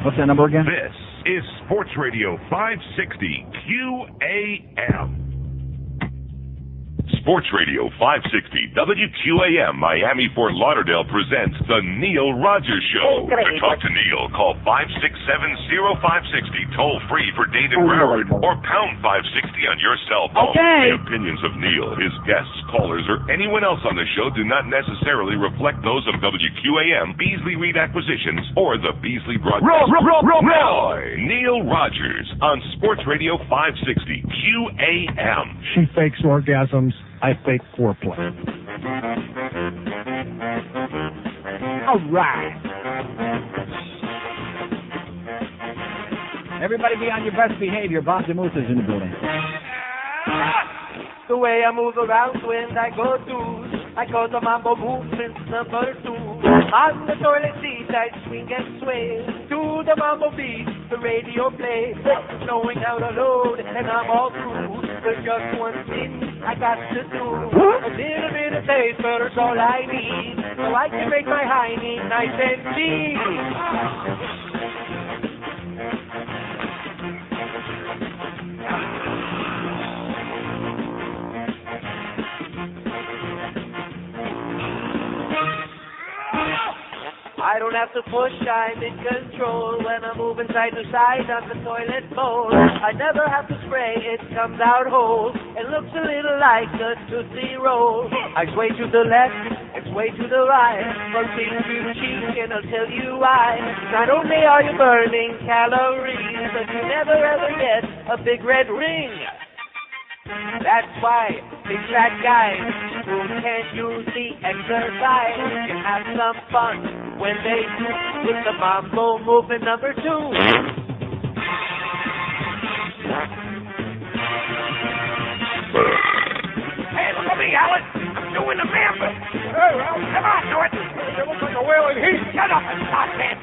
What's that number again? This is Sports Radio 560 QAM. Sports Radio 560 WQAM Miami Fort Lauderdale presents The Neil Rogers Show. To talk to Neil, call 567-0560, toll free for David Broward, or pound 560 on your cell phone. Okay. The opinions of Neil, his guests, callers, or anyone else on the show do not necessarily reflect those of WQAM, Beasley Reed Acquisitions, or the Beasley Broadcast. Neil Rogers on Sports Radio 560 QAM. She fakes orgasms. I fake foreplay. All right. Everybody be on your best behavior. Bob DeMuth is in the building. The way I move around when I go the mambo movement number 2. On the toilet seat I swing and sway to the mambo beat, the radio plays, knowing how to load, and I'm all through. There's just one thing I got to do. A little bit of taste butter's all I need, so I can make my hiney nice and clean. I don't have to push, I'm in control when I move side to side on the toilet bowl. I never have to spray, it comes out whole. It looks a little like a Tootsie Roll. I sway to the left and sway to the right, from cheek to cheek, and I'll tell you why. Not only are you burning calories, but you never ever get a big red ring. That's why big fat guys who can't use the exercise can have some fun when they do with the mambo movement number 2. Hey, look at me, Alan. I'm doing the mambo. Hey, well, come on, do it. It looks like a whale in heat. Shut up and stop it.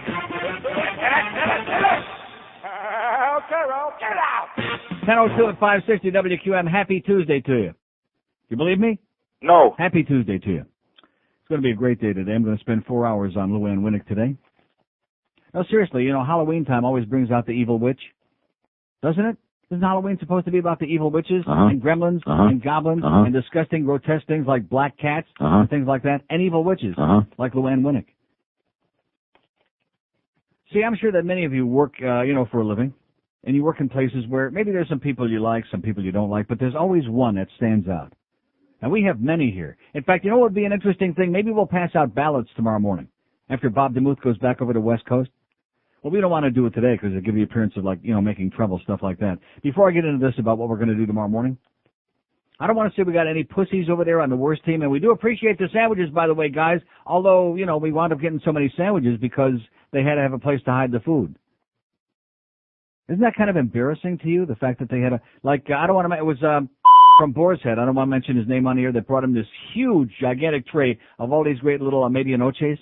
Okay, well, get out. 10:02 at 560 WQM. Happy Tuesday to you. You believe me? No. Happy Tuesday to you. It's going to be a great day today. I'm going to spend 4 hours on Luann Winnick today. No, seriously, you know, Halloween time always brings out the evil witch. Doesn't it? Isn't Halloween supposed to be about the evil witches and gremlins and goblins and disgusting, grotesque things like black cats and things like that, and evil witches like Luann Winnick? See, I'm sure that many of you work, for a living, and you work in places where maybe there's some people you like, some people you don't like, but there's always one that stands out. And we have many here. In fact, you know what would be an interesting thing? Maybe we'll pass out ballots tomorrow morning after Bob DeMuth goes back over to West Coast. Well, we don't want to do it today because it'll give you the appearance of, making trouble, stuff like that. Before I get into this about what we're going to do tomorrow morning, I don't want to say we got any pussies over there on the worst team, and we do appreciate the sandwiches, by the way, guys, although, we wound up getting so many sandwiches because they had to have a place to hide the food. Isn't that kind of embarrassing to you, the fact that they had it was from Boar's Head, I don't want to mention his name on here, that brought him this huge, gigantic tray of all these great little medianoches.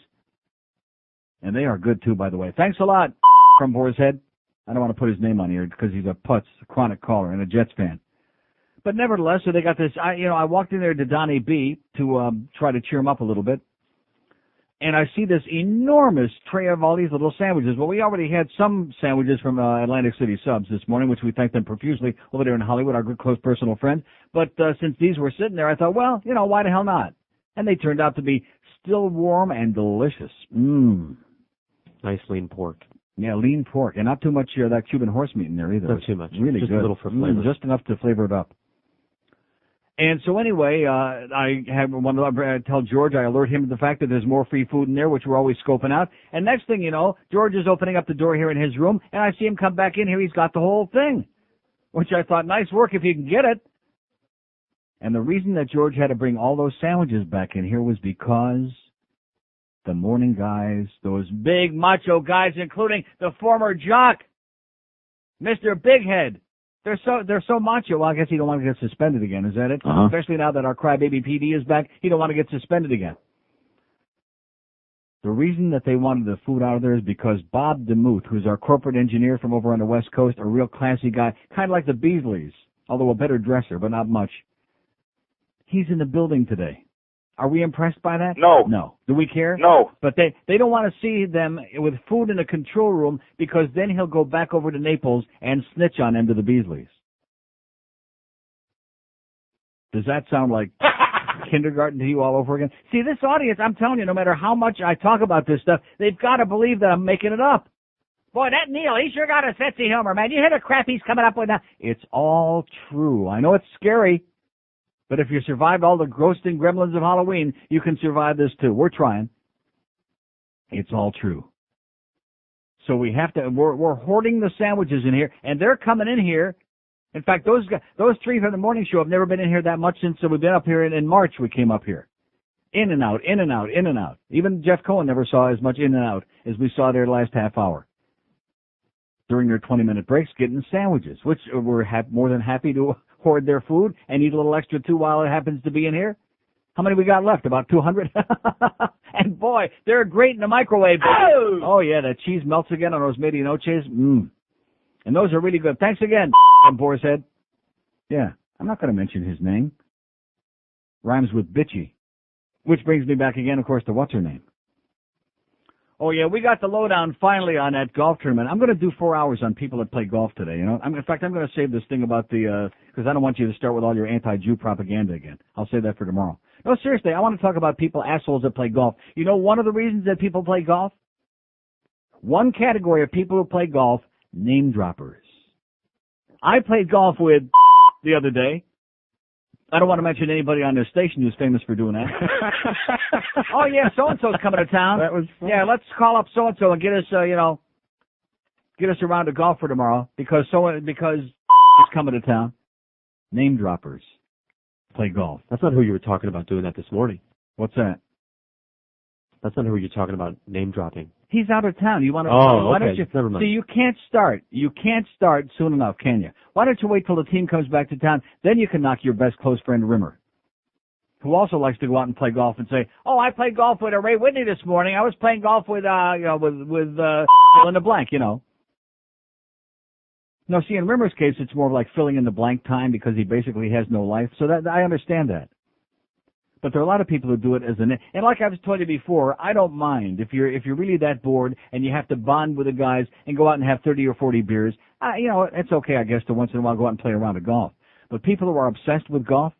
And they are good, too, by the way. Thanks a lot, from Boar's Head. I don't want to put his name on here because he's a putz, a chronic caller, and a Jets fan. But nevertheless, so they got this, I walked in there to Donnie B to try to cheer him up a little bit. And I see this enormous tray of all these little sandwiches. Well, we already had some sandwiches from Atlantic City Subs this morning, which we thank them profusely over there in Hollywood, our good, close personal friend. But since these were sitting there, I thought, well, why the hell not? And they turned out to be still warm and delicious. Mmm. Nice lean pork. Yeah, lean pork. And not too much that Cuban horse meat in there either. Not too much. Really just good. A little for flavor. Just enough to flavor it up. And so anyway, I wanted to tell George, I alert him to the fact that there's more free food in there, which we're always scoping out. And next thing you know, George is opening up the door here in his room, and I see him come back in here. He's got the whole thing, which I thought, nice work if you can get it. And the reason that George had to bring all those sandwiches back in here was because the morning guys, those big macho guys, including the former jock, Mr. Bighead, they're so macho. Well, I guess he don't want to get suspended again. Is that it? Especially now that our crybaby PD is back, he don't want to get suspended again. The reason that they wanted the food out of there is because Bob DeMuth, who's our corporate engineer from over on the West Coast, a real classy guy, kind of like the Beasleys, although a better dresser, but not much. He's in the building today. Are we impressed by that? No. No. Do we care? No. But they don't want to see them with food in a control room because then he'll go back over to Naples and snitch on them to the Beasleys. Does that sound like kindergarten to you all over again? See, this audience, I'm telling you, no matter how much I talk about this stuff, they've got to believe that I'm making it up. Boy, that Neil, he sure got a sense of humor, man. You hear the crap he's coming up with now? It's all true. I know it's scary, but if you survived all the ghosting gremlins of Halloween, you can survive this too. We're trying. It's all true. So we have to, we're hoarding the sandwiches in here, and they're coming in here. In fact, those three from the morning show have never been in here that much since we've been up here in March. We came up here. In and out, in and out, in and out. Even Jeff Cohen never saw as much in and out as we saw their last half hour. During their 20-minute breaks, getting sandwiches, which we're more than happy to hoard their food and eat a little extra too while it happens to be in here. How many we got left? About 200? And boy, they're great in the microwave. Oh yeah, that cheese melts again on those medianoches. And those are really good. Thanks again, Boar's Head. Yeah, I'm not going to mention his name. Rhymes with bitchy. Which brings me back again, of course, to what's her name. Oh, yeah, we got the lowdown finally on that golf tournament. I'm going to do 4 hours on people that play golf today, you know. In fact, I'm going to save this thing about because I don't want you to start with all your anti-Jew propaganda again. I'll save that for tomorrow. No, seriously, I want to talk about assholes that play golf. You know one of the reasons that people play golf? One category of people who play golf, name droppers. I played golf with the other day. I don't want to mention anybody on this station who's famous for doing that. Oh, yeah, so-and-so's coming to town. That was fun. Yeah, let's call up so-and-so and get us, get us a round of golf for tomorrow because he's coming to town. Name droppers play golf. That's not who you were talking about doing that this morning. What's that? That's not who you're talking about name dropping. He's out of town. You want to? Oh, why okay. Don't you, Never mind. See, you can't start. You can't start soon enough, can you? Why don't you wait till the team comes back to town? Then you can knock your best close friend Rimmer, who also likes to go out and play golf and say, "Oh, I played golf with Ray Whitney this morning. I was playing golf with with fill in the blank, you know." No, see, in Rimmer's case, it's more like filling in the blank time because he basically has no life. So that I understand that. But there are a lot of people who do it as and like I've told you before, I don't mind if you're really that bored and you have to bond with the guys and go out and have 30 or 40 beers. It's okay, I guess, to once in a while go out and play a round of golf. But people who are obsessed with golf,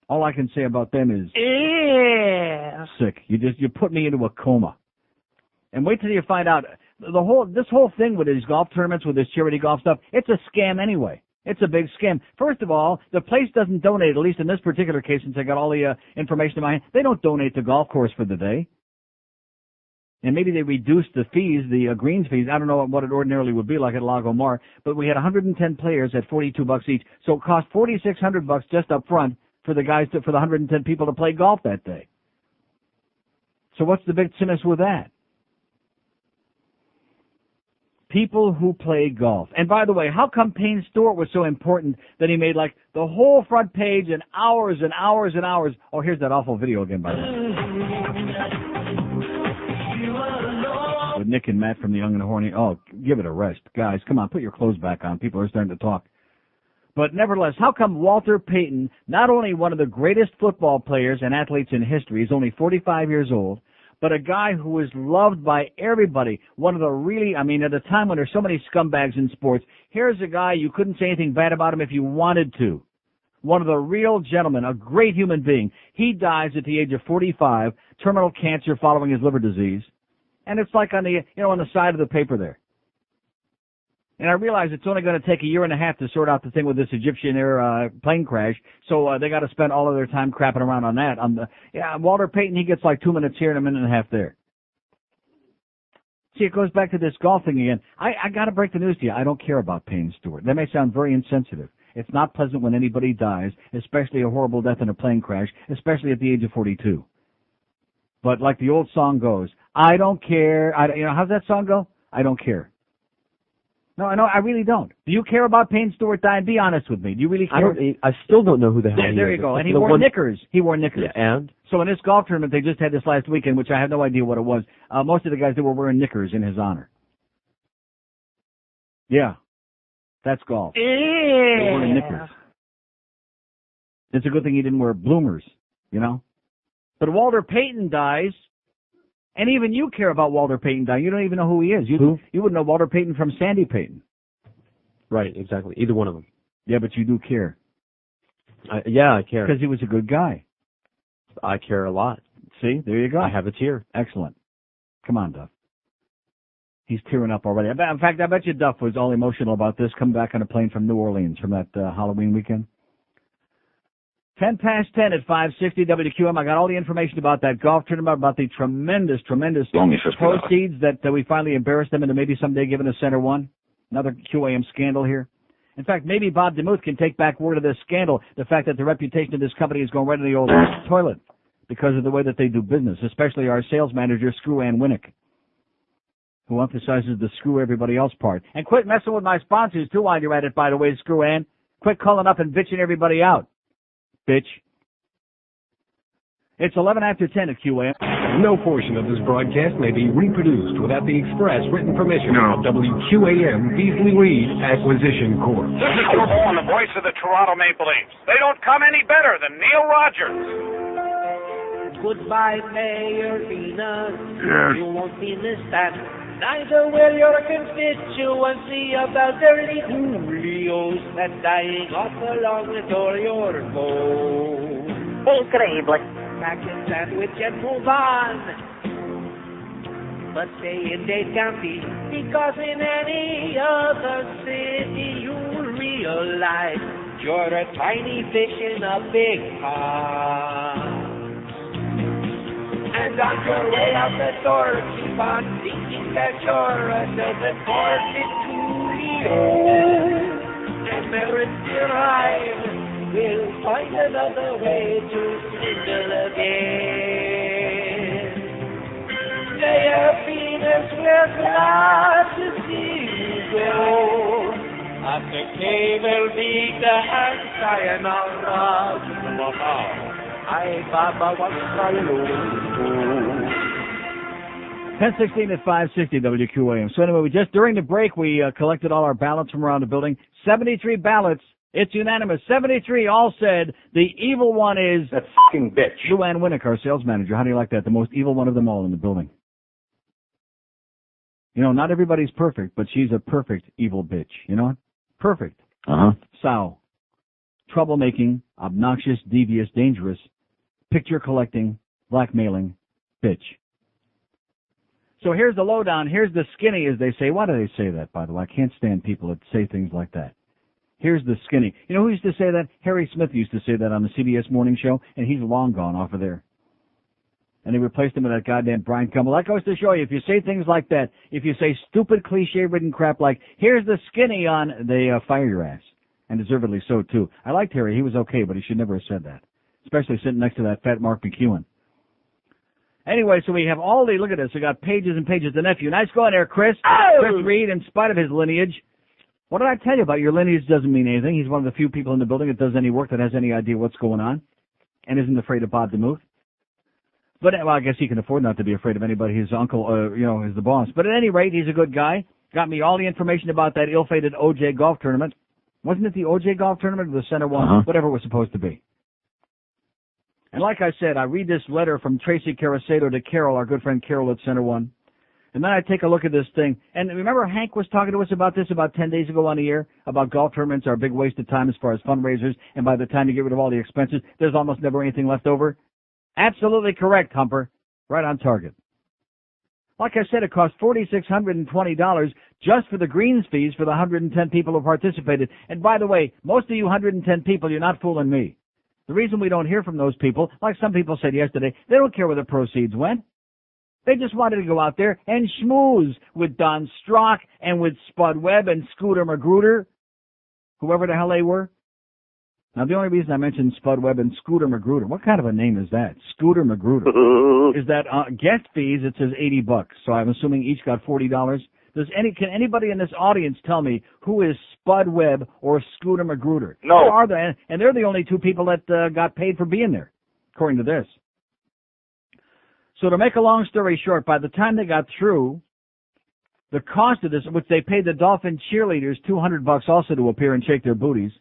all I can say about them is sick. You put me into a coma. And wait till you find out this whole thing with these golf tournaments, with this charity golf stuff, it's a scam anyway. It's a big scam. First of all, the place doesn't donate, at least in this particular case, since I got all the information in my hand. They don't donate the golf course for the day. And maybe they reduced the fees, the greens fees. I don't know what it ordinarily would be like at Lago Mar, but we had 110 players at $42 each. So it cost $4,600 just up front for the guys for the 110 people to play golf that day. So what's the big sinners with that? People who play golf. And by the way, how come Payne Stewart was so important that he made like the whole front page and hours and hours and hours? Oh, here's that awful video again, by the way. With Nick and Matt from the Young and the Horny. Oh, give it a rest. Guys, come on, put your clothes back on. People are starting to talk. But nevertheless, how come Walter Payton, not only one of the greatest football players and athletes in history, he's only 45 years old, but a guy who is loved by everybody. One of the really, at a time when there's so many scumbags in sports, here's a guy you couldn't say anything bad about him if you wanted to. One of the real gentlemen, a great human being. He dies at the age of 45, terminal cancer following his liver disease. And it's like on the, on the side of the paper there. And I realize it's only going to take a year and a half to sort out the thing with this Egyptian Air plane crash, so they got to spend all of their time crapping around on that. Walter Payton, he gets like 2 minutes here and a minute and a half there. See, it goes back to this golf thing again. I got to break the news to you. I don't care about Payne Stewart. That may sound very insensitive. It's not pleasant when anybody dies, especially a horrible death in a plane crash, especially at the age of 42. But like the old song goes, I don't care. How's that song go? I don't care. No, I really don't. Do you care about Payne Stewart dying? Be honest with me. Do you really care? I still don't know who the hell he is. There you go. And he wore knickers. He wore knickers. Yeah, and? So in this golf tournament, they just had this last weekend, which I have no idea what it was. Most of the guys, they were wearing knickers in his honor. Yeah. That's golf. They were wearing knickers. It's a good thing he didn't wear bloomers. you know. But Walter Payton dies, and even you care about Walter Payton dying. You don't even know who he is. You wouldn't know Walter Payton from Sandy Payton. Right, exactly. Either one of them. Yeah, but you do care. Yeah, I care. Because he was a good guy. I care a lot. See, there you go. I have a tear. Excellent. Come on, Duff. He's tearing up already. In fact, I bet you Duff was all emotional about this, coming back on a plane from New Orleans from that Halloween weekend. 10 past 10 at 560 WQM. I got all the information about that golf tournament, about the tremendous proceeds that we finally embarrassed them into maybe someday giving us Center One. Another QAM scandal here. In fact, maybe Bob DeMuth can take back word of this scandal, the fact that the reputation of this company is going right in the old toilet because of the way that they do business, especially our sales manager, Screw Ann Winnick, who emphasizes the screw everybody else part. And quit messing with my sponsors, too, while you're at it, by the way, Screw Ann. Quit calling up and bitching everybody out, bitch. It's 11 after 10 at QAM. No portion of this broadcast may be reproduced without the express written permission of WQAM Beasley Reed Acquisition Corp. This is Joe Bowen, the voice of the Toronto Maple Leafs. They don't come any better than Neil Rogers. Goodbye, Mayor Venus. Yes. You won't be missed at. Neither will your constituency about their Julios that dying off along with all your foes. Increíble. Pack a sandwich and move on. But stay in Dade County, because in any other city you'll realize you're a tiny fish in a big pond. And on your way out the door, keep on thinking that you're a self-important Julio. And merits derive. We'll find another way to swindle again. Mayor Venus, we're glad to see you go. After cable beat the hand sayonara. Ay, Baba, what's 10:16 at 560 WQAM. So anyway, during the break, we collected all our ballots from around the building. 73 ballots. It's unanimous. 73 all said the evil one is That fucking bitch. Joanne Winnick, our sales manager. How do you like that? The most evil one of them all in the building. You know, not everybody's perfect, but she's a perfect evil bitch. You know what? Perfect. Sow. Troublemaking, obnoxious, devious, dangerous, picture collecting, blackmailing bitch. So here's the lowdown. Here's the skinny, as they say. Why do they say that, by the way? I can't stand people that say things like that. Here's the skinny. You know who used to say that? Harry Smith used to say that on the CBS morning show, and he's long gone off of there. And they replaced him with that goddamn Brian Campbell. That goes to show you, if you say things like that, if you say stupid, cliche-ridden crap like, here's the skinny on, they fire your ass. And deservedly so, too. I liked Harry. He was okay, but he should never have said that. Especially sitting next to that fat Mark McEwen. Anyway, so we have all the, look at this, we got pages and pages. The nephew. Nice going there, Chris. Oh! Chris Reed, in spite of his lineage. What did I tell you about? Your lineage doesn't mean anything. He's one of the few people in the building that does any work, that has any idea what's going on, and isn't afraid of Bob DeMuth. But, well, I guess he can afford not to be afraid of anybody. His uncle, is the boss. But at any rate, he's a good guy. Got me all the information about that ill-fated OJ golf tournament. Wasn't it the OJ golf tournament or the Center One? Whatever it was supposed to be. And like I said, I read this letter from Tracy Caracedo to Carol, our good friend Carol at Center One. And then I take a look at this thing. And remember Hank was talking to us about this about 10 days ago on the air, about golf tournaments are a big waste of time as far as fundraisers, and by the time you get rid of all the expenses, there's almost never anything left over? Absolutely correct, Humper. Right on target. Like I said, it cost $4,620 just for the greens fees for the 110 people who participated. And by the way, most of you 110 people, you're not fooling me. The reason we don't hear from those people, like some people said yesterday, they don't care where the proceeds went. They just wanted to go out there and schmooze with Don Strock and with Spud Webb and Scooter Magruder, whoever the hell they were. Now, the only reason I mentioned Spud Webb and Scooter Magruder, what kind of a name is that? Scooter Magruder. Is that guest fees? It says $80, so I'm assuming each got $40. Can anybody in this audience tell me who is Spud Webb or Scooter Magruder? No. Who are they? And they're the only two people that got paid for being there, according to this. So to make a long story short, by the time they got through, the cost of this, which they paid the Dolphin cheerleaders $200 also to appear and shake their booties,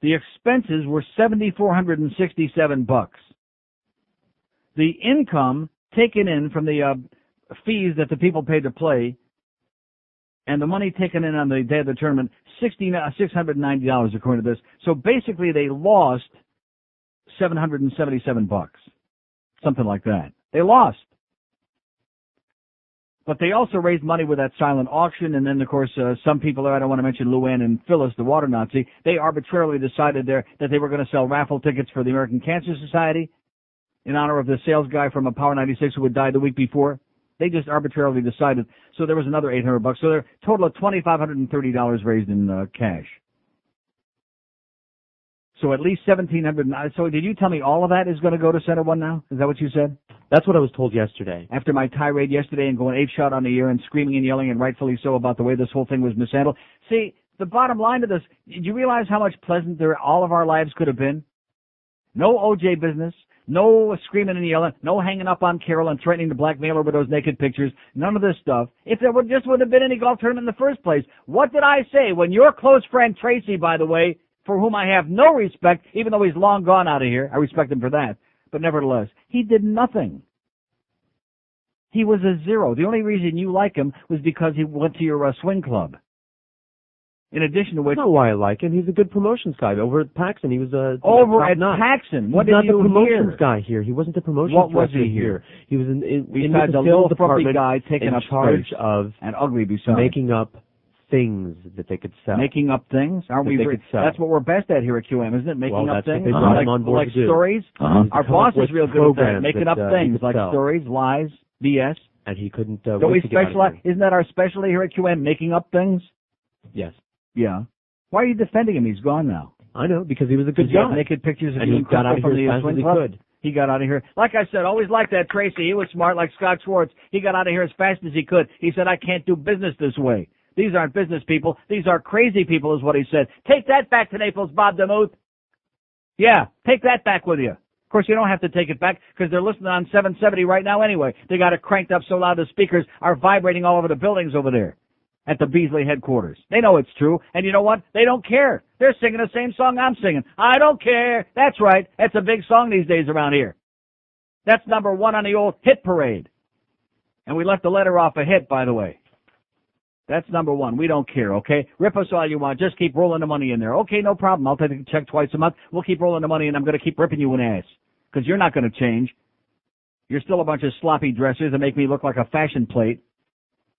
The expenses were $7,467. The income taken in from the fees that the people paid to play and the money taken in on the day of the tournament, $690 according to this. So basically they lost $777. Something like that. They lost. But they also raised money with that silent auction, and then, of course, some people there, I don't want to mention Luann and Phyllis, the water Nazi, they arbitrarily decided there that they were going to sell raffle tickets for the American Cancer Society in honor of the sales guy from a Power 96 who had died the week before. They just arbitrarily decided. So there was another $800. So there total of $2,530 raised in cash. So at least $1,700. So did you tell me all of that is going to go to Center One now? Is that what you said? That's what I was told yesterday. After my tirade yesterday and going ape-shot on the air and screaming and yelling, and rightfully so, about the way this whole thing was mishandled. See, the bottom line to this, did you realize how much pleasanter all of our lives could have been? No O.J. business, no screaming and yelling, no hanging up on Carol and threatening to blackmail her with those naked pictures, none of this stuff. If there would have been any golf tournament in the first place. What did I say when your close friend Tracy, by the way, for whom I have no respect, even though he's long gone out of here, I respect him for that, but nevertheless, he did nothing. He was a zero. The only reason you like him was because he went to your swing club. In addition to which... That's not why I like him. He's a good promotions guy. Over at Paxson, he was a... Over at Paxson? What did he do here? He's not the promotions here? guy here. He wasn't the promotions What was director he here. He was in besides the a sales little frumpy department guy taking in up charge space. of and ugly besides. making up things that they could sell. Making up things? Aren't that we? they could sell. That's what we're best at here at QM, isn't it? Making Well, up that's what things? they brought like, him on board like to do. stories? Our come boss up with is real good at that. programs Making that, up he things could like sell. stories, lies, BS. And he couldn't Don't wait we to get out of specialize? here. Isn't that our specialty here at QM, making up things? Yes. Yeah. Why are you defending him? He's gone now. I know, because he was a good Because you guy. have naked pictures of And you he and got out of Crystal from here the as fast swing as he club. could. He got out of here. Like I said, always like that Tracy. He was smart like Scott Schwartz. He got out of here as fast as he could. He said, I can't do business this way. These aren't business people. These are crazy people is what he said. Take that back to Naples, Bob DeMuth. Yeah, take that back with you. Of course, you don't have to take it back because they're listening on 770 right now anyway. They got it cranked up so loud the speakers are vibrating all over the buildings over there at the Beasley headquarters. They know it's true. And you know what? They don't care. They're singing the same song I'm singing. I don't care. That's right. That's a big song these days around here. That's number one on the old hit parade. And we left the letter off a hit, by the way. That's number one. We don't care, okay? Rip us all you want. Just keep rolling the money in there. Okay, no problem. I'll take a check twice a month. We'll keep rolling the money, and I'm going to keep ripping you in the ass. Because you're not going to change. You're still a bunch of sloppy dressers that make me look like a fashion plate.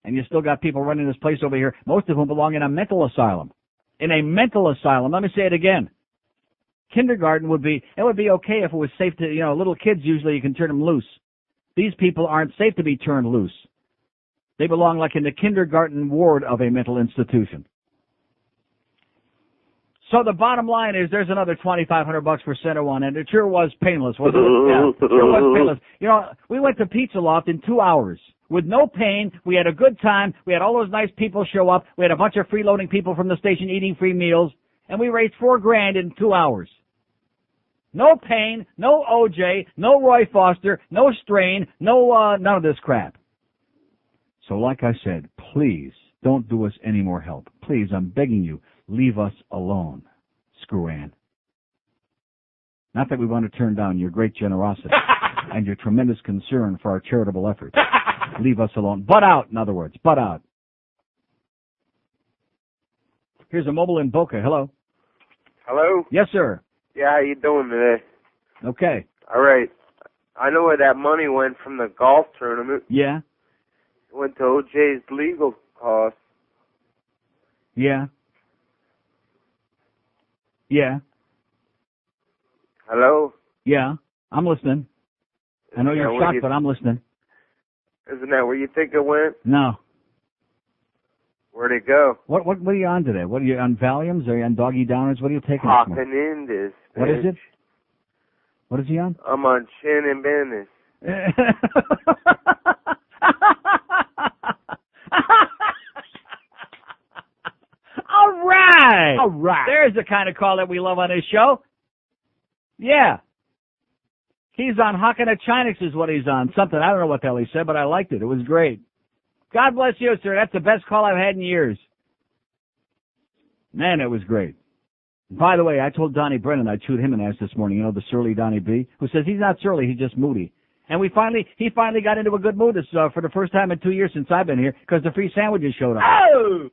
And you still got people running this place over here, most of whom belong in a mental asylum. In a mental asylum. Let me say it again. Kindergarten would be okay if it was safe to, little kids usually you can turn them loose. These people aren't safe to be turned loose. They belong like in the kindergarten ward of a mental institution. So the bottom line is there's another $2,500 for Center One, and it sure was painless, wasn't it? Yeah, it sure was painless. We went to Pizza Loft in 2 hours with no pain. We had a good time. We had all those nice people show up. We had a bunch of freeloading people from the station eating free meals, and we raised $4,000 in 2 hours. No pain, no OJ, no Roy Foster, no strain, no none of this crap. So like I said, please don't do us any more help. Please, I'm begging you, leave us alone. Screw Ann. Not that we want to turn down your great generosity and your tremendous concern for our charitable efforts. Leave us alone. Butt out, in other words. Butt out. Here's a mobile in Boca. Hello. Hello? Yes, sir. Yeah, how you doing today? Okay. All right. I know where that money went from the golf tournament. Yeah. It went to OJ's legal costs. Yeah. Yeah. Hello? Yeah. I'm listening. I know Isn't you're that where shocked, but I'm listening. Isn't that where you think it went? No. Where'd it go? What are you on today? What are you on Valiums? Are you on Doggy Downers? What are you taking? Popping in this. What is bitch. it? What is he on? I'm on Chin and Business. All right. All right. There's the kind of call that we love on this show. Yeah. He's on Hawking at Chinix is what he's on. Something. I don't know what the hell he said, but I liked it. It was great. God bless you, sir. That's the best call I've had in years. Man, it was great. By the way, I told Donnie Brennan I'd shoot him an ass this morning. You know, the surly Donnie B, who says he's not surly, he's just moody. And he finally got into a good mood for the first time in 2 years since I've been here because the free sandwiches showed up. Oh!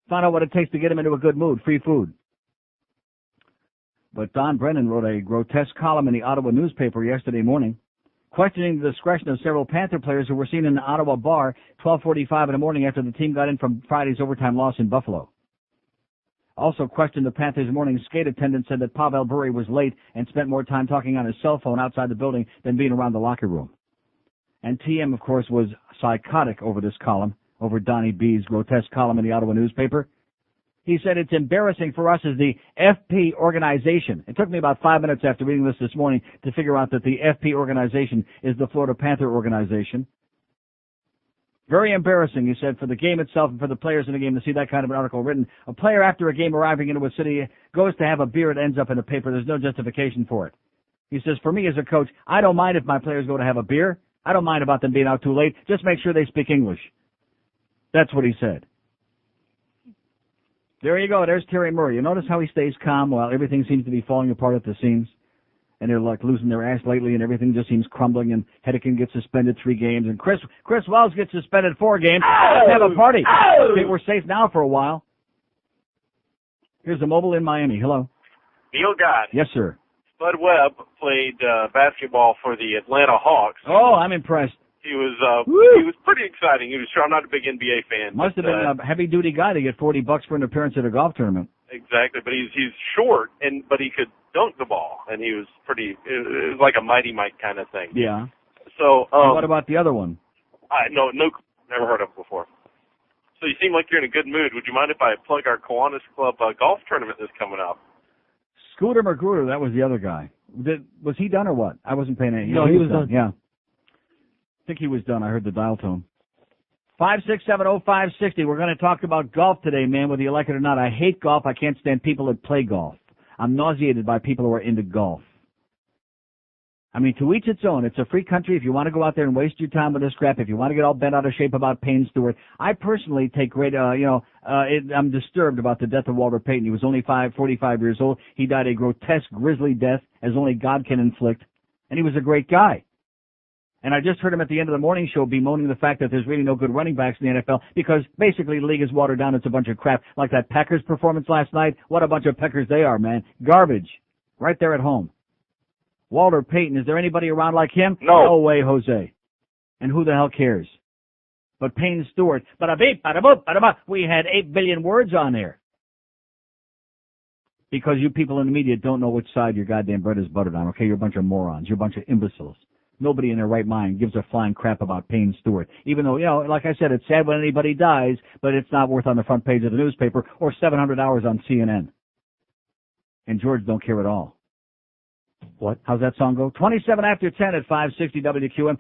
Found out what it takes to get him into a good mood, free food. But Don Brennan wrote a grotesque column in the Ottawa newspaper yesterday morning, questioning the discretion of several Panther players who were seen in an Ottawa bar 12:45 in the morning after the team got in from Friday's overtime loss in Buffalo. Also questioned the Panthers' morning skate attendant, said that Pavel Bure was late and spent more time talking on his cell phone outside the building than being around the locker room. And TM, of course, was psychotic over this column, over Donnie B's grotesque column in the Ottawa newspaper. He said it's embarrassing for us as the FP organization. It took me about 5 minutes after reading this morning to figure out that the FP organization is the Florida Panther organization. Very embarrassing, he said, for the game itself and for the players in the game to see that kind of an article written. A player after a game arriving into a city goes to have a beer, it ends up in the paper. There's no justification for it. He says, for me as a coach, I don't mind if my players go to have a beer. I don't mind about them being out too late. Just make sure they speak English. That's what he said. There you go. There's Terry Murray. You notice how he stays calm while everything seems to be falling apart at the seams? And they're like losing their ass lately, and everything just seems crumbling, and Hedican gets suspended 3 games, and Chris Wells gets suspended 4 games. Let's have a party. Okay, we're safe now for a while. Here's the mobile in Miami. Hello. Neil Gott. Yes, sir. Bud Webb played basketball for the Atlanta Hawks. Oh, I'm impressed. He was pretty exciting. He was sure I'm not a big NBA fan. Must have been a heavy-duty guy to get $40 for an appearance at a golf tournament. Exactly, but he's short, but he could dunk the ball, and he was pretty. It was like a Mighty Mike kind of thing. Yeah. So what about the other one? No, never heard of him before. So you seem like you're in a good mood. Would you mind if I plug our Kiwanis Club golf tournament that's coming up? Scooter Magruder, that was the other guy. Was he done or what? I wasn't paying attention. No, he was done. Yeah. I think he was done. I heard the dial tone. 5670560. We're going to talk about golf today, man, whether you like it or not. I hate golf. I can't stand people that play golf. I'm nauseated by people who are into golf. I mean, to each its own. It's a free country. If you want to go out there and waste your time with this crap, if you want to get all bent out of shape about Payton Stewart, I personally take great, I'm disturbed about the death of Walter Payton. He was only 45 years old. He died a grotesque, grisly death, as only God can inflict. And he was a great guy. And I just heard him at the end of the morning show bemoaning the fact that there's really no good running backs in the NFL because basically the league is watered down. It's a bunch of crap. Like that Packers performance last night. What a bunch of peckers they are, man. Garbage. Right there at home. Walter Payton, is there anybody around like him? No. No way, Jose. And who the hell cares? But Payton Stewart, bada-beep, bada-boop, bada-ba. We had 8 billion words on there. Because you people in the media don't know which side your goddamn bread is buttered on, okay? You're a bunch of morons. You're a bunch of imbeciles. Nobody in their right mind gives a flying crap about Payton Stewart. Even though, like I said, it's sad when anybody dies, but it's not worth on the front page of the newspaper or 700 hours on CNN. And George don't care at all. What? How's that song go? 27 after 10 at 560 WQM.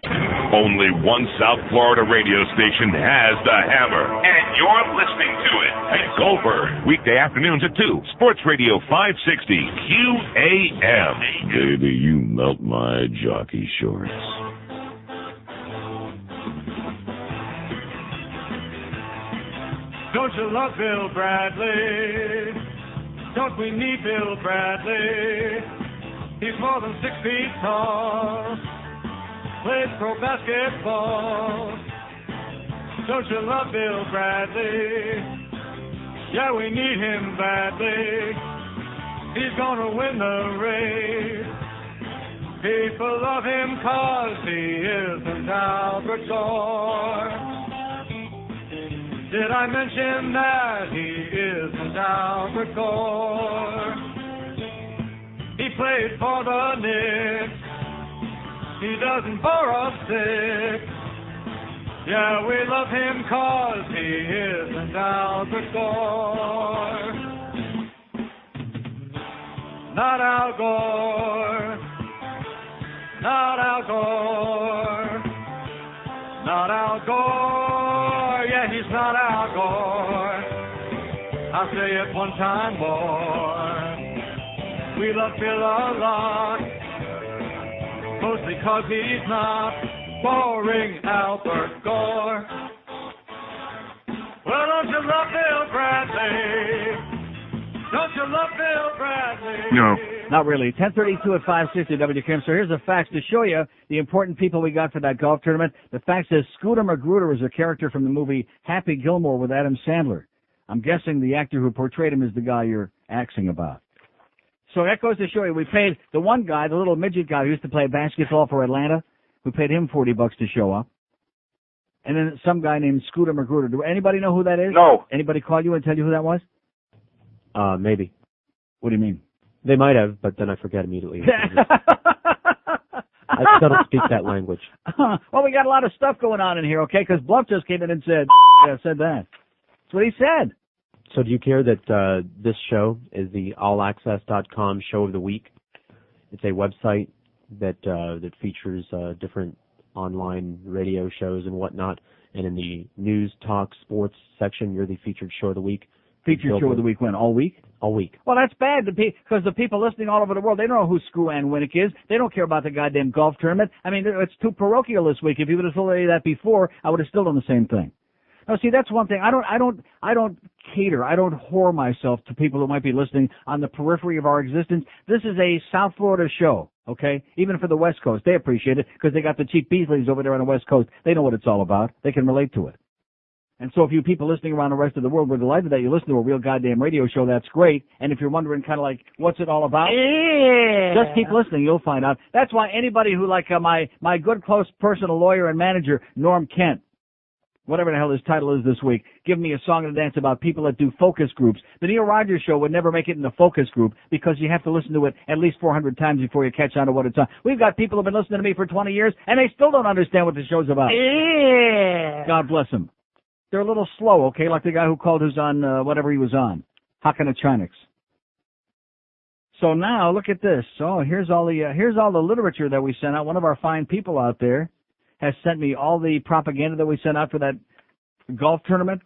Only one South Florida radio station has the hammer, and you're listening to it at Goldberg, weekday afternoons at 2, Sports Radio 560 QAM. Baby, you melt my jockey shorts. Don't you love Bill Bradley? Don't we need Bill Bradley? He's more than 6 feet tall, plays pro basketball. Don't you love Bill Bradley? Yeah, we need him badly. He's gonna win the race. People love him 'cause he isn't Albert Gore. Did I mention that he isn't Albert Gore? He played for the Knicks. He doesn't bore us sick. Yeah, we love him 'cause he isn't Albert Gore. Not Al Gore. Not Al Gore. Not Al Gore. Yeah, he's not Al Gore. I'll say it one time more. We love Bill a lot, mostly 'cause he's not boring Albert Gore. Well, don't you love Bill Bradley? Don't you you love Bill Bradley? No. Not really. 1032 at 560 WQAM. So here's a fax to show you the important people we got for that golf tournament. The fax says Scooter Magruder is a character from the movie Happy Gilmore with Adam Sandler. I'm guessing the actor who portrayed him is the guy you're axing about. So that goes to show you, we paid the one guy, the little midget guy who used to play basketball for Atlanta, we paid him $40 to show up. And then some guy named Scooter Magruder. Do anybody know who that is? No. Anybody call you and tell you who that was? Maybe. What do you mean? They might have, but then I forget immediately. I still don't speak that language. Well, we got a lot of stuff going on in here, okay? Because Bluff just came in and said that. That's what he said. So do you care that this show is the allaccess.com show of the week? It's a website that features different online radio shows and whatnot. And in the news, talk, sports section, you're the featured show of the week. Featured show of the week when? All week? All week. Well, that's bad because the people listening all over the world, they don't know who Screw Ann Winnick is. They don't care about the goddamn golf tournament. I mean, it's too parochial this week. If you would have told me that before, I would have still done the same thing. Now, see, that's one thing. I don't cater. I don't whore myself to people who might be listening on the periphery of our existence. This is a South Florida show, okay? Even for the West Coast. They appreciate it because they got the cheap Beasleys over there on the West Coast. They know what it's all about. They can relate to it. And so if you people listening around the rest of the world, we're delighted that you listen to a real goddamn radio show. That's great. And if you're wondering kind of like, what's it all about? Yeah. Just keep listening. You'll find out. That's why anybody who like my good close personal lawyer and manager, Norm Kent, whatever the hell his title is this week, give me a song and a dance about people that do focus groups. The Neil Rogers Show would never make it in the focus group because you have to listen to it at least 400 times before you catch on to what it's on. We've got people who have been listening to me for 20 years, and they still don't understand what the show's about. Yeah. God bless them. They're a little slow, okay, like the guy who called who's on whatever he was on, Hakanachonics. So now, look at this. Oh, here's all the literature that we sent out. One of our fine people out there has sent me all the propaganda that we sent out for that golf tournament.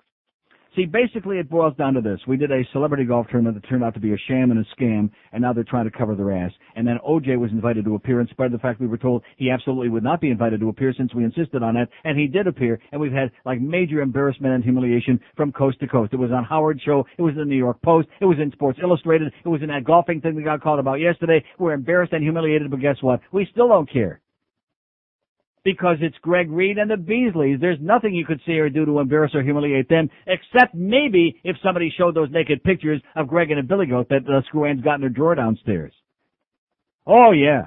See, basically it boils down to this. We did a celebrity golf tournament that turned out to be a sham and a scam, and now they're trying to cover their ass. And then O.J. was invited to appear in spite of the fact we were told he absolutely would not be invited to appear since we insisted on that, and he did appear, and we've had like major embarrassment and humiliation from coast to coast. It was on Howard's show, it was in the New York Post, it was in Sports Illustrated, it was in that golfing thing we got called about yesterday. We're embarrassed and humiliated, but guess what? We still don't care. Because it's Greg Reed and the Beasleys. There's nothing you could say or do to embarrass or humiliate them, except maybe if somebody showed those naked pictures of Greg and a billy goat that Screw Ann's got in her drawer downstairs. Oh, yeah.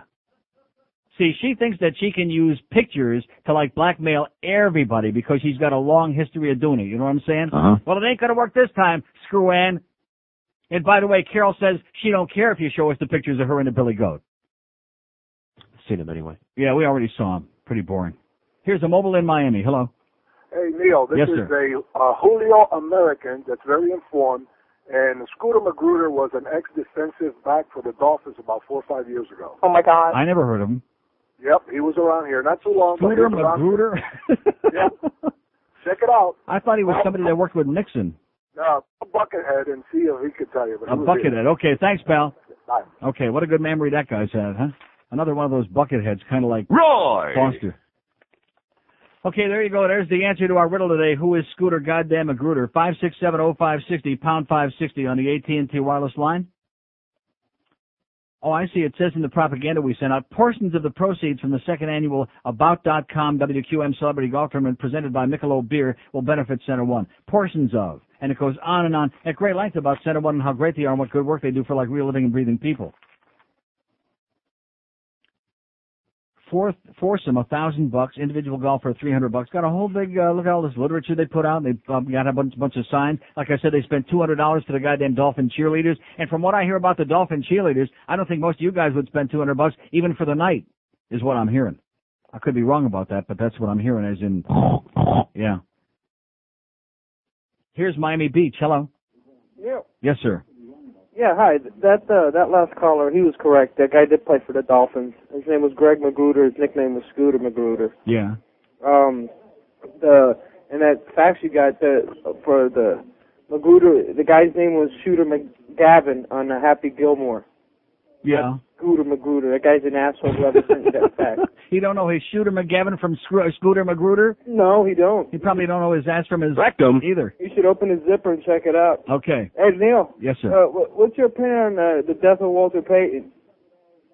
See, she thinks that she can use pictures to, like, blackmail everybody because she's got a long history of doing it. You know what I'm saying? Uh-huh. Well, it ain't going to work this time, Screw Ann. And by the way, Carol says she don't care if you show us the pictures of her and the billy goat. Seen him anyway. Yeah, we already saw him. Pretty boring. Here's a mobile in Miami. Hello. Hey, Neil, this Yes, is sir. a Julio American that's very informed, and Scooter Magruder was an ex-defensive back for the Dolphins about 4 or 5 years ago. Oh, my God. I never heard of him. Yep, he was around here. Not too long. Scooter but he was Magruder? Yep. Check it out. I thought he was somebody that worked with Nixon. A Buckethead, and see if he could tell you. But A Buckethead. Okay, thanks, pal. Bye. Okay, what a good memory that guy's had, huh? Another one of those Bucketheads, kind of like Roy Foster. Okay, there you go. There's the answer to our riddle today. Who is Scooter Goddamn Magruder? 5670560, pound 560 on the AT&T wireless line. Oh, I see. It says in the propaganda we sent out, portions of the proceeds from the second annual About.com WQM Celebrity Golf Tournament presented by Michelob Beer will benefit Center One. Portions of. And it goes on and on at great length about Center One and how great they are and what good work they do for like real living and breathing people. Foursome, $1,000, individual golfer, $300. Got a whole big, look at all this literature they put out. They got a bunch of signs. Like I said, they spent $200 for the goddamn Dolphin cheerleaders. And from what I hear about the Dolphin cheerleaders, I don't think most of you guys would spend $200 even for the night, is what I'm hearing. I could be wrong about that, but that's what I'm hearing as in, yeah. Here's Miami Beach. Hello. Yeah. Yes, sir. Yeah, hi. That last caller, he was correct. That guy did play for the Dolphins. His name was Greg Magruder. His nickname was Scooter Magruder. Yeah. And that fax you got for the Magruder, the guy's name was Shooter McGavin on Happy Gilmore. Yeah. Scooter Magruder. That guy's an asshole. Whoever sent you that fax. You don't know his Shooter McGavin from Scooter Magruder? No, he don't. You probably don't know his ass from his rectum either. You should open his zipper and check it out. Okay. Hey, Neil. Yes, sir. What's your opinion on the death of Walter Payton?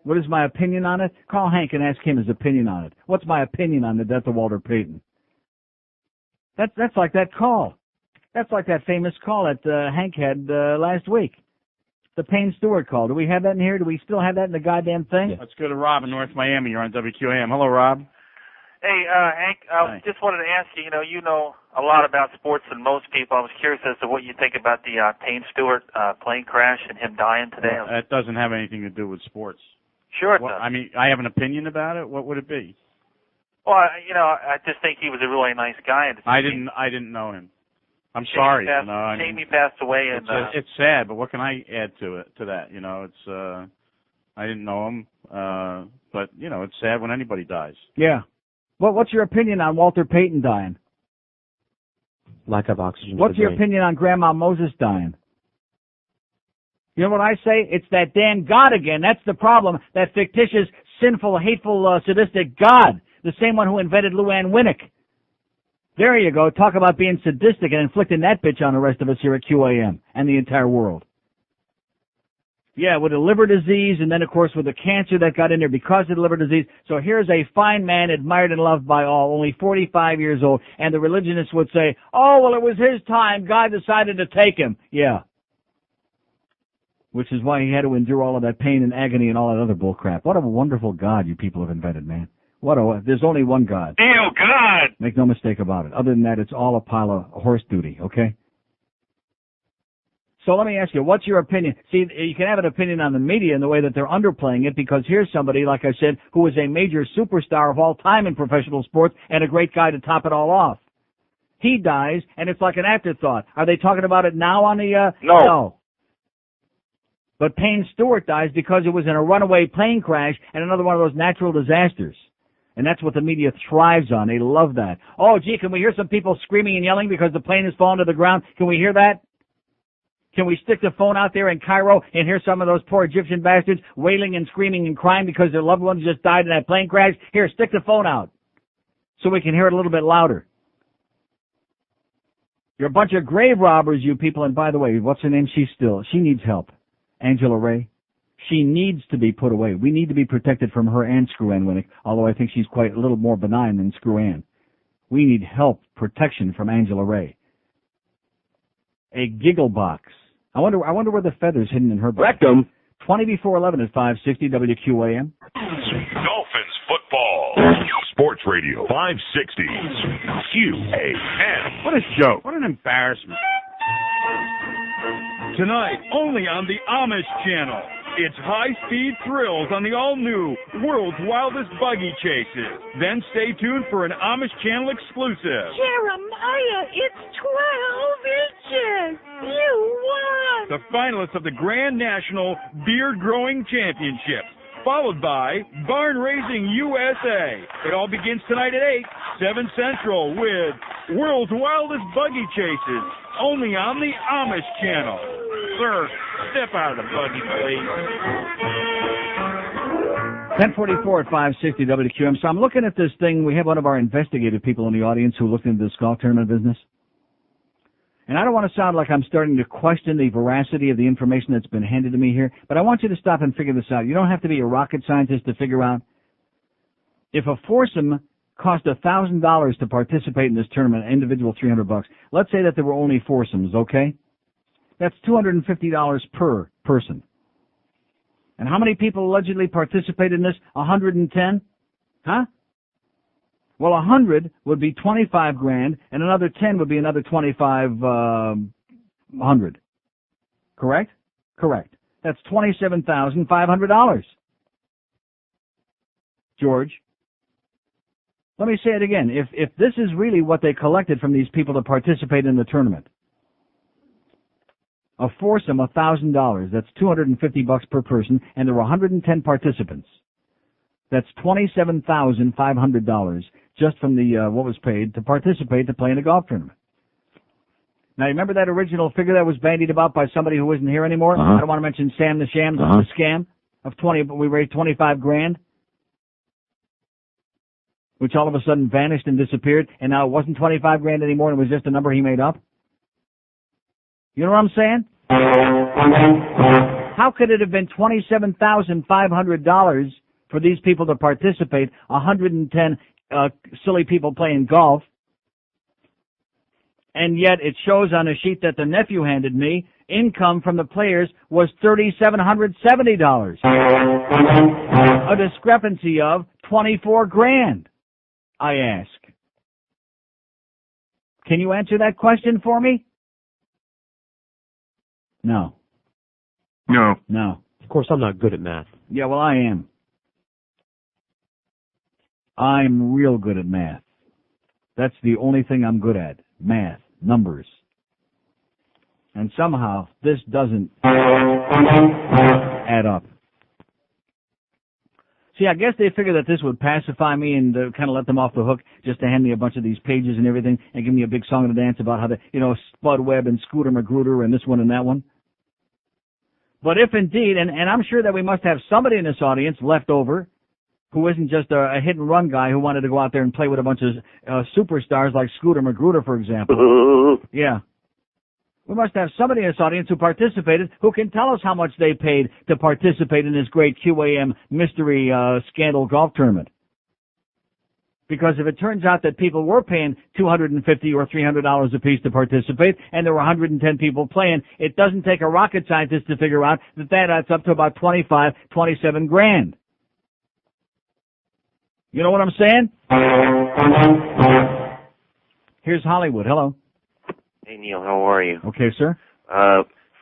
What is my opinion on it? Call Hank and ask him his opinion on it. What's my opinion on the death of Walter Payton? That's like that call. That's like that famous call that Hank had last week. The Payne Stewart call. Do we have that in here? Do we still have that in the goddamn thing? Yeah. Let's go to Rob in North Miami. You're on WQAM. Hello, Rob. Hey, Hank, I just wanted to ask you, you know a lot about sports than most people. I was curious as to what you think about the Payne Stewart plane crash and him dying today. Well, that doesn't have anything to do with sports. Sure it does. I mean, I have an opinion about it. What would it be? Well, I just think he was a really nice guy. I didn't know him. I'm sorry. Jamie passed away, and it's sad, but what can I add to that? It's I didn't know him, but it's sad when anybody dies. Yeah. Well, what's your opinion on Walter Payton dying? Lack of oxygen. What's your opinion on Grandma Moses dying? You know what I say? It's that damn God again. That's the problem. That fictitious, sinful, hateful, sadistic God. The same one who invented Luann Winnick. There you go. Talk about being sadistic and inflicting that bitch on the rest of us here at QAM and the entire world. Yeah, with a liver disease, and then, of course, with the cancer that got in there because of the liver disease. So here's a fine man, admired and loved by all, only 45 years old, and the religionists would say, oh, well, it was his time. God decided to take him. Yeah. Which is why he had to endure all of that pain and agony and all that other bull crap. What a wonderful God you people have invented, man. There's only one God. Neil, God! Make no mistake about it. Other than that, it's all a pile of horse duty, okay? So let me ask you, what's your opinion? See, you can have an opinion on the media in the way that they're underplaying it, because here's somebody, like I said, who is a major superstar of all time in professional sports and a great guy to top it all off. He dies, and it's like an afterthought. Are they talking about it now on the, No. But Payne Stewart dies because it was in a runaway plane crash and another one of those natural disasters. And that's what the media thrives on. They love that. Oh, gee, can we hear some people screaming and yelling because the plane has fallen to the ground? Can we hear that? Can we stick the phone out there in Cairo and hear some of those poor Egyptian bastards wailing and screaming and crying because their loved ones just died in that plane crash? Here, stick the phone out so we can hear it a little bit louder. You're a bunch of grave robbers, you people. And by the way, what's her name? She needs help. Angela Ray. She needs to be put away. We need to be protected from her and Screw Ann Winnick, although I think she's quite a little more benign than Screw Ann. We need help, protection from Angela Ray. A giggle box. I wonder where the feather's hidden in her box. Rectum. 20 before 11 at 560 WQAM. Dolphins football. Sports Radio 560 QAM. What a joke. What an embarrassment. Tonight, only on the Amish Channel. It's high-speed thrills on the all-new World's Wildest Buggy Chases. Then stay tuned for an Amish Channel exclusive. Jeremiah, it's 12 inches. You won. The finalists of the Grand National Beard Growing Championships, followed by Barn Raising USA. It all begins tonight at 8, 7 Central with World's Wildest Buggy Chases, only on the Amish Channel. Sir, step out of the buggy, please. 1044 at 560 WQM. So I'm looking at this thing. We have one of our investigative people in the audience who looked into this golf tournament business. And I don't want to sound like I'm starting to question the veracity of the information that's been handed to me here, but I want you to stop and figure this out. You don't have to be a rocket scientist to figure out if a foursome cost $1,000 to participate in this tournament, an individual $300. Let's say that there were only foursomes, okay? That's $250 per person. And how many people allegedly participated in this? 110? Huh? Well, 100 would be 25 grand, and another 10 would be another 2,500. Correct? Correct. That's $27,500. George, let me say it again. If this is really what they collected from these people to participate in the tournament, a foursome, $1,000. That's $250 per person, and there were 110 participants. That's $27,500 just from the what was paid to participate to play in a golf tournament. Now, you remember that original figure that was bandied about by somebody who isn't here anymore? I don't want to mention Sam the Sham, the scam. of 20, but we raised 25 grand, which all of a sudden vanished and disappeared, and now it wasn't 25 grand anymore, and it was just a number he made up. You know what I'm saying? How could it have been $27,500 for these people to participate, 110 silly people playing golf, and yet it shows on a sheet that the nephew handed me, income from the players was $3,770. A discrepancy of 24 grand, I ask. Can you answer that question for me? No. No. Of course, I'm not good at math. Yeah, well, I am. I'm real good at math. That's the only thing I'm good at. Math. Numbers. And somehow, this doesn't add up. See, I guess they figured that this would pacify me and kind of let them off the hook just to hand me a bunch of these pages and everything and give me a big song to dance about how Spud Webb and Scooter Magruder and this one and that one. But if indeed, and I'm sure that we must have somebody in this audience left over who isn't just a hit-and-run guy who wanted to go out there and play with a bunch of superstars like Scooter Magruder, for example. Yeah. We must have somebody in this audience who participated who can tell us how much they paid to participate in this great QAM mystery scandal golf tournament. Because if it turns out that people were paying $250 or $300 apiece to participate, and there were 110 people playing, it doesn't take a rocket scientist to figure out that adds up to about 27 grand. You know what I'm saying? Here's Hollywood. Hello. Hey, Neil, how are you? Okay, sir.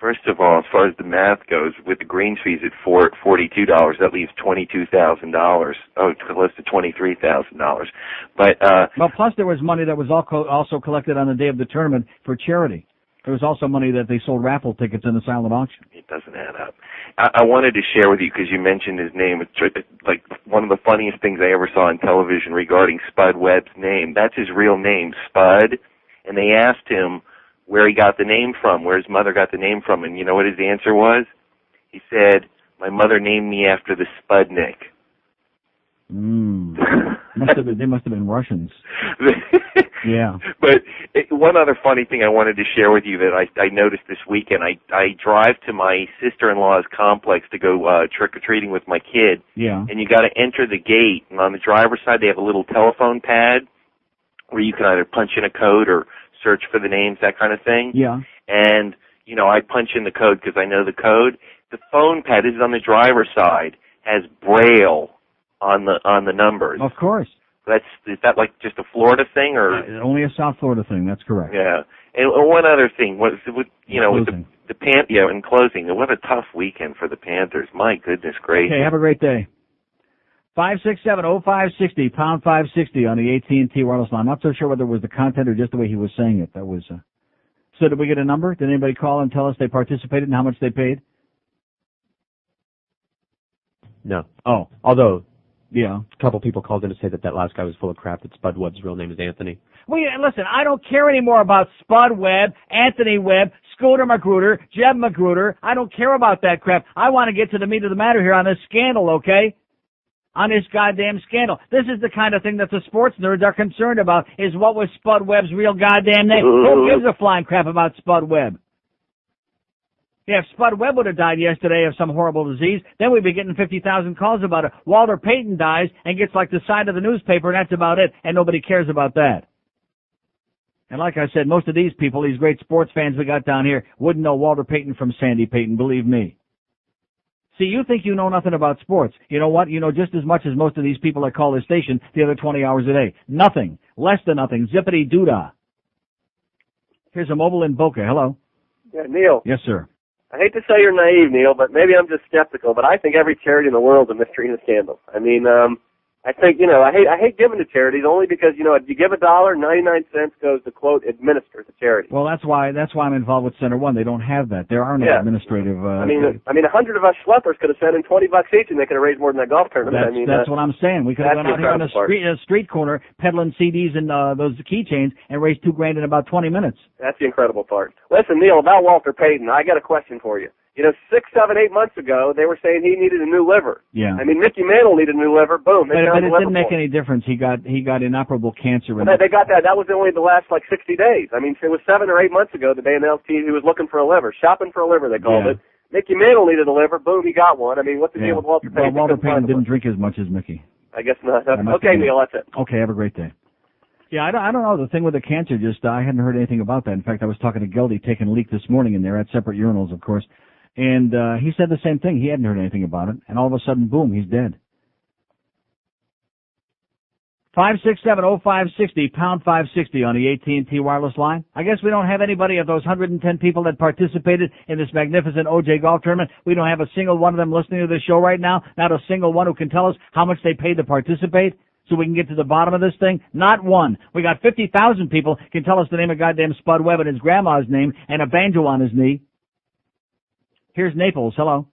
First of all, as far as the math goes, with the greens fees at $42, that leaves $22,000. Oh, close to $23,000. But well, plus there was money that was also collected on the day of the tournament for charity. There was also money that they sold raffle tickets in the silent auction. It doesn't add up. I wanted to share with you, because you mentioned his name. It's like one of the funniest things I ever saw on television regarding Spud Webb's name. That's his real name, Spud. And they asked him where he got the name from, where his mother got the name from. And you know what his answer was? He said, my mother named me after the Spudnik. They must have been Russians. Yeah. But one other funny thing I wanted to share with you that I noticed this weekend, I drive to my sister-in-law's complex to go trick-or-treating with my kid. Yeah. And you got to enter the gate. And on the driver's side, they have a little telephone pad where you can either punch in a code or search for the names, that kind of thing. Yeah. And, I punch in the code because I know the code. The phone pad, this is on the driver's side, has Braille on the numbers. Of course. Is that like just a Florida thing, or only a South Florida thing? That's correct. Yeah. And one other thing, with the in closing, what a tough weekend for the Panthers. My goodness gracious. Okay, have a great day. 567-0560, pound 560 on the AT&T wireless line. I'm not so sure whether it was the content or just the way he was saying it. That was. So did we get a number? Did anybody call and tell us they participated and how much they paid? No. Oh. Although, yeah, a couple people called in to say that last guy was full of crap, that Spud Webb's real name is Anthony. Well, yeah, listen, I don't care anymore about Spud Webb, Anthony Webb, Scooter Magruder, Jeb Magruder. I don't care about that crap. I want to get to the meat of the matter here on this scandal, okay? On this goddamn scandal. This is the kind of thing that the sports nerds are concerned about, is what was Spud Webb's real goddamn name. Who gives a flying crap about Spud Webb? Yeah, if Spud Webb would have died yesterday of some horrible disease, then we'd be getting 50,000 calls about it. Walter Payton dies and gets like the side of the newspaper, and that's about it, and nobody cares about that. And like I said, most of these people, these great sports fans we got down here, wouldn't know Walter Payton from Sandy Payton, believe me. See, you think you know nothing about sports. You know what? You know just as much as most of these people that call this station the other 20 hours a day. Nothing. Less than nothing. Zippity-doo-dah. Here's a mobile in Boca. Hello. Yeah, Neil. Yes, sir. I hate to say you're naive, Neil, but maybe I'm just skeptical, but I think every charity in the world is a mystery and a scandal. I mean, I think, I hate giving to charities only because, if you give $1, 99 cents goes to, quote, administer the charity. Well, that's why I'm involved with Center One. They don't have that. There are no administrative. I mean, 100 of us schleppers could have sent in $20 each, and they could have raised more than that golf tournament. That's what I'm saying. We could have gone out here on a street corner peddling CDs and those keychains and raised $2,000 in about 20 minutes. That's the incredible part. Listen, Neil, about Walter Payton, I got a question for you. You know, 6, 7, 8 months ago, they were saying he needed a new liver. Yeah. I mean, Mickey Mantle needed a new liver. Boom. But it didn't make any difference. He got inoperable cancer. Well, they got that. That was only the last, 60 days. I mean, it was 7 or 8 months ago that they announced he was looking for a liver. Shopping for a liver, they called it. Mickey Mantle needed a liver. Boom, he got one. I mean, what's the deal with Walter Payton? Well, Walter Payton didn't drink as much as Mickey. I guess not. Okay, Neil, that's it. Okay, have a great day. Yeah, I don't know. The thing with the cancer, I hadn't heard anything about that. In fact, I was talking to Geldy, taking a leak this morning in there at separate urinals, of course. And he said the same thing. He hadn't heard anything about it. And all of a sudden, boom, he's dead. 567-0560, pound 560 on the AT&T wireless line. I guess we don't have anybody of those 110 people that participated in this magnificent OJ golf tournament. We don't have a single one of them listening to this show right now. Not a single one who can tell us how much they paid to participate so we can get to the bottom of this thing. Not one. We got 50,000 people can tell us the name of goddamn Spud Webb and his grandma's name and a banjo on his knee. Here's Naples. Hello.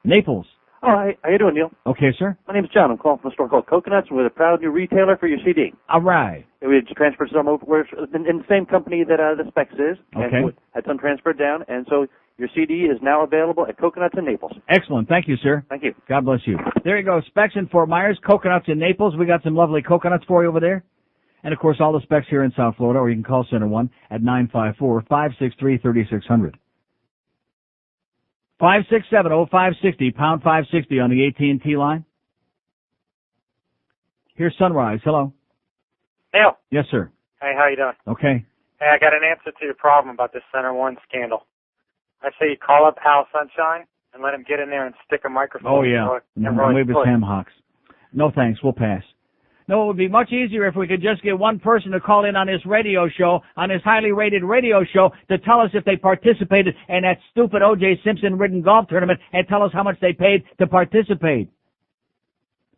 Naples. All right. How you doing, Neil? Okay, sir. My name is John. I'm calling from a store called Coconuts. We're a proud new retailer for your CD. All right. We had transferred some over. We're in the same company that the Specs is. Okay. And had some transferred down, and so your CD is now available at Coconuts in Naples. Excellent. Thank you, sir. Thank you. God bless you. There you go. Specs in Fort Myers, Coconuts in Naples. We got some lovely coconuts for you over there. And, of course, all the Specs here in South Florida, or you can call Center 1 at 954-563-3600. 567-0560, pound 560 on the AT&T line. Here's Sunrise. Hello. Neil. Yes, sir. Hey, how you doing? Okay. Hey, I got an answer to your problem about this Center 1 scandal. I say you call up Hal Sunshine and let him get in there and stick a microphone. Oh, yeah. Maybe it's Ham Hawks. No, thanks. We'll pass. No, it would be much easier if we could just get one person to call in on this radio show, on this highly rated radio show, to tell us if they participated in that stupid O.J. Simpson-ridden golf tournament and tell us how much they paid to participate.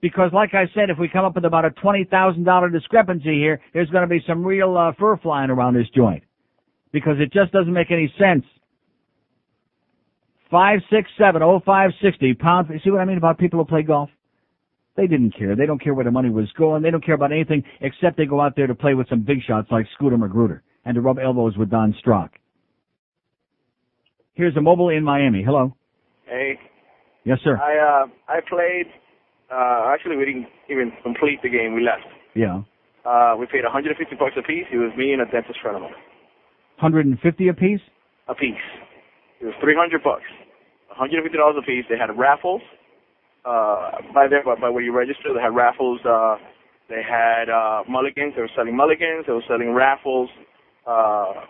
Because, like I said, if we come up with about a $20,000 discrepancy here, there's going to be some real fur flying around this joint. Because it just doesn't make any sense. 567-0560, pound. See what I mean about people who play golf? They didn't care. They don't care where the money was going. They don't care about anything except they go out there to play with some big shots like Scooter Magruder and to rub elbows with Don Strock. Here's a mobile in Miami. Hello. Hey. Yes, sir. I played. Actually, we didn't even complete the game. We left. Yeah. We paid $150 a piece. It was me and a dentist friend of mine. $150 a piece? A piece. It was $300. $150 a piece. They had raffles. By where you register, they had raffles. They had mulligans. They were selling mulligans. They were selling raffles for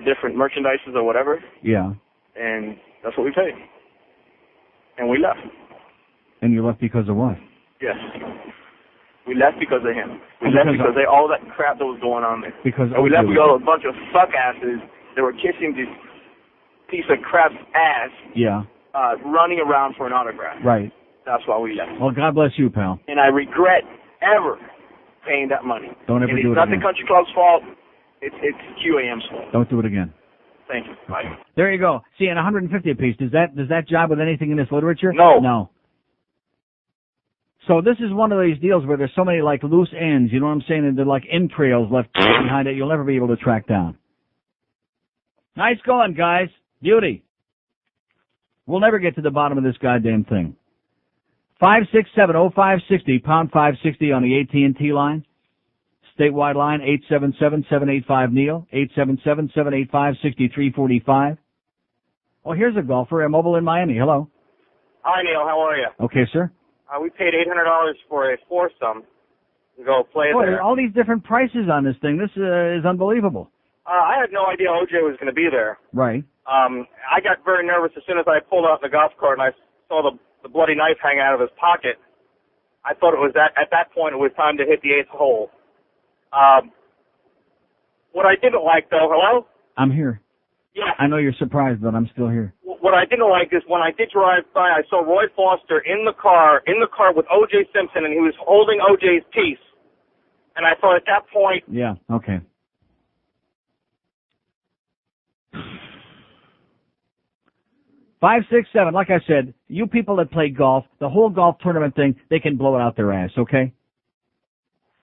different merchandises or whatever. Yeah. And that's what we paid. And we left. And you left because of what? Yes. We left because of him. We left because of all that crap that was going on there. Because we left because of a bunch of fuck asses that were kissing this piece of crap's ass. Yeah. Running around for an autograph. Right. That's why we left. Well, God bless you, pal. And I regret ever paying that money. Don't ever do it again. It's not the country club's fault. It's QAM's fault. Don't do it again. Thank you. Bye. There you go. See, and $150 a piece. Does that jibe with anything in this literature? No. No. So this is one of these deals where there's so many like loose ends. You know what I'm saying? And they're like entrails left behind it. You'll never be able to track down. Nice going, guys. Beauty. We'll never get to the bottom of this goddamn thing. 567-0560, pound 560 on the AT&T line. Statewide line, 877-785-NEIL, 877-785-6345. Oh, here's a golfer, a mobile in Miami. Hello. Hi, Neil. How are you? Okay, sir. We paid $800 for a foursome to go play there. All these different prices on this thing. This is unbelievable. I had no idea OJ was going to be there. Right. I got very nervous as soon as I pulled out the golf cart and I saw the bloody knife hang out of his pocket. I thought it was at that point it was time to hit the eighth hole. What I didn't like, though, hello? I'm here. Yeah. I know you're surprised, but I'm still here. What I didn't like is when I did drive by, I saw Roy Foster in the car with O.J. Simpson, and he was holding O.J.'s piece. And I thought at that point... Yeah, okay. Five, 6, 7. Like I said, you people that play golf, the whole golf tournament thing, they can blow it out their ass, okay?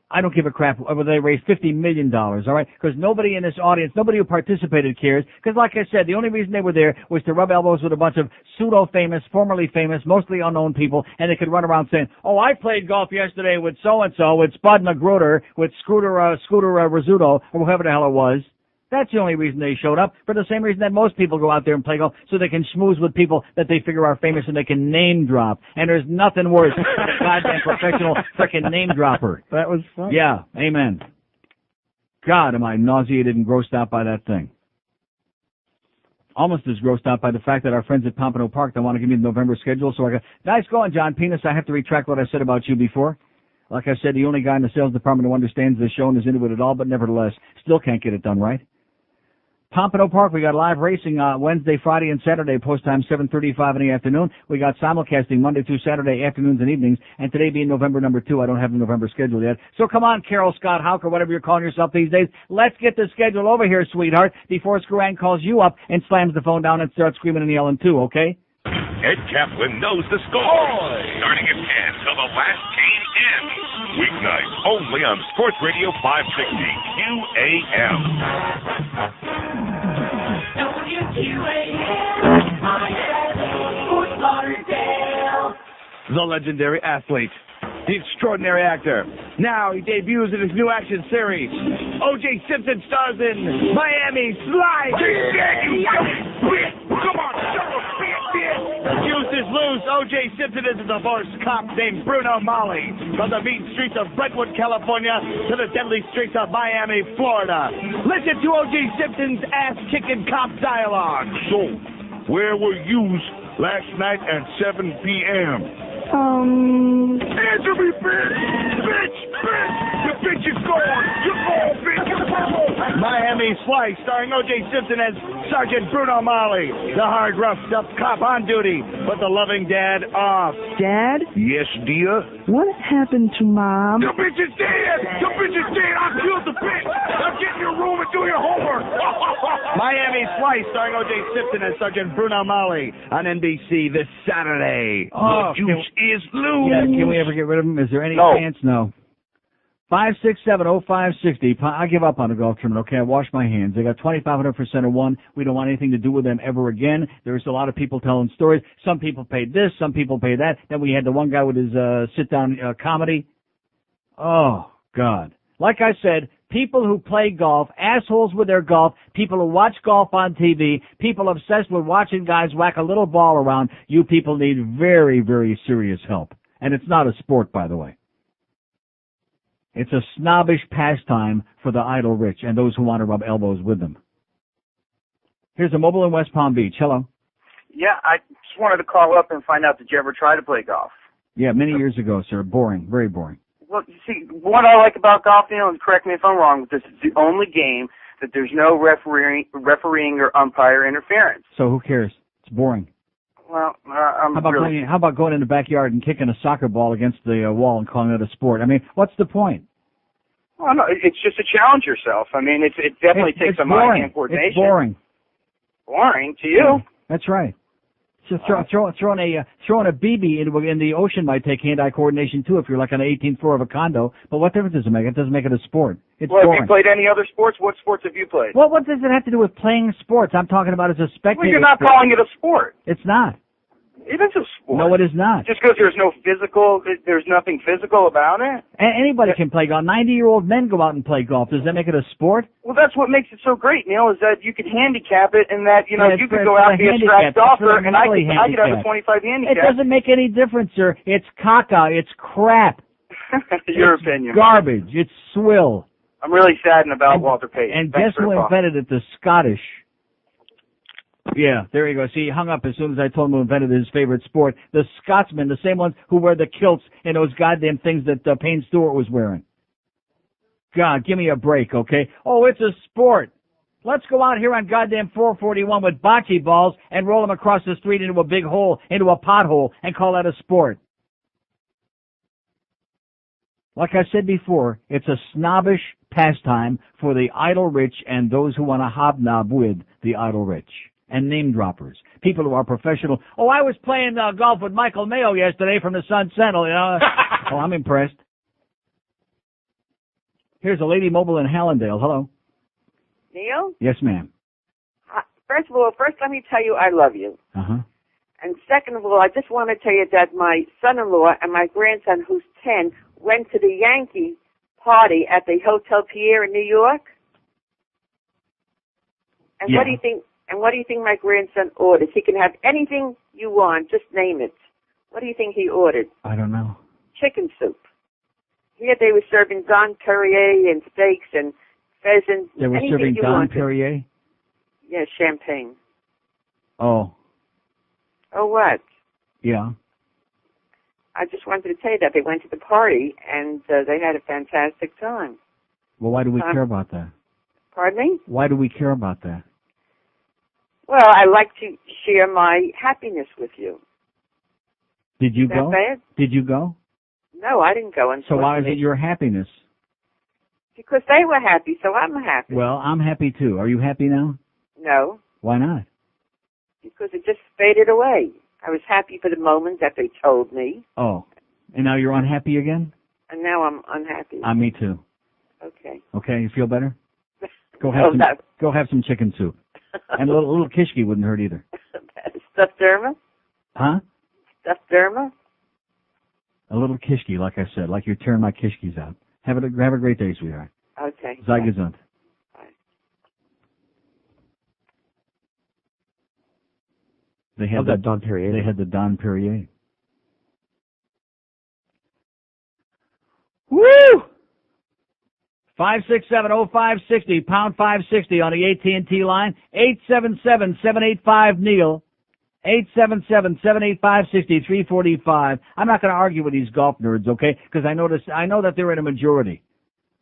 I don't give a crap whether they raise $50 million, all right? Because nobody in this audience, nobody who participated cares. Because like I said, the only reason they were there was to rub elbows with a bunch of pseudo-famous, formerly famous, mostly unknown people, and they could run around saying, oh, I played golf yesterday with so-and-so, with Spud Magruder, with Scooter Rizzuto, or whoever the hell it was. That's the only reason they showed up, for the same reason that most people go out there and play golf, so they can schmooze with people that they figure are famous and they can name drop. And there's nothing worse than a goddamn professional frickin' name dropper. That was fun. Yeah, amen. God, am I nauseated and grossed out by that thing. Almost as grossed out by the fact that our friends at Pompano Park don't want to give me the November schedule, so I go, nice going, John Penis. I have to retract what I said about you before. Like I said, the only guy in the sales department who understands the show and is into it at all, but nevertheless, still can't get it done right. Pompano Park, we got live racing Wednesday, Friday, and Saturday, post time 7:35 in the afternoon. We got simulcasting Monday through Saturday afternoons and evenings, and today being November number 2, I don't have the November schedule yet. So come on, Carol Scott Houck, or whatever you're calling yourself these days. Let's get the schedule over here, sweetheart, before Scran calls you up and slams the phone down and starts screaming and yelling too, okay? Ed Kaplan knows the score. Starting at 10 till the last game ends. Weeknights only on Sports Radio 560 QAM. The legendary athlete, the extraordinary actor. Now he debuts in his new action series. O.J. Simpson stars in Miami Slice. Come on, the juice is loose. O.J. Simpson is a divorced cop named Bruno Mali. From the mean streets of Brentwood, California, to the deadly streets of Miami, Florida. Listen to O.J. Simpson's ass-kicking cop dialogue. So, where were you last night at 7 p.m.? Answer me, bitch! Bitch! The bitch is gone! You're gone, bitch! You're gone! Miami Slice, starring O.J. Simpson as Sergeant Bruno Mali, the hard, roughed-up cop on duty, but the loving dad off. Dad? Yes, dear? What happened to Mom? The bitch is dead! The bitch is dead! I killed the bitch! Now get in your room and do your homework! Miami Slice, starring O.J. Simpson as Sergeant Bruno Mali on NBC this Saturday. Oh, the juice is loose! Yeah, can we ever get rid of him? Is there any chance? No. 5670560. I give up on the golf tournament. Okay, I wash my hands. They got 2,500 for center one. We don't want anything to do with them ever again. There's a lot of people telling stories. Some people paid this, some people paid that. Then we had the one guy with his sit-down comedy. Oh, God. Like I said, people who play golf, assholes with their golf, people who watch golf on TV, people obsessed with watching guys whack a little ball around, you people need very, very serious help. And it's not a sport, by the way. It's a snobbish pastime for the idle rich and those who want to rub elbows with them. Here's a mobile in West Palm Beach. Hello. Yeah, I just wanted to call up and find out, did you ever try to play golf? Yeah, many years ago, sir. Boring. Very boring. Well, you see, what I like about golf, Neil, and correct me if I'm wrong, this is the only game that there's no refereeing or umpire interference. So who cares? It's boring. Well, I'm how about going in the backyard and kicking a soccer ball against the wall and calling it a sport? I mean, what's the point? Well, no, it's just to challenge yourself. I mean, it definitely takes some mind-hand coordination. It's boring. Boring to you? Yeah, that's right. So throwing a BB in the ocean might take hand-eye coordination too if you're like on the 18th floor of a condo. But what difference does it make? It doesn't make it a sport. It's well, boring. have you played any other sports? What sports have you played? Well, what does it have to do with playing sports? I'm talking about as a spectator. Well, you're not calling it a sport. It's not. It is a sport. No, it is not. Just because there's nothing physical about it? Anybody can play golf. 90-year-old men go out and play golf. Does that make it a sport? Well, that's what makes it so great, Neil, is that you can handicap it and that, you could go out and be a scratch golfer and I could have a 25 handicap. It doesn't make any difference, sir. It's caca. It's crap. Your it's opinion. Garbage. It's swill. I'm really saddened about Walter Payton. And Thanks guess who invented it? The Scottish. Yeah, there you go. See, he hung up as soon as I told him who invented his favorite sport. The Scotsmen, the same ones who wear the kilts and those goddamn things that Payne Stewart was wearing. God, give me a break, okay? Oh, it's a sport. Let's go out here on goddamn 441 with bocce balls and roll them across the street into a big hole, into a pothole, and call that a sport. Like I said before, it's a snobbish pastime for the idle rich and those who want to hobnob with the idle rich. And name droppers. People who are professional. Oh, I was playing golf with Michael Mayo yesterday from the Sun Sentinel, you know. Oh, I'm impressed. Here's a lady mobile in Hallandale. Hello. Neil? Yes, ma'am. First of all, let me tell you I love you. Uh-huh. And second of all, I just want to tell you that my son-in-law and my grandson, who's 10, went to the Yankee party at the Hotel Pierre in New York. And Yeah. what do you think? And what do you think my grandson ordered? He can have anything you want, just name it. What do you think he ordered? I don't know. Chicken soup. Here they were serving Don Perrier and steaks and pheasant. They were anything serving you Don wanted. Perrier? Yeah, champagne. Oh, Oh, what? yeah. I just wanted to tell you that they went to the party and they had a fantastic time. Well, why do we care about that? Pardon me? Why do we care about that? Well, I like to share my happiness with you. Did you Is that go? bad? Did you go? No, I didn't go. So why is unfortunately. it your happiness? Because they were happy, so I'm happy. Well, I'm happy too. Are you happy now? No, Why not? because it just faded away. I was happy for the moment that they told me, Oh, and now you're unhappy again? and now I'm unhappy. Me too. Okay. Okay, you feel better? Go No, have some chicken soup. And a little kishki wouldn't hurt either. Stuffed derma? Huh? Stuffed derma? A little kishki, like I said, like you're tearing my kishkis out. Have a great day, sweetheart. Okay. Sei gesund. They had that Don Perrier. They had the Don Perrier. Woo! 5670560, pound 560 on the AT&T line. 877-785-NEIL. 877-785-6345. I'm not going to argue with these golf nerds, okay? Because I know that they're in a majority.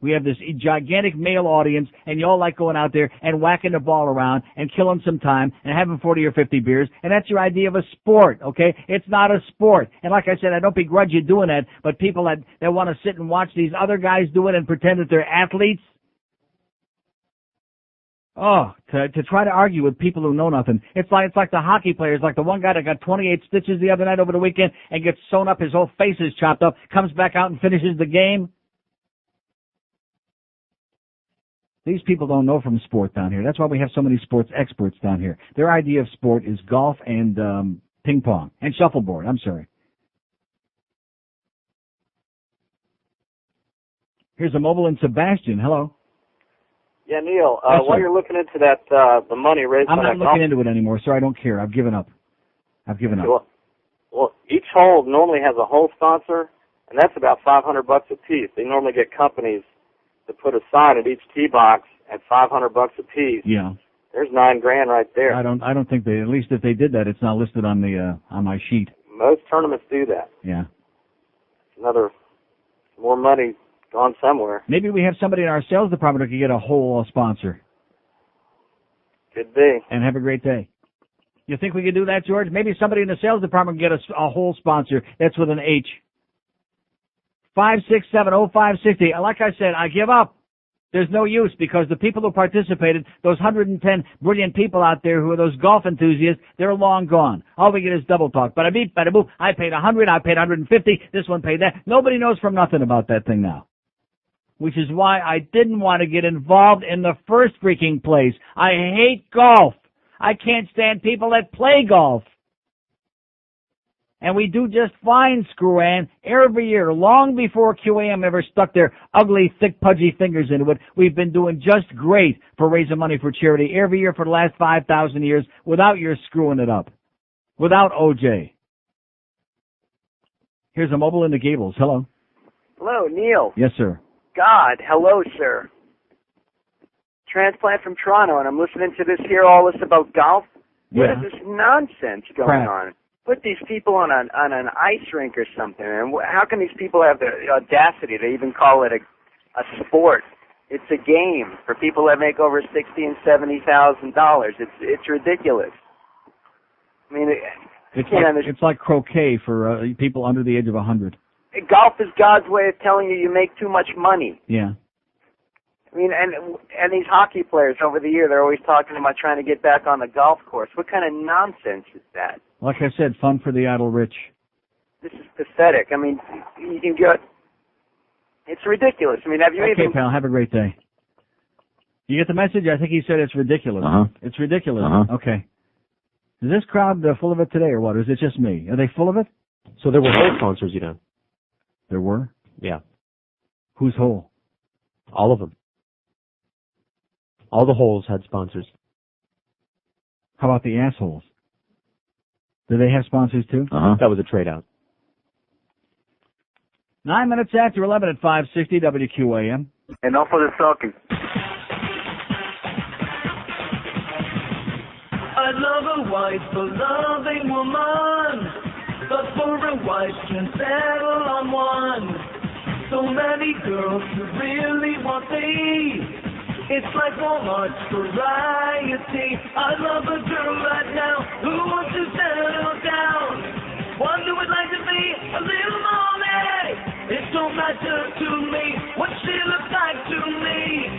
We have this gigantic male audience, and you all like going out there and whacking the ball around and killing some time and having 40 or 50 beers, and that's your idea of a sport, okay? It's not a sport. And like I said, I don't begrudge you doing that, but people that want to sit and watch these other guys do it and pretend that they're athletes, to try to argue with people who know nothing. It's like the hockey players, like the one guy that got 28 stitches the other night over the weekend and gets sewn up, his whole face is chopped up, comes back out and finishes the game. These people don't know from sport down here. That's why we have so many sports experts down here. Their idea of sport is golf and ping pong and shuffleboard. I'm sorry. Here's a mobile in Sebastian. Hello. Yeah, Neil, Yes, while sir. you're looking into that, the money raised I'm by not that looking golf, into it anymore, sir. I don't care. I've given up. Well, each hole normally has a hole sponsor, and that's about $500 a piece. They normally get companies to put a sign at each tee box at $500 a piece. Yeah. There's $9,000 right there. I don't think they, at least if they did that, it's not listed on the on my sheet. Most tournaments do that. Yeah. Another more money gone somewhere. Maybe we have somebody in our sales department who could get a whole sponsor. Could be. And have a great day. You think we could do that, George? Maybe somebody in the sales department can get a whole sponsor. That's with an H. 5670560. Like I said, I give up. There's no use because the people who participated, those 110 brilliant people out there who are those golf enthusiasts, they're long gone. All we get is double talk. Bada beep, bada boop. I paid 100, I paid 150, this one paid that. Nobody knows from nothing about that thing now. Which is why I didn't want to get involved in the first freaking place. I hate golf. I can't stand people that play golf. And we do just fine, Screw-Ann, every year, long before QAM ever stuck their ugly, thick, pudgy fingers into it. We've been doing just great for raising money for charity every year for the last 5,000 years without your screwing it up. Without OJ. Here's a mobile in the Gables. Hello. Hello, Neil. Yes, sir. God, hello, sir. Transplant from Toronto, and I'm listening to this here, all this about golf. What Yeah. is this nonsense going Crap. on? Put these people on an ice rink or something. And how can these people have the audacity to even call it a sport? It's a game for people that make over $60,000 and $70,000. It's ridiculous. I mean, It's like croquet for people under the age of 100. golf is God's way of telling you make too much money. Yeah. I mean, and these hockey players over the year, they're always talking about trying to get back on the golf course. What kind of nonsense is that? Like I said, fun for the idle rich. This is pathetic. I mean, you can get It's ridiculous. I mean, have you Okay, even... pal, have a great day. You get the message? I think he said it's ridiculous. It's ridiculous. Okay. Is this crowd full of it today or what? Or is it just me? Are they full of it? So there were whole sponsors, you know. There were? Yeah. Who's whole? All of them. All the holes had sponsors. How about the assholes? Do they have sponsors too? That was a trade out. 9 minutes after 11 at 560 WQAM. Enough of the sucking. I'd love a wife, a loving woman, but for a wife can settle on one. So many girls who really want me. It's like Walmart's variety. I love a girl right now who wants to settle down. One who would like to be a little money. It don't matter to me what she looks like to me.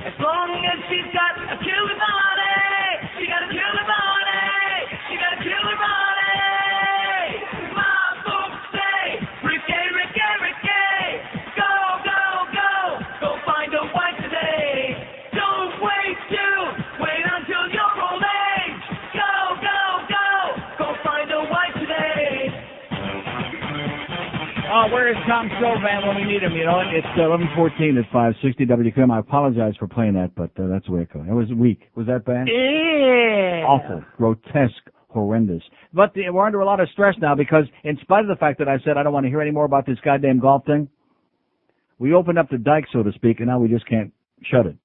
As long as she's got a killer body. She got a killer body. She got a killer body. My folks say, Ricky, Ricky, Ricky. Go, go, go. Go find a wife today. Don't wait until your old age. Go, go, go. Go find a wife today. Where is Tom Stovan when we need him? You know, it's 11:14 at 560 WQAM. I apologize for playing that, but that's the way it goes. It was weak. Was that bad? Yeah. Awful, grotesque, horrendous. But we're under a lot of stress now because, in spite of the fact that I said I don't want to hear any more about this goddamn golf thing, we opened up the dike, so to speak, and now we just can't shut it.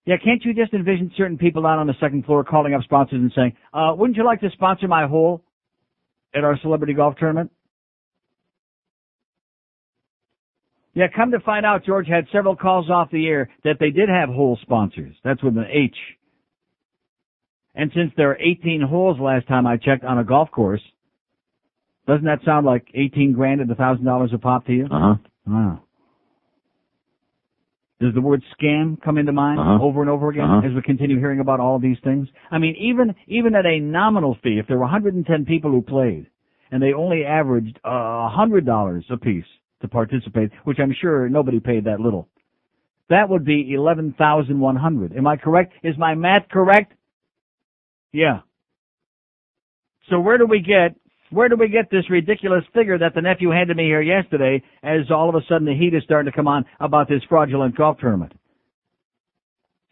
Yeah, can't you just envision certain people down on the second floor calling up sponsors and saying, wouldn't you like to sponsor my hole at our celebrity golf tournament? Yeah, come to find out, George had several calls off the air that they did have hole sponsors. That's with an H. And since there are 18 holes last time I checked on a golf course, doesn't that sound like 18 grand and $1,000 a pop to you? Wow. Does the word scam come into mind over and over again as we continue hearing about all of these things? I mean, even at a nominal fee, if there were 110 people who played and they only averaged $100 apiece to participate, which I'm sure nobody paid that little, that would be 11,100. Am I correct? Is my math correct? Yeah. So where do we get this ridiculous figure that the nephew handed me here yesterday as all of a sudden the heat is starting to come on about this fraudulent golf tournament?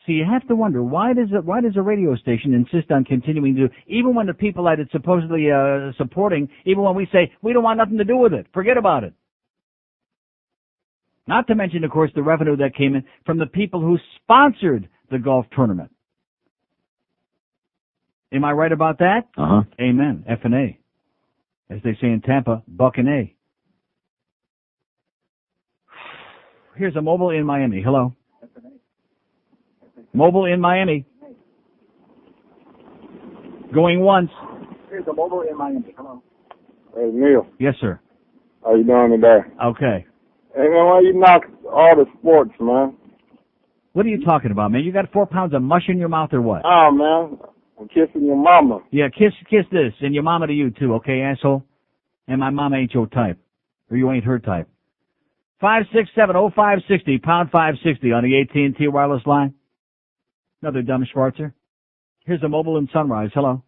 See, you have to wonder, why does a radio station insist on continuing to, even when the people that it's supposedly supporting, even when we say, we don't want nothing to do with it, forget about it. Not to mention, of course, the revenue that came in from the people who sponsored the golf tournament. Am I right about that? Amen. F&A. As they say in Tampa, buck and A. Here's a mobile in Miami. Hello. Mobile in Miami. Going once. Here's a mobile in Miami. Hello. Hey, Neil. Yes, sir. How you doing today? Okay. Hey, man, why you knock all the sports, man? What are you talking about, man? You got 4 pounds of mush in your mouth or what? Oh, man. I'm kissing your mama. Yeah, kiss this, and your mama to you too, okay, asshole? And my mama ain't your type, or you ain't her type. 567-0560, pound 560 on the AT&T wireless line. Another dumb Schwarzer. Here's a mobile in Sunrise. Hello.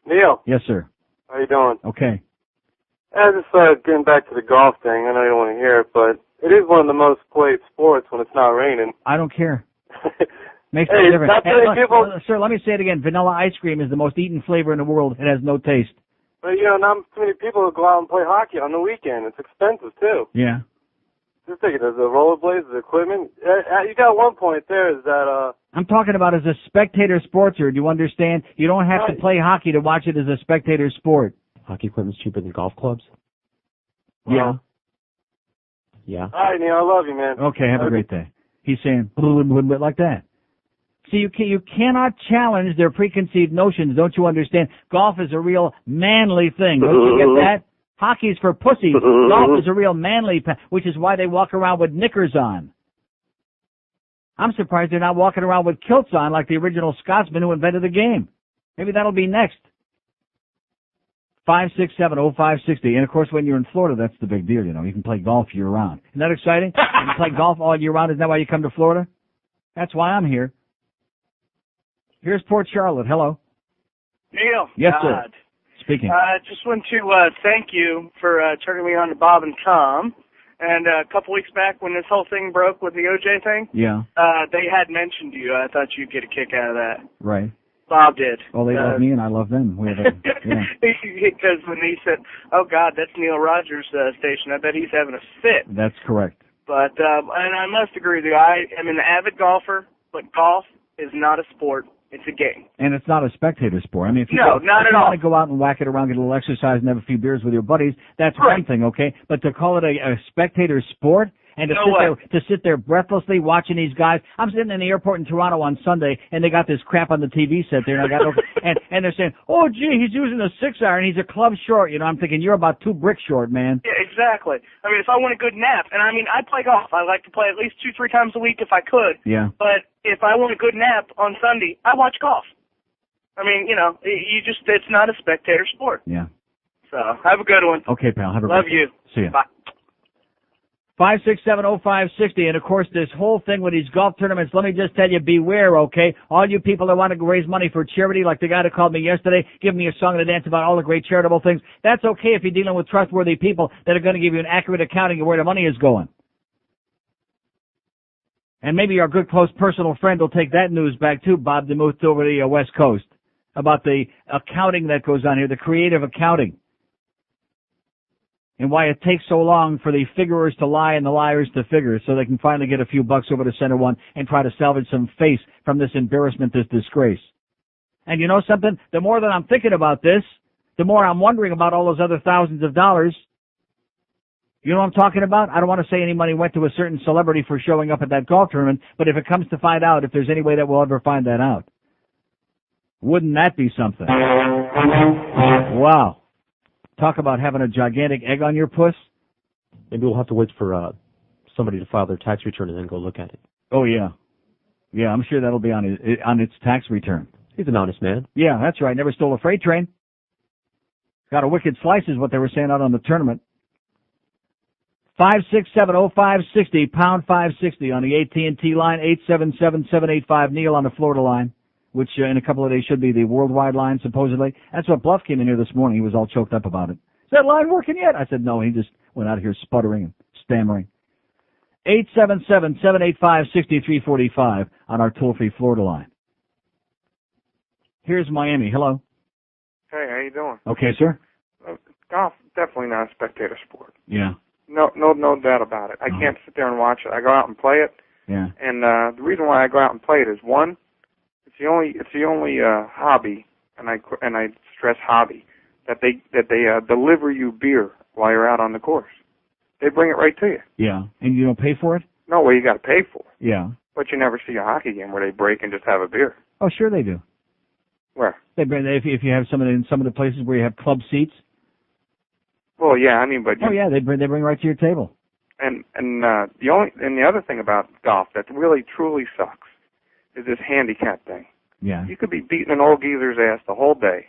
Neil. Yes, sir. How you doing? Okay. I just getting back to the golf thing. I know you don't want to hear it, but it is one of the most played sports when it's not raining. I don't care. Makes hey, no difference. not many people... Sir, let me say it again. Vanilla ice cream is the most eaten flavor in the world. It has no taste. But, you know, not too many people go out and play hockey on the weekend. It's expensive, too. Yeah. Just think of it. The rollerblades, the equipment. You got one point there is that... I'm talking about as a spectator sportser. Do you understand? You don't have to play hockey to watch it as a spectator sport. Hockey equipment's cheaper than golf clubs? Yeah. Yeah. All right, Neil, I love you, man. Okay, have a great day. He's saying like that. See, you cannot challenge their preconceived notions, don't you understand? Golf is a real manly thing. Don't you get that? Hockey's for pussies. Golf is a real manly, which is why they walk around with knickers on. I'm surprised they're not walking around with kilts on like the original Scotsman who invented the game. Maybe that'll be next. 567-0560. And, of course, when you're in Florida, that's the big deal, you know. You can play golf year-round. Isn't that exciting? You can play golf all year-round. Isn't that why you come to Florida? That's why I'm here. Here's Port Charlotte. Hello. Neil. Yes, sir. Speaking. Just want to thank you for turning me on to Bob and Tom. And a couple weeks back when this whole thing broke with the OJ thing, Yeah. They had mentioned you. I thought you'd get a kick out of that. Right. Bob did. Well, they love me and I love them. We have yeah. Because when he said, "Oh God, that's Neil Rogers' station," I bet he's having a fit. That's correct. But and I must agree with you. I am an avid golfer, but golf is not a sport. It's a game. And it's not a spectator sport. I mean, if you not at all. want to go out and whack it around, get a little exercise, and have a few beers with your buddies, that's one thing, okay? But to call it a spectator sport and to sit there breathlessly watching these guys. I'm sitting in the airport in Toronto on Sunday, and they got this crap on the TV set there, and I got and they're saying, "Oh, gee, he's using a 6-iron. He's a club short." You know, I'm thinking you're about 2 bricks short, man. Yeah, exactly. I mean, if I want a good nap, and I mean, I play golf. I like to play at least 2-3 times a week if I could. Yeah. But if I want a good nap on Sunday, I watch golf. I mean, you know, it's not a spectator sport. Yeah. So, have a good one. Okay, pal. Have a Love great you. day. See ya. Bye. 567-0560, and of course this whole thing with these golf tournaments, let me just tell you, beware, okay? All you people that want to raise money for charity, like the guy that called me yesterday, give me a song and a dance about all the great charitable things, that's okay if you're dealing with trustworthy people that are going to give you an accurate accounting of where the money is going. And maybe our good close personal friend will take that news back too, Bob, to move over the West Coast, about the accounting that goes on here, the creative accounting. And why it takes so long for the figurers to lie and the liars to figure, so they can finally get a few bucks over to Center One and try to salvage some face from this embarrassment, this disgrace. And you know something? The more that I'm thinking about this, the more I'm wondering about all those other thousands of dollars. You know what I'm talking about? I don't want to say any money went to a certain celebrity for showing up at that golf tournament, but if it comes to find out, if there's any way that we'll ever find that out, wouldn't that be something? Wow. Talk about having a gigantic egg on your puss. Maybe we'll have to wait for somebody to file their tax return and then go look at it. Oh, yeah. Yeah, I'm sure that'll be on its tax return. He's an honest man. Yeah, that's right. Never stole a freight train. Got a wicked slice is what they were saying out on the tournament. 567-0560, pound 560 on the AT&T line, 877-785, Neil on the Florida line, which in a couple of days should be the worldwide line, supposedly. That's what Bluff came in here this morning. He was all choked up about it. Is that line working yet? I said, no, he just went out of here sputtering and stammering. 877-785-6345 on our toll-free Florida line. Here's Miami. Hello. Hey, how you doing? Okay, sir. Golf, definitely not a spectator sport. Yeah. No doubt about it. I can't sit there and watch it. I go out and play it. Yeah. And the reason why I go out and play it is, one, it's the only hobby, and I stress hobby, that they deliver you beer while you're out on the course. They bring it right to you. Yeah. And you don't pay for it? No, well, you got to pay for it. Yeah. But you never see a hockey game where they break and just have a beer. Oh, sure they do. Where? They bring, if you have some of the places where you have club seats. Well, yeah, I mean, but oh yeah, they bring right to your table. And the other thing about golf that really truly sucks is this handicap thing. Yeah. You could be beating an old geezer's ass the whole day,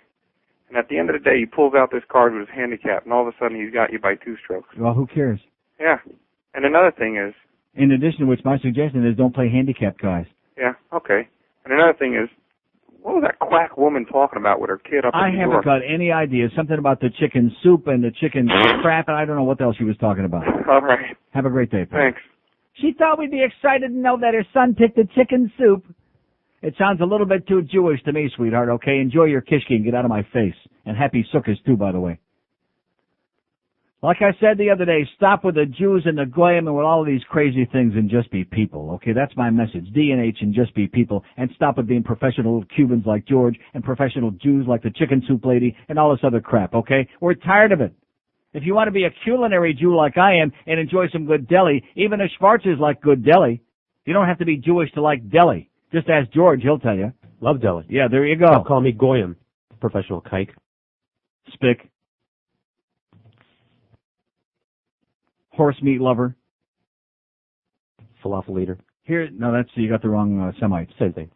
and at the end of the day, he pulls out this card with his handicap, and all of a sudden he's got you by 2 strokes. Well, who cares? Yeah. And another thing is. In addition to which, my suggestion is don't play handicapped guys. Yeah. Okay. And another thing is, what was that quack woman talking about with her kid up in New York? I haven't got any idea. Something about the chicken soup and the chicken crap, and I don't know what else she was talking about. All right. Have a great day, pal. Thanks. She thought we'd be excited to know that her son picked the chicken soup. It sounds a little bit too Jewish to me, sweetheart, okay? Enjoy your kishki and get out of my face. And happy Sukkot, too, by the way. Like I said the other day, stop with the Jews and the Goyim and with all of these crazy things and just be people, okay? That's my message. D&H and just be people. And stop with being professional Cubans like George and professional Jews like the chicken soup lady and all this other crap, okay? We're tired of it. If you want to be a culinary Jew like I am and enjoy some good deli, even the Schwarzers like good deli. You don't have to be Jewish to like deli. Just ask George, he'll tell you. Love deli. Yeah, there you go. Stop calling me Goyim, professional kike. Spick. Horse meat lover. Falafel eater. No, you got the wrong Semite. Same thing.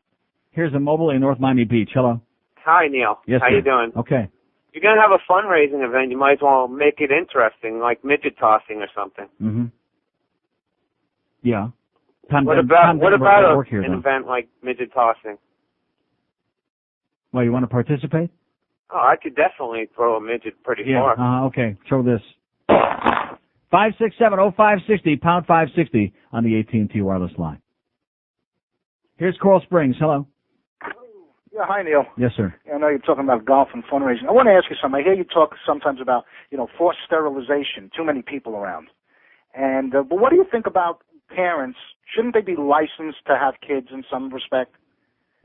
Here's a mobile in North Miami Beach. Hello. Hi, Neil. Yes, How sir. you doing? Okay. you're going to have a fundraising event, you might as well make it interesting, like midget tossing or something. Mm-hmm. Yeah. What about an event like midget tossing? Well, you want to participate? Oh, I could definitely throw a midget pretty far. Okay. Throw this. 567-0560, pound 560 on the AT&T wireless line. Here's Coral Springs. Hello. Yeah, hi, Neil. Yes, sir. I know you're talking about golf and fundraising. I want to ask you something. I hear you talk sometimes about, forced sterilization, too many people around. And but what do you think about parents? Shouldn't they be licensed to have kids in some respect?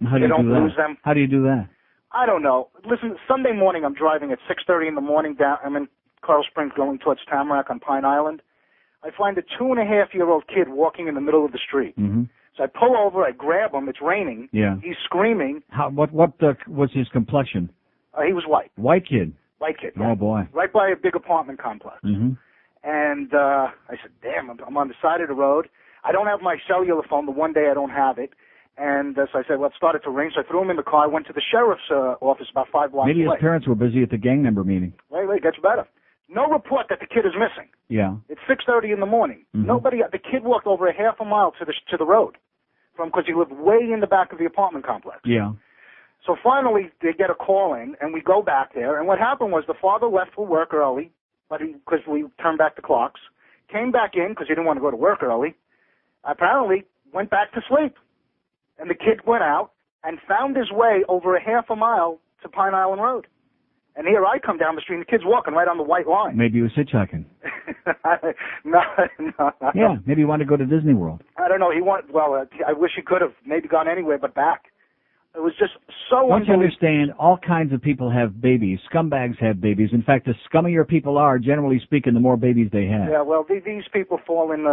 How do you don't do that? lose them? How do you do that? I don't know. Listen, Sunday morning I'm driving at 6:30 in the morning down. I'm in Coral Springs going towards Tamarack on Pine Island. I find a 2.5-year-old kid walking in the middle of the street. Mm-hmm. So I pull over, I grab him. It's raining. Yeah. He's screaming. What's his complexion? He was white. White kid. White kid. Oh boy. Right by a big apartment complex. Mm-hmm. And I said, "Damn, I'm on the side of the road. I don't have my cellular phone. The one day I don't have it." And so I said, well, it started to rain, so I threw him in the car. I went to the sheriff's office about 5 blocks Maybe away. his parents were busy at the gang member meeting. Wait, it gets better. No report that the kid is missing. Yeah. It's 6:30 in the morning. Mm-hmm. The kid walked over a half a mile to the road because he lived way in the back of the apartment complex. Yeah. So finally, they get a call in, and we go back there. And what happened was the father left for work early, because we turned back the clocks, came back in because he didn't want to go to work early, apparently went back to sleep. And the kid went out and found his way over a half a mile to Pine Island Road. And here I come down the street, and the kid's walking right on the white line. Maybe he was hitchhiking. No. Yeah, maybe he wanted to go to Disney World. I don't know. I wish he could have maybe gone anywhere but back. It was just so Don't you understand, all kinds of people have babies. Scumbags have babies. In fact, the scummier people are, generally speaking, the more babies they have. Yeah, well, these people fall in,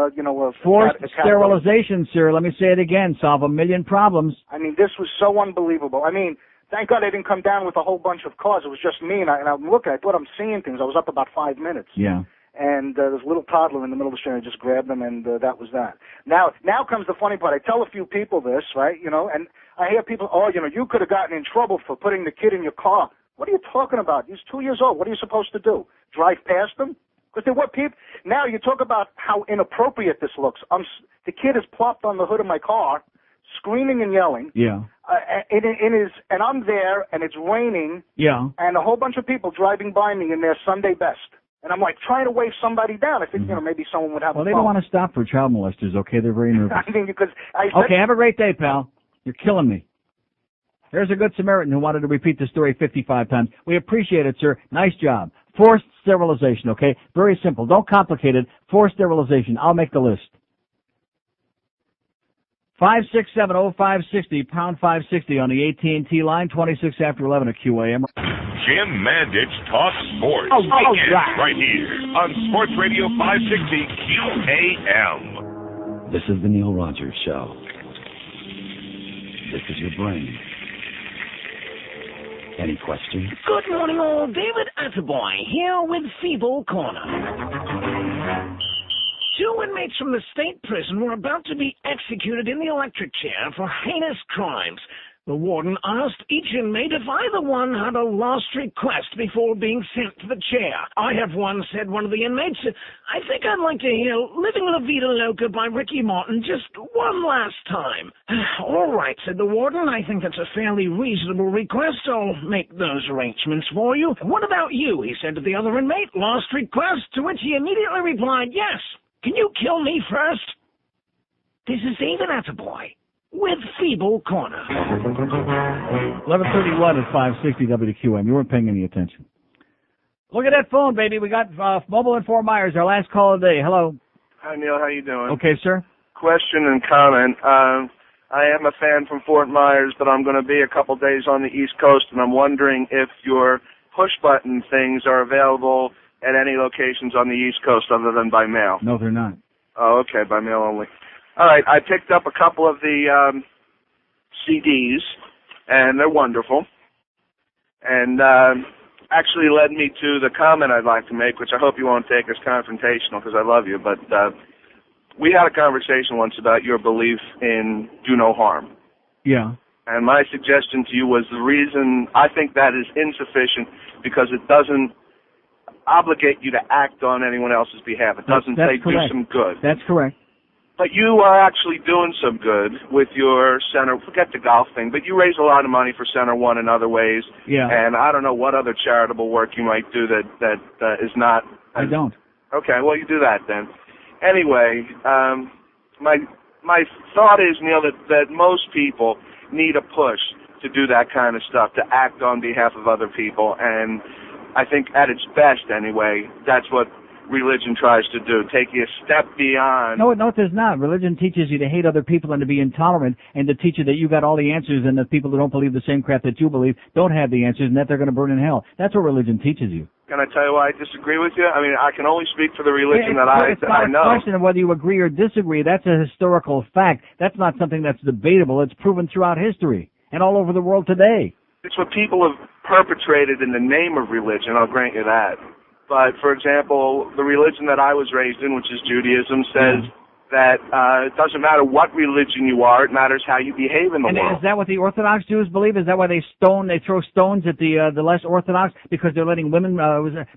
Forced sterilization, sir. Let me say it again. Solve a million problems. I mean, this was so unbelievable. I mean, thank God I didn't come down with a whole bunch of cars. It was just me, and I'm looking. I thought I'm seeing things. I was up about 5 minutes. Yeah. And this little toddler in the middle of the street, I just grabbed him, and that was that. Now comes the funny part. I tell a few people this, right, and I hear people, you could have gotten in trouble for putting the kid in your car. What are you talking about? He's 2 years old. What are you supposed to do? Drive past him? Because there were people. Now you talk about how inappropriate this looks. The kid is plopped on the hood of my car, screaming and yelling. Yeah. And I'm there, and it's raining. Yeah. And a whole bunch of people driving by me in their Sunday best. And I'm like trying to wave somebody down. I think, maybe someone would have Well, a they phone. don't want to stop for child molesters, okay? They're very nervous. I mean, because Okay, have a great day, pal. You're killing me. There's a good Samaritan who wanted to repeat the story 55 times. We appreciate it, sir. Nice job. Forced sterilization, okay? Very simple. Don't complicate it. Forced sterilization. I'll make the list. 567-0560, pound 560 on the AT&T line, 26 after 11 at QAM. Jim Mandich talks sports. Right here on Sports Radio 560 QAM. This is the Neil Rogers Show. This is your brain. Any questions? Good morning, all. David Atterboy here with Feeble Corner. 2 inmates from the state prison were about to be executed in the electric chair for heinous crimes. The warden asked each inmate if either one had a last request before being sent to the chair. I have one, said one of the inmates. I think I'd like to hear Living La Vida Loca by Ricky Martin just one last time. All right, said the warden. I think that's a fairly reasonable request. I'll make those arrangements for you. What about you? He said to the other inmate. Last request? To which he immediately replied, yes. Can you kill me first? This is David Atterboy with Feeble Corner. 11:31 at 560 WQM. You weren't paying any attention. Look at that phone, baby. We got Mobile in Fort Myers, our last call of the day. Hello. Hi, Neil. How you doing? Okay, sir. Question and comment. I am a fan from Fort Myers, but I'm going to be a couple days on the East Coast, and I'm wondering if your push-button things are available at any locations on the East Coast other than by mail. No, they're not. Oh, okay, by mail only. All right, I picked up a couple of the CDs, and they're wonderful, and actually led me to the comment I'd like to make, which I hope you won't take as confrontational because I love you, but we had a conversation once about your belief in do no harm. Yeah. And my suggestion to you was the reason I think that is insufficient because it doesn't obligate you to act on anyone else's behalf. It doesn't say do some good. That's correct. But you are actually doing some good with your center. Forget the golf thing, but you raise a lot of money for Center One in other ways. Yeah. And I don't know what other charitable work you might do that is not. I don't. Okay, well you do that then. Anyway, my thought is, Neil, that most people need a push to do that kind of stuff, to act on behalf of other people, and I think at its best anyway, that's what religion tries to do, take you a step beyond. No, it does not. Religion teaches you to hate other people and to be intolerant and to teach you that you got all the answers and that people who don't believe the same crap that you believe don't have the answers and that they're going to burn in hell. That's what religion teaches you. Can I tell you why I disagree with you? I mean, I can only speak for the religion that I know. It's not a question of whether you agree or disagree. That's a historical fact. That's not something that's debatable. It's proven throughout history and all over the world today. It's what people have perpetrated in the name of religion, I'll grant you that. But, for example, the religion that I was raised in, which is Judaism, says that it doesn't matter what religion you are, it matters how you behave in the world. And is that what the Orthodox Jews believe? Is that why they throw stones at the less Orthodox because they're letting women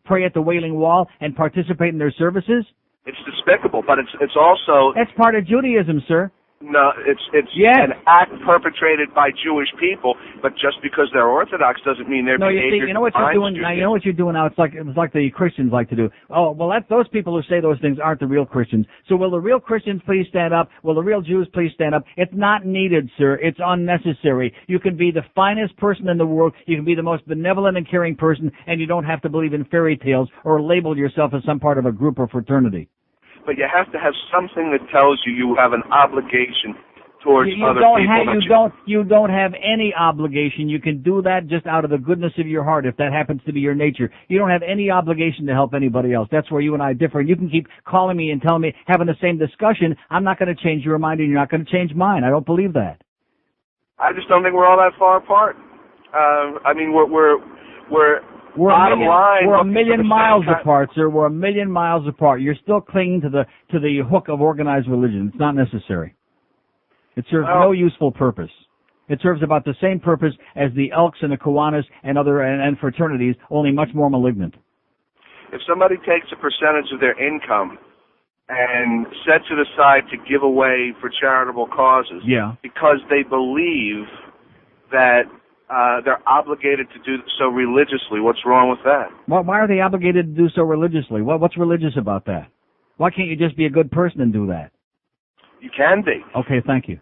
pray at the Wailing Wall and participate in their services? It's despicable, but it's also... That's part of Judaism, sir. No, it's an act perpetrated by Jewish people, but just because they're Orthodox doesn't mean their behavior. You know what you're doing now. You know what you're doing now. It's like the Christians like to do. Oh, well, those people who say those things aren't the real Christians. So will the real Christians please stand up? Will the real Jews please stand up? It's not needed, sir. It's unnecessary. You can be the finest person in the world. You can be the most benevolent and caring person, and you don't have to believe in fairy tales or label yourself as some part of a group or fraternity. But you have to have something that tells you have an obligation towards other people. You don't have any obligation. You can do that just out of the goodness of your heart if that happens to be your nature. You don't have any obligation to help anybody else. That's where you and I differ. And you can keep calling me and telling me, having the same discussion. I'm not going to change your mind and you're not going to change mine. I don't believe that. I just don't think we're all that far apart. I mean, we're a million miles apart, sir. We're a million miles apart. You're still clinging to the hook of organized religion. It's not necessary. It serves no useful purpose. It serves about the same purpose as the Elks and the Kiwanis and other and fraternities, only much more malignant. If somebody takes a percentage of their income and sets it aside to give away for charitable causes, because they believe that they're obligated to do so religiously. What's wrong with that? Well, why are they obligated to do so religiously? What's religious about that? Why can't you just be a good person and do that? You can be. Okay, thank you.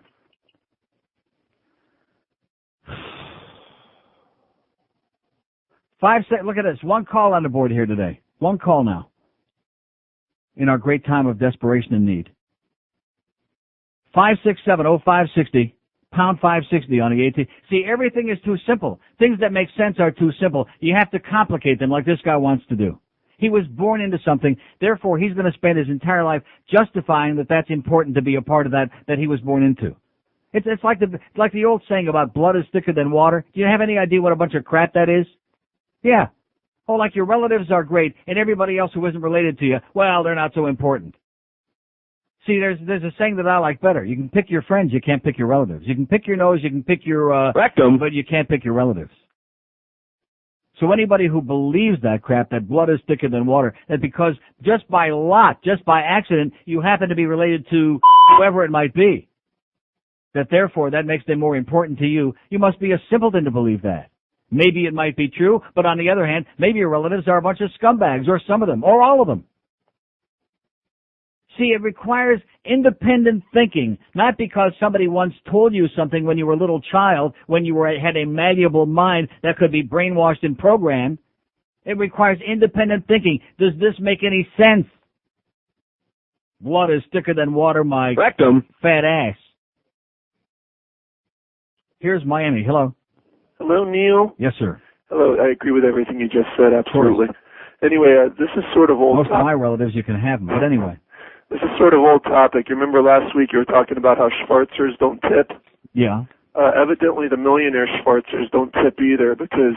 Look at this. One call on the board here today. One call now. In our great time of desperation and need. 567-0560. Pound 560 on the AT. See, everything is too simple. Things that make sense are too simple. You have to complicate them like this guy wants to do. He was born into something, therefore he's going to spend his entire life justifying that that's important to be a part of that he was born into. It's like the old saying about blood is thicker than water. Do you have any idea what a bunch of crap that is? Yeah. Oh, like your relatives are great and everybody else who isn't related to you, well, they're not so important. See, there's a saying that I like better. You can pick your friends, you can't pick your relatives. You can pick your nose, you can pick your rectum, but you can't pick your relatives. So anybody who believes that crap, that blood is thicker than water, that because just by lot, just by accident, you happen to be related to whoever it might be, that therefore that makes them more important to you, you must be a simpleton to believe that. Maybe it might be true, but on the other hand, maybe your relatives are a bunch of scumbags, or some of them, or all of them. See, it requires independent thinking, not because somebody once told you something when you were a little child, when you had a malleable mind that could be brainwashed and programmed. It requires independent thinking. Does this make any sense? Blood is thicker than water, my rectum, fat ass. Here's Miami. Hello. Hello, Neil. Yes, sir. Hello. I agree with everything you just said, absolutely. Anyway, this is sort of old. Most of my relatives you can have them, but anyway. This is sort of old topic. You remember last week you were talking about how Schwarzers don't tip? Yeah. Evidently the millionaire Schwarzers don't tip either because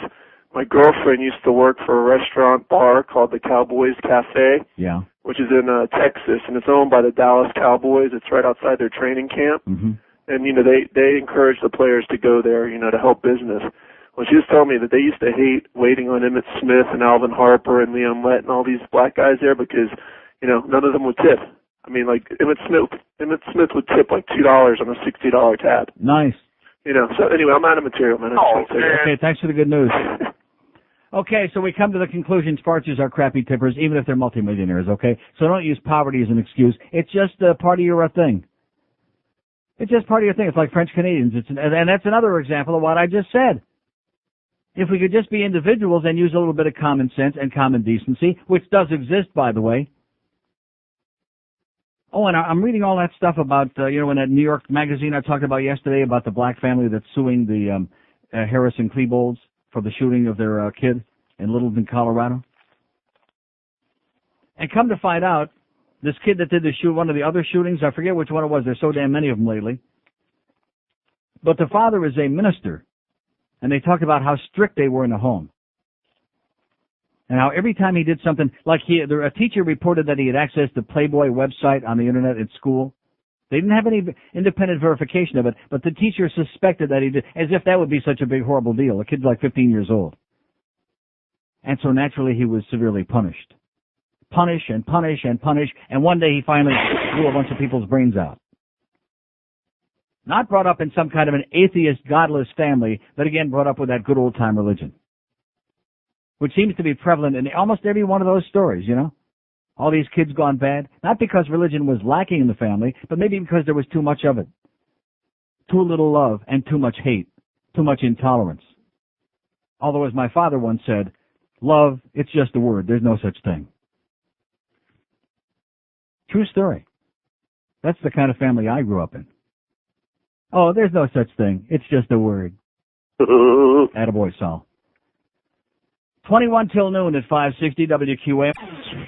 my girlfriend used to work for a restaurant bar called the Cowboys Cafe. Yeah. Which is in Texas, and it's owned by the Dallas Cowboys. It's right outside their training camp. Mm-hmm. and they encourage the players to go there, to help business. Well, she was telling me that they used to hate waiting on Emmett Smith and Alvin Harper and Leon Lett and all these black guys there because, none of them would tip. I mean, like Emmett Smith would tip like $2 on a $60 tab. Nice. So anyway, I'm out of material, man. Okay, thanks for the good news. Okay, so we come to the conclusion Spartans are crappy tippers, even if they're multimillionaires, okay? So don't use poverty as an excuse. It's just part of your thing. It's just part of your thing. It's like French Canadians. And that's another example of what I just said. If we could just be individuals and use a little bit of common sense and common decency, which does exist, by the way. Oh, and I'm reading all that stuff about, in that New York magazine I talked about yesterday about the black family that's suing the Harris and Klebold's for the shooting of their kid in Littleton, Colorado. And come to find out, this kid that did one of the other shootings, I forget which one it was, there's so damn many of them lately, but the father is a minister, and they talked about how strict they were in the home. And how every time he did something, like a teacher reported that he had accessed the Playboy website on the internet at school. They didn't have any independent verification of it, but the teacher suspected that he did, as if that would be such a big, horrible deal. A kid's like 15 years old. And so naturally he was severely punished. Punish and punish and punish, and one day he finally blew a bunch of people's brains out. Not brought up in some kind of an atheist, godless family, but again brought up with that good old-time religion, which seems to be prevalent in almost every one of those stories, All these kids gone bad, not because religion was lacking in the family, but maybe because there was too much of it. Too little love and too much hate, too much intolerance. Although, as my father once said, love, it's just a word. There's no such thing. True story. That's the kind of family I grew up in. Oh, there's no such thing. It's just a word. Attaboy, Sal. 21 till noon at 560 WQAM.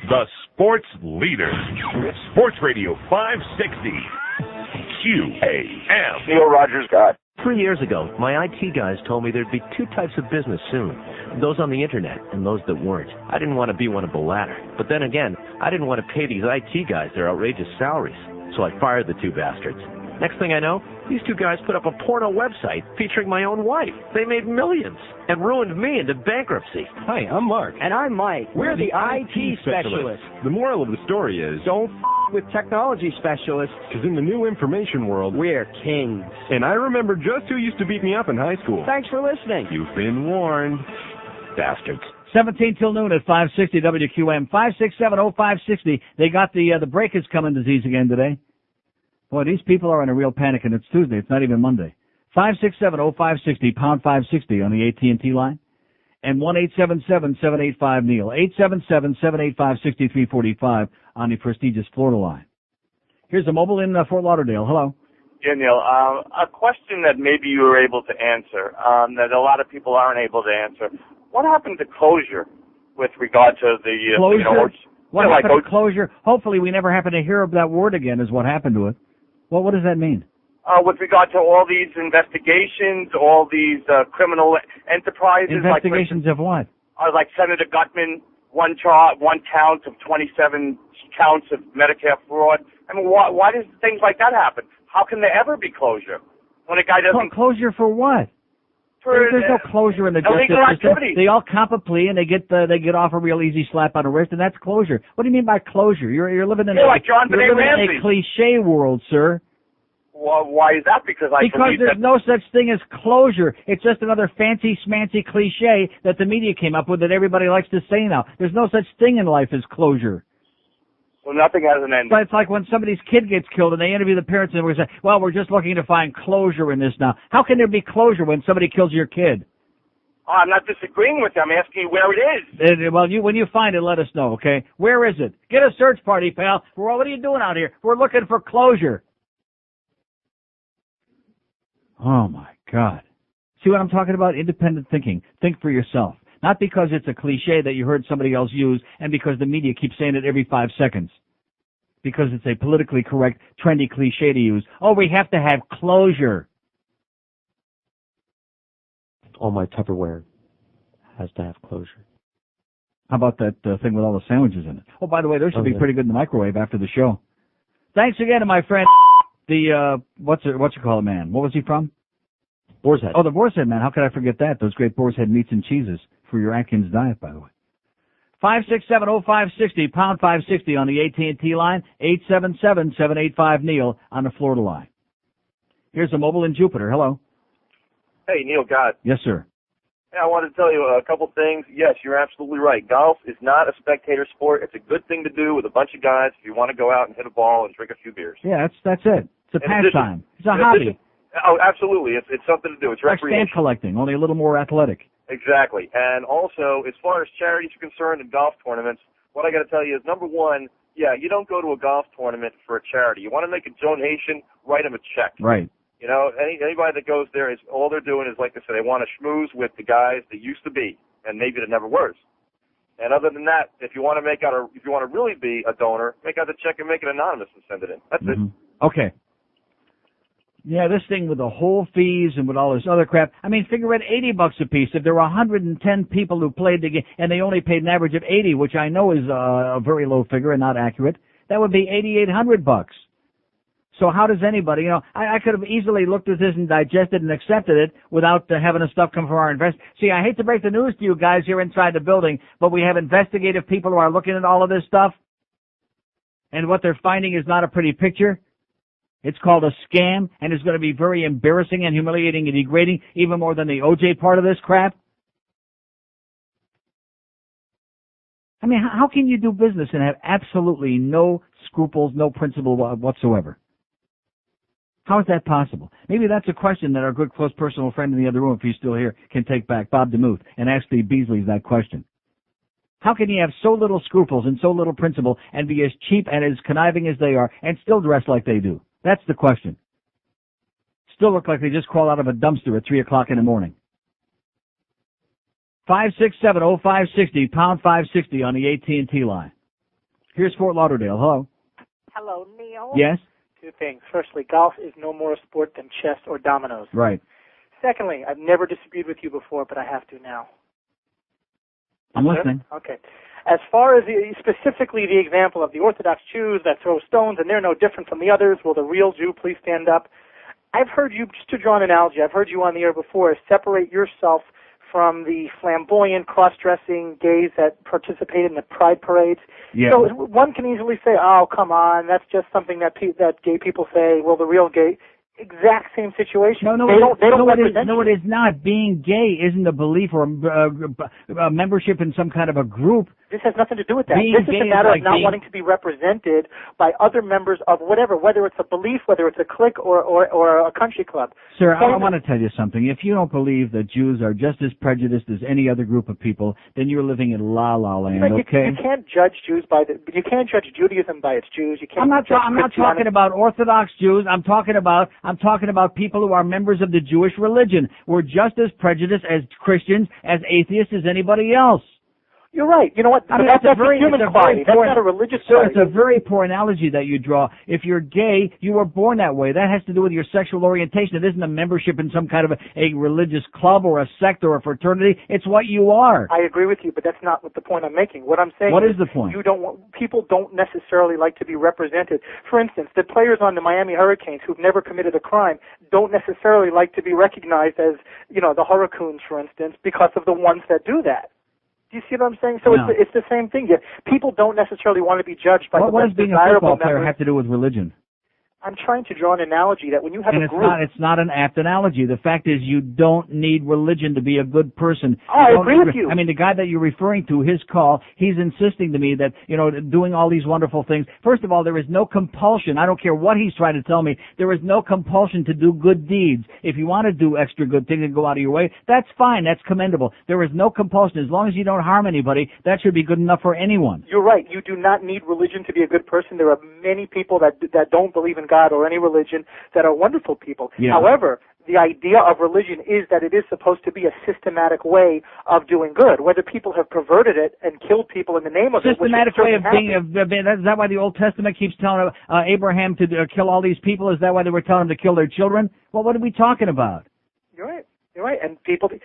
The sports leader. Sports Radio 560. QAM. Neil Rogers guy. 3 years ago, my IT guys told me there'd be two types of business soon. Those on the internet and those that weren't. I didn't want to be one of the latter. But then again, I didn't want to pay these IT guys their outrageous salaries. So I fired the two bastards. Next thing I know, these two guys put up a porno website featuring my own wife. They made millions and ruined me into bankruptcy. Hi, I'm Mark. And I'm Mike. We're the IT specialists. The moral of the story is, don't with technology specialists. Because in the new information world, we're kings. And I remember just who used to beat me up in high school. Thanks for listening. You've been warned. Bastards. 17 till noon at 560 WQM. 5670560. They got the breakers coming disease again today. Boy, these people are in a real panic, and it's Tuesday. It's not even Monday. 5670560, pound 560 on the AT&T line. And 1-877-785-NEIL. 877-785-6345 on the prestigious Florida line. Here's a mobile in Fort Lauderdale. Hello. Yeah, Neil. A question that maybe you were able to answer, that a lot of people aren't able to answer. What happened to closure with regard to the... closure? What happened to closure? Hopefully we never happen to hear of that word again is what happened to it. Well, what does that mean? With regard to all these investigations, all these criminal enterprises. Investigations of what? Like Senator Gutman, one count of 27 counts of Medicare fraud. I mean, why does things like that happen? How can there ever be closure when a guy doesn't... Closure for what? There's no closure in the justice system. They all cop a plea and they get off a real easy slap on the wrist, and that's closure. What do you mean by closure? You're living in like John Benet a cliche world, sir. Well, why is that? Because there's no such thing as closure. It's just another fancy smancy cliche that the media came up with that everybody likes to say now. There's no such thing in life as closure. Well, nothing has an ending. But it's like when somebody's kid gets killed and they interview the parents and we say, well, we're just looking to find closure in this now. How can there be closure when somebody kills your kid? Oh, I'm not disagreeing with you. I'm asking you where it is. Well, when you find it, let us know, okay? Where is it? Get a search party, pal. What are you doing out here? We're looking for closure. Oh, my God. See what I'm talking about? Independent thinking. Think for yourself. Not because it's a cliche that you heard somebody else use and because the media keeps saying it every 5 seconds. Because it's a politically correct, trendy cliche to use. Oh, we have to have closure. All my Tupperware has to have closure. How about that thing with all the sandwiches in it? Oh, by the way, those should be pretty good in the microwave after the show. Thanks again to my friend The what's it called, man? What was he from? Boar's Head. Oh, the Boar's Head, man. How could I forget that? Those great Boar's Head meats and cheeses for your Atkins diet, by the way. 5670560, pound 560 on the AT&T line, 877-785-NEIL on the Florida line. Here's a mobile in Jupiter. Hello. Hey, Neil God. Yes, sir. Hey, I wanted to tell you a couple things. Yes, you're absolutely right. Golf is not a spectator sport. It's a good thing to do with a bunch of guys if you want to go out and hit a ball and drink a few beers. Yeah, that's it. It's a pastime. It's a hobby. Oh, absolutely. It's something to do. It's like recreation. stamp collecting, only a little more athletic. Exactly. And also, as far as charities are concerned in golf tournaments, what I got to tell you is, number one, yeah, you don't go to a golf tournament for a charity. You want to make a donation, write them a check. Right. You know, anybody that goes there, is all they're doing is, like I said, they want to schmooze with the guys that used to be, and maybe that never was. And other than that, if you want to really be a donor, make out the check and make it anonymous and send it in. That's it. Okay. Yeah, this thing with the whole fees and with all this other crap. I mean, figure it $80 a piece. If there were 110 people who played the game and they only paid an average of 80, which I know is a very low figure and not accurate, that would be $8,800. So how does anybody, I could have easily looked at this and digested and accepted it without having the stuff come from our investors. See, I hate to break the news to you guys here inside the building, but we have investigative people who are looking at all of this stuff, and what they're finding is not a pretty picture. It's called a scam, and it's going to be very embarrassing and humiliating and degrading, even more than the OJ part of this crap. I mean, how can you do business and have absolutely no scruples, no principle whatsoever? How is that possible? Maybe that's a question that our good, close, personal friend in the other room, if he's still here, can take back, Bob DeMuth, and ask the Beasleys that question. How can you have so little scruples and so little principle and be as cheap and as conniving as they are and still dress like they do? That's the question. Still look like they just crawled out of a dumpster at 3 o'clock in the morning. 5670560, pound 560 on the AT&T line. Here's Fort Lauderdale. Hello. Hello, Neil. Yes? Two things. Firstly, golf is no more a sport than chess or dominoes. Right. Secondly, I've never disagreed with you before, but I have to now. I'm listening. Okay. As far as specifically the example of the Orthodox Jews that throw stones and they're no different from the others, will the real Jew please stand up? I've heard you, just to draw an analogy, I've heard you on the air before, separate yourself from the flamboyant, cross-dressing gays that participate in the pride parades. Yeah. So one can easily say, oh, come on, that's just something that gay people say. Well, the real gay... Exact same situation. No, it is not. Being gay isn't a belief or a membership in some kind of a group. This has nothing to do with that. This is a matter of not wanting to be represented by other members of whatever, whether it's a belief, whether it's a clique or a country club. Sir, I want to tell you something. If you don't believe that Jews are just as prejudiced as any other group of people, then you're living in la-la land, okay? You can't judge Jews you can't judge Judaism by its Jews. You can't. I'm not talking about Orthodox Jews. I'm talking about people who are members of the Jewish religion. We're just as prejudiced as Christians, as atheists, as anybody else. You're right. You know what? That's a human quality. That's not a religious quality. It's a very poor analogy that you draw. If you're gay, you were born that way. That has to do with your sexual orientation. It isn't a membership in some kind of a religious club or a sect or a fraternity. It's what you are. I agree with you, but that's not what the point I'm making. What I'm saying What is the point? People don't necessarily like to be represented. For instance, the players on the Miami Hurricanes who've never committed a crime don't necessarily like to be recognized as, the Hurricanes, for instance, because of the ones that do that. Do you see what I'm saying? So no. It's the same thing. People don't necessarily want to be judged by what does being a football player have to do with religion? I'm trying to draw an analogy that when you have and a group... it's not an apt analogy. The fact is you don't need religion to be a good person. Oh, I agree with you. I mean, the guy that you're referring to, his call, he's insisting to me that, doing all these wonderful things. First of all, there is no compulsion. I don't care what he's trying to tell me. There is no compulsion to do good deeds. If you want to do extra good things and go out of your way, that's fine. That's commendable. There is no compulsion. As long as you don't harm anybody, that should be good enough for anyone. You're right. You do not need religion to be a good person. There are many people that don't believe in God or any religion that are wonderful people. Yeah. However, the idea of religion is that it is supposed to be a systematic way of doing good. Whether people have perverted it and killed people in the name of systematic way of being. Is that why the Old Testament keeps telling Abraham to kill all these people? Is that why they were telling him to kill their children? Well, what are we talking about? You're right. You're right. And people, that's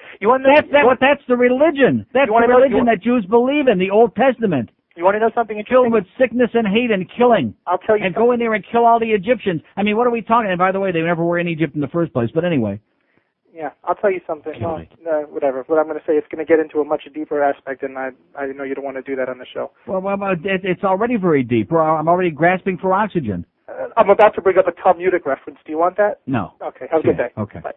the religion. That's the religion that Jews believe in. The Old Testament. You want to know something interesting? Filled with sickness and hate and killing. I'll tell you. And go in there and kill all the Egyptians. I mean, what are we talking? And by the way, they never were in Egypt in the first place. But anyway. Yeah, I'll tell you something. Well, whatever. What I'm going to say, it's going to get into a much deeper aspect, and I know you don't want to do that on the show. Well, it's already very deep. I'm already grasping for oxygen. I'm about to bring up a Talmudic reference. Do you want that? No. Okay. Have a good day. Okay. Bye.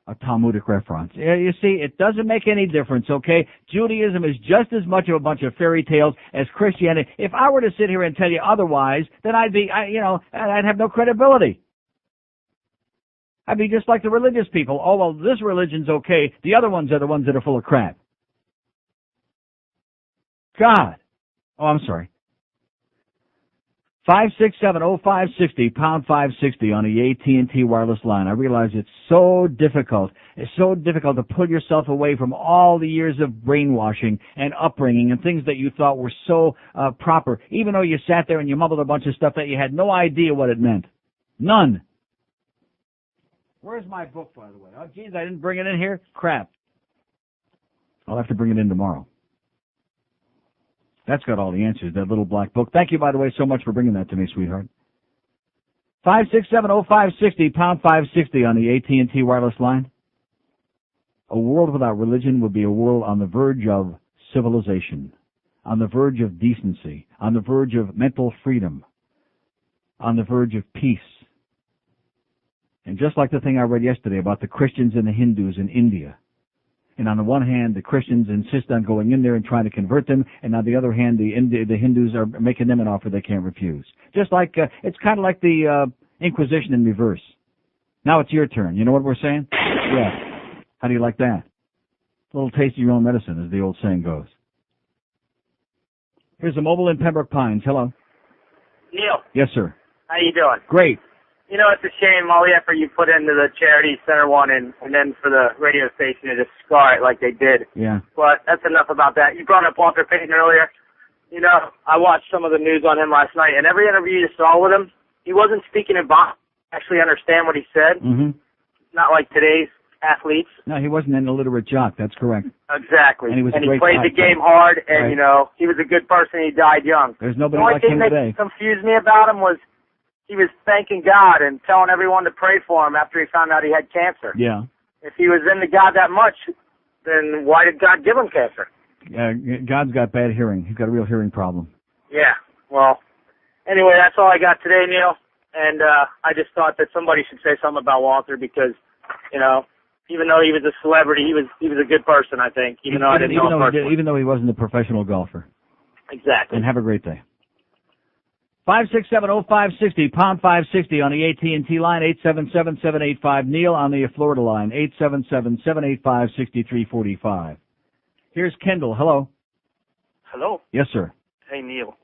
A Talmudic reference. Yeah, you see, it doesn't make any difference, okay? Judaism is just as much of a bunch of fairy tales as Christianity. If I were to sit here and tell you otherwise, then I'd have no credibility. I'd be just like the religious people. Oh, well, this religion's okay. The other ones are the ones that are full of crap. God. Oh, I'm sorry. 567-0560, pound 560 on the AT&T wireless line. I realize it's so difficult. It's so difficult to pull yourself away from all the years of brainwashing and upbringing and things that you thought were so proper, even though you sat there and you mumbled a bunch of stuff that you had no idea what it meant. None. Where's my book, by the way? Oh, geez, I didn't bring it in here? Crap. I'll have to bring it in tomorrow. That's got all the answers, that little black book. Thank you, by the way, so much for bringing that to me, sweetheart. 567-0560, pound 560 on the AT&T wireless line. A world without religion would be a world on the verge of civilization, on the verge of decency, on the verge of mental freedom, on the verge of peace. And just like the thing I read yesterday about the Christians and the Hindus in India. And on the one hand, the Christians insist on going in there and trying to convert them, and on the other hand, the Hindus are making them an offer they can't refuse. Just like, it's kind of like the Inquisition in reverse. Now it's your turn. You know what we're saying? Yeah. How do you like that? A little taste of your own medicine, as the old saying goes. Here's a mobile in Pembroke Pines. Hello. Neil. Yes, sir. How you doing? Great. You know, it's a shame all the effort you put into the charity center one and then for the radio station to just scar it like they did. Yeah. But that's enough about that. You brought up Walter Payton earlier. You know, I watched some of the news on him last night, and every interview you saw with him, he wasn't speaking in Boston. Actually understand what he said. Mm-hmm. Not like today's athletes. No, he wasn't an illiterate jock. That's correct. Exactly. And he played the game hard, and, right. you know, he was a good person. He died young. There's nobody the only like thing him that today. confused me about him was he was thanking God and telling everyone to pray for him after he found out he had cancer. Yeah. If he was into God that much, then why did God give him cancer? God's got bad hearing. He's got a real hearing problem. Yeah. Well, anyway, that's all I got today, Neil. And I just thought that somebody should say something about Walter because, you know, even though he was a celebrity, he was a good person, I think. Even though he wasn't a professional golfer. Exactly. And have a great day. 567-0560, pound 560 on the AT&T line, 877-785. Neil on the Florida line, 877-785-6345. Here's Kendall. Hello. Hello. Yes, sir. Hey, Neil.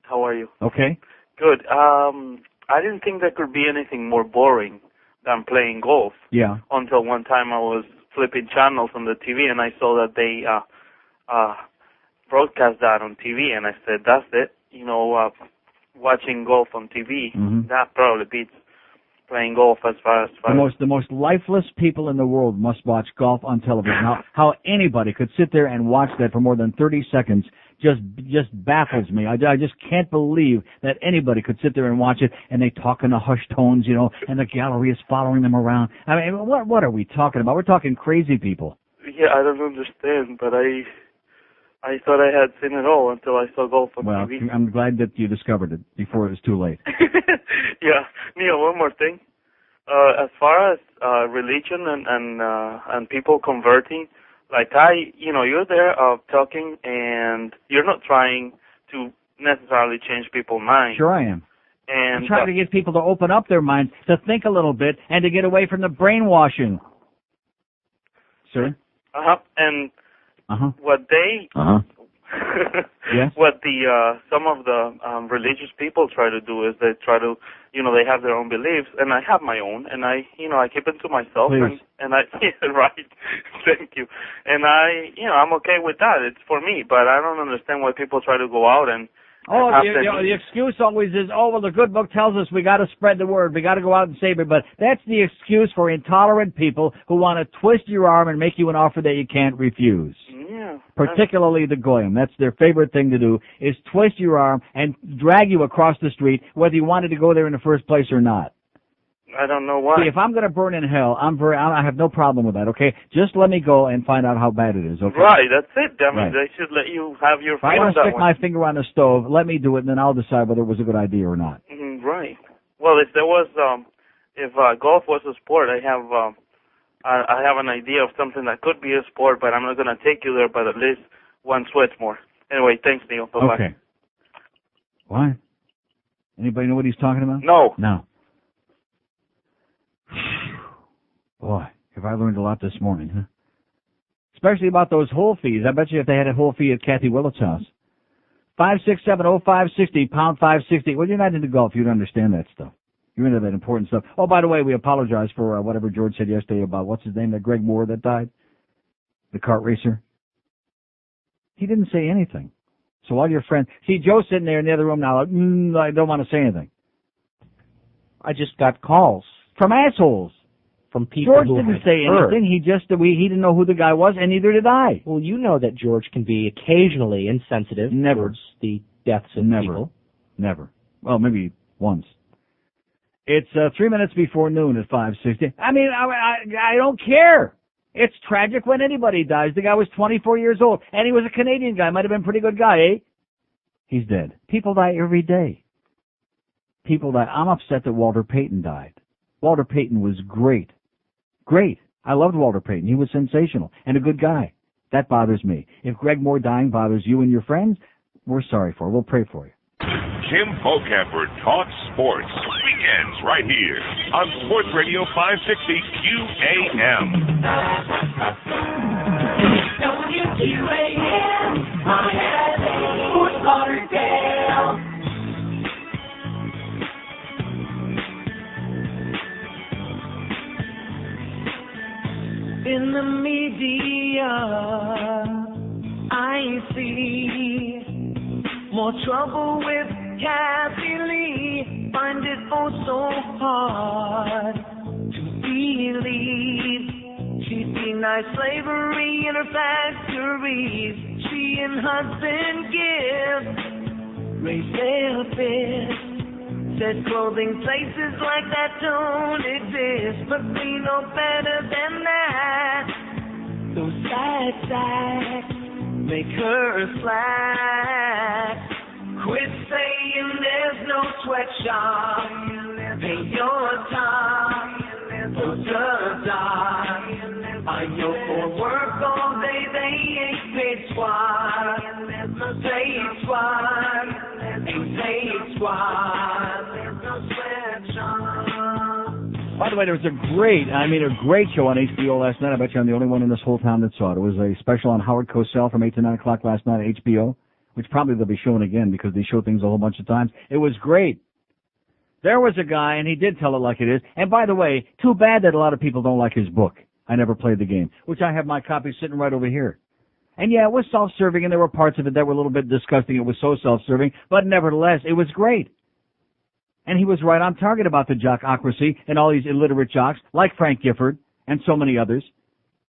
How are you? Okay. Good. I didn't think there could be anything more boring than playing golf. Yeah. Until one time I was flipping channels on the TV and I saw that they broadcast that on TV, and I said, that's it. You know, watching golf on TV, that probably beats playing golf as far as the most lifeless people in the world must watch golf on television. How anybody could sit there and watch that for more than 30 seconds just baffles me. I just can't believe that anybody could sit there and watch it, and they talk in the hushed tones, you know, and the gallery is following them around. I mean, what are we talking about? We're talking crazy people. Yeah, I don't understand, but I thought I had seen it all until I saw golf on TV. Well, I'm glad that you discovered it before it was too late. Yeah. Neil, one more thing. As far as religion and people converting, like you're there talking and you're not trying to necessarily change people's minds. Sure I am. And I'm trying to get people to open up their minds, to think a little bit, and to get away from the brainwashing. Sir? And what they, yes? what some of the religious people try to do is they try to, they have their own beliefs, and I have my own, and I keep it to myself, and I, yeah, right, thank you, and I'm okay with that. It's for me, but I don't understand why people try to go out and. Oh, the excuse always is, well, the good book tells us we got to spread the word. We got to go out and save it. But that's the excuse for intolerant people who want to twist your arm and make you an offer that you can't refuse. Yeah, Particularly the goyim. That's their favorite thing to do, is twist your arm and drag you across the street, whether you wanted to go there in the first place or not. I don't know why. See, if I'm going to burn in hell, I have no problem with that, okay? Just let me go and find out how bad it is, okay? Right, that's it. I mean, Right. they should let you have your If I freedom want to that stick way. my finger on the stove, let me do it, and then I'll decide whether it was a good idea or not. Right. Well, if there was, if golf was a sport, I have an idea of something that could be a sport, but I'm not going to take you there, but at least one Sweatmore. Anyway, thanks, Neil. Bye-bye. Okay. What? Anybody know what he's talking about? No. No. Boy, have I learned a lot this morning, huh? Especially about those hole fees. I bet you if they had a hole fee at Kathy Willett's house. 5670560, pound 560. Well, you're not into golf. You don't understand that stuff. You're into that important stuff. Oh, by the way, we apologize for whatever George said yesterday about, what's his name, that Greg Moore that died? The kart racer. He didn't say anything. So all your friends... See, Joe's sitting there in the other room now, like, I don't want to say anything. I just got calls. From assholes. From people George who didn't had say heard. anything. He didn't know who the guy was, and neither did I. Well, you know that George can be occasionally insensitive towards the deaths of people. Never. Well, maybe once. It's 3 minutes before noon at 5:60. I mean, I don't care. It's tragic when anybody dies. The guy was 24 years old, and he was a Canadian guy. Might have been a pretty good guy, eh? He's dead. People die every day. People die. I'm upset that Walter Payton died. Walter Payton was great. Great. I loved Walter Payton. He was sensational and a good guy. That bothers me. If Greg Moore dying bothers you and your friends, we're sorry for it. We'll pray for you. Tim Pocamper talks sports. Weekends right here on Sports Radio 560 QAM. WQAM, Miami, Fort Lauderdale. In the media, I see more trouble with Kathy Lee. Find it oh so hard to believe she'd deny slavery in her factories. She and husband give, raise their fists. Said clothing places like that don't exist, but we know better than that. Those sad sacks make her slack. Quit saying there's no sweatshop. Paint your top. Go to the dock. I know for work all day they ain't paid squat. Paid squat. Ain't paid squat. There's no sweatshop. By the way, there was a great show on HBO last night. I bet you I'm the only one in this whole town that saw it. It was a special on Howard Cosell from 8 to 9 o'clock last night at HBO, which probably they'll be showing again because they show things a whole bunch of times. It was great. There was a guy, and he did tell it like it is. And by the way, too bad that a lot of people don't like his book, I Never Played the Game, which I have my copy sitting right over here. And yeah, it was self-serving, and there were parts of it that were a little bit disgusting. It was so self-serving, but nevertheless, it was great. And he was right on target about the jockocracy and all these illiterate jocks, like Frank Gifford and so many others,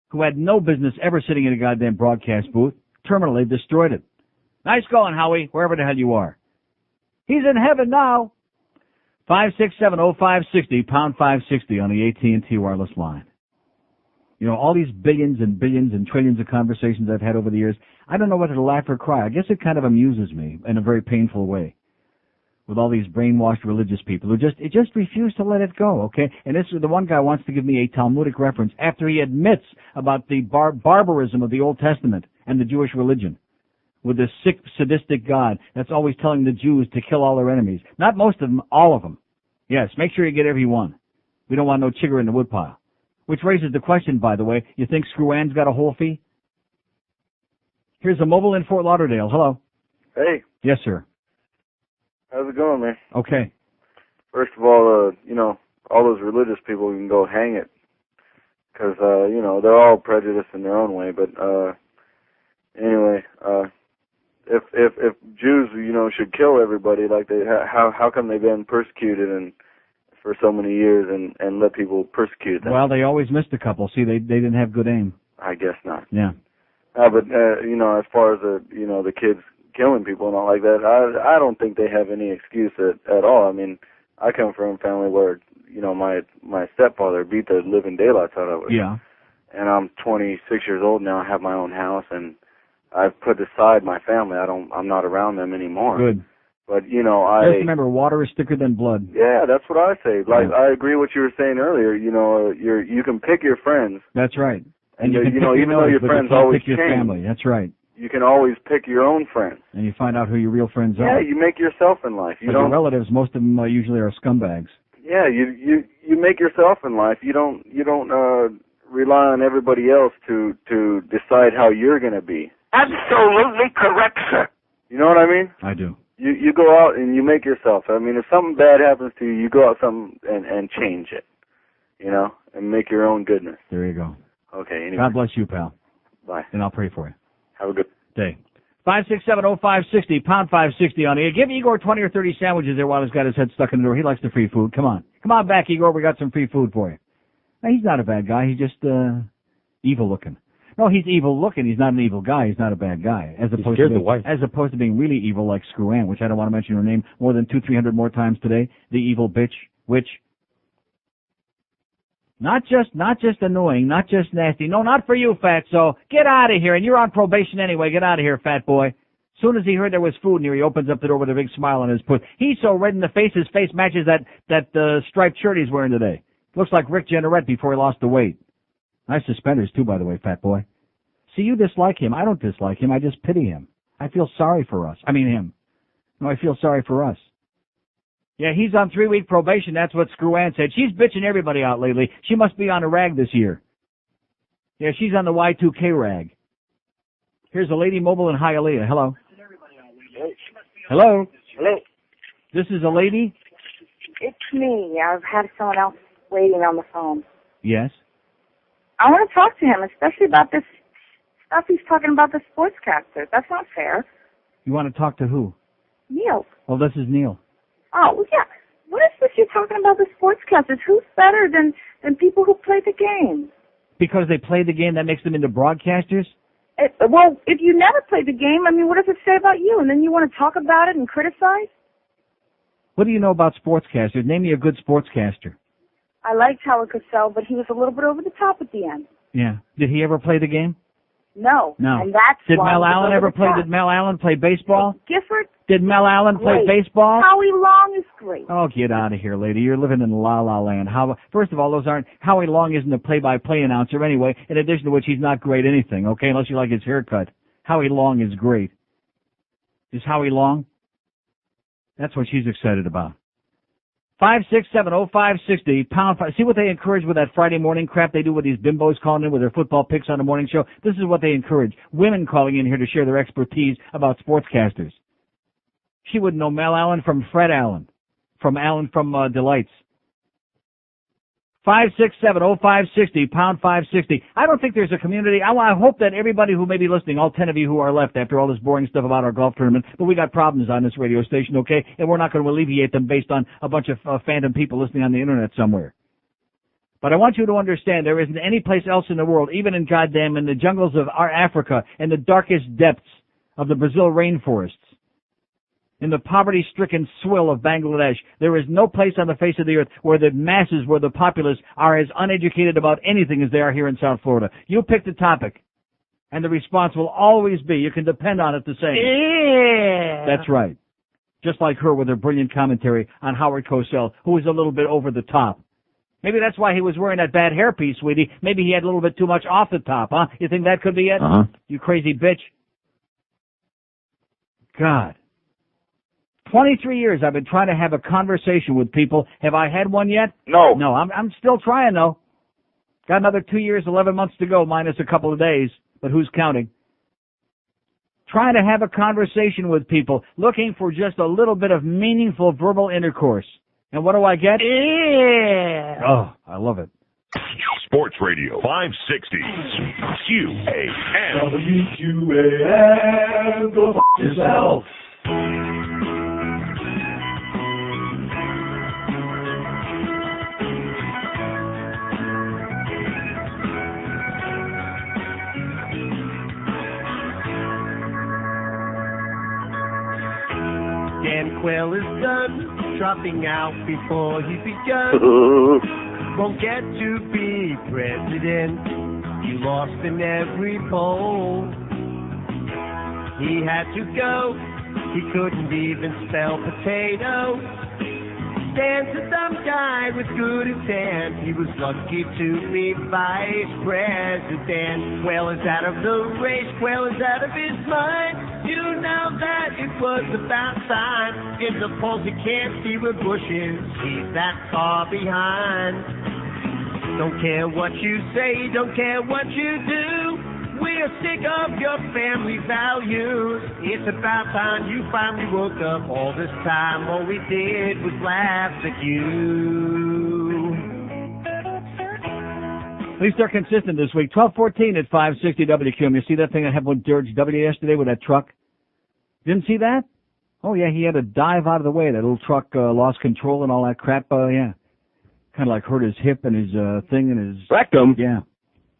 who had no business ever sitting in a goddamn broadcast booth. Terminally destroyed it. Nice going, Howie, wherever the hell you are. He's in heaven now. 5670560, pound 560 on the AT&T wireless line. You know, all these billions and billions and trillions of conversations I've had over the years, I don't know whether to laugh or cry. I guess it kind of amuses me in a very painful way. With all these brainwashed religious people who just refuse to let it go, okay? And the one guy wants to give me a Talmudic reference after he admits about the barbarism of the Old Testament and the Jewish religion. With this sick, sadistic God that's always telling the Jews to kill all their enemies. Not most of them, all of them. Yes, make sure you get every one. We don't want no chigger in the woodpile. Which raises the question, by the way, you think Screw-Ann's got a whole fee? Here's a mobile in Fort Lauderdale. Hello. Hey, Yes, sir. how's it going, man? Okay. First of all, all those religious people can go hang it. Because, they're all prejudiced in their own way. But, anyway, if Jews, should kill everybody like they how come they've been persecuted and for so many years and let people persecute them? Well, they always missed a couple. See, they didn't have good aim. I guess not. Yeah. But as far as the kids killing people and all like that, I don't think they have any excuse at all. I mean, I come from a family where my stepfather beat the living daylights out of us. Yeah. And I'm 26 years old now. I have my own house, and I've put aside my family. I'm not around them anymore. Good. But Just remember, water is thicker than blood. Yeah, that's what I say. Like I agree with what you were saying earlier. You can pick your friends. That's right. And you can even pick though your but friends you can't always pick your change, family. That's right. you can always pick your own friends. And you find out who your real friends Yeah, are. you make yourself in life. You But don't. your relatives, most of them usually are scumbags. Yeah, you make yourself in life. You don't rely on everybody else to decide how you're going to be. Absolutely correct, sir. You know what I mean? I do. You go out and you make yourself. I mean, if something bad happens to you, you go out and change it. And make your own goodness. There you go. Okay. Anyway. God bless you, pal. Bye. And I'll pray for you. Have a good day. 5670560, pound 560 on here. Give Igor 20 or 30 sandwiches there while he's got his head stuck in the door. He likes the free food. Come on. Come on back, Igor. We got some free food for you. Now, he's not a bad guy. He's just evil looking. No, he's evil looking. He's not an evil guy. He's not a bad guy. As opposed to being really evil like Screw Ann, which I don't want to mention her name more than 200-300 more times today. The evil bitch, which not just annoying, not just nasty. No, not for you, Fatso. Get out of here. And you're on probation anyway. Get out of here, fat boy. As soon as he heard there was food near, he opens up the door with a big smile on his puss. He's so red in the face, his face matches that striped shirt he's wearing today. Looks like Rick Jenneret before he lost the weight. Nice suspenders, too, by the way, fat boy. See, you dislike him. I don't dislike him. I just pity him. I feel sorry for us. I mean him. No, I feel sorry for us. Yeah, he's on 3-week probation. That's what Screw Ann said. She's bitching everybody out lately. She must be on a rag this year. Yeah, she's on the Y2K rag. Here's a lady mobile in Hialeah. Hello. Hello. Hello. This is a lady? It's me. I've had someone else waiting on the phone. Yes. I want to talk to him, especially about this stuff he's talking about the sportscasters. That's not fair. You want to talk to who? Neil. Well, this is Neil. Oh, well, yeah. What is this you're talking about the sportscasters? Who's better than people who play the game? Because they play the game, that makes them into broadcasters? Well, if you never played the game, I mean, what does it say about you? And then you want to talk about it and criticize? What do you know about sportscasters? Name me a good sportscaster. I liked Howard Cosell, but he was a little bit over the top at the end. Yeah. Did he ever play the game? No. No. And that's Did why Mel he was Allen over ever the play? top. Did Mel Allen play baseball? Gifford? Did Mel Allen play Great. baseball? Howie Long is great. Oh, get out of here, lady. You're living in La La Land. First of all, those aren't. Howie Long isn't a play-by-play announcer anyway, in addition to which he's not great anything, okay, unless you like his haircut. Howie Long is great. Is Howie Long? That's what she's excited about. 5670560, pound 5. See what they encourage with that Friday morning crap they do with these bimbos calling in with their football picks on the morning show? This is what they encourage. Women calling in here to share their expertise about sportscasters. She wouldn't know Mel Allen from Fred Allen, from Delights. 5670560, pound 560. I don't think there's a community. I hope that everybody who may be listening, all 10 of you who are left after all this boring stuff about our golf tournament, but we got problems on this radio station, okay? And we're not going to alleviate them based on a bunch of phantom people listening on the internet somewhere. But I want you to understand there isn't any place else in the world, even in the jungles of our Africa and the darkest depths of the Brazil rainforests, in the poverty-stricken swill of Bangladesh, there is no place on the face of the earth where the masses, where the populace are as uneducated about anything as they are here in South Florida. You pick the topic, and the response will always be, you can depend on it the same. Yeah. That's right. Just like her with her brilliant commentary on Howard Cosell, who was a little bit over the top. Maybe that's why he was wearing that bad hairpiece, sweetie. Maybe he had a little bit too much off the top, huh? You think that could be it? Uh-huh. You crazy bitch. God. 23 years I've been trying to have a conversation with people. Have I had one yet? No. No, I'm still trying, though. Got another 2 years, 11 months to go, minus a couple of days, but who's counting? Trying to have a conversation with people, looking for just a little bit of meaningful verbal intercourse. And what do I get? Yeah. Oh, I love it. Sports Radio 560 QAM. WQAM, go f*** yourself. Dan Quayle is done, dropping out before he begun. Won't get to be president. He lost in every poll. He had to go. He couldn't even spell potato. Dan's a dumb guy with good intent. He was lucky to be vice president. Quayle is out of the race. Quayle is out of his mind. You know that it was about time. In the polls he can't see where Bush is. He's that far behind. Don't care what you say. Don't care what you do. We're sick of your family values. It's about time you finally woke up. All this time, all we did was laugh at you. At least they're consistent this week. 12:14 at 560 WQM. You see that thing that happened with George W. yesterday with that truck? Didn't see that? Oh, yeah, he had to dive out of the way. That little truck lost control and all that crap. Yeah. Kind of like hurt his hip and his thing and his... Wrecked him? Yeah.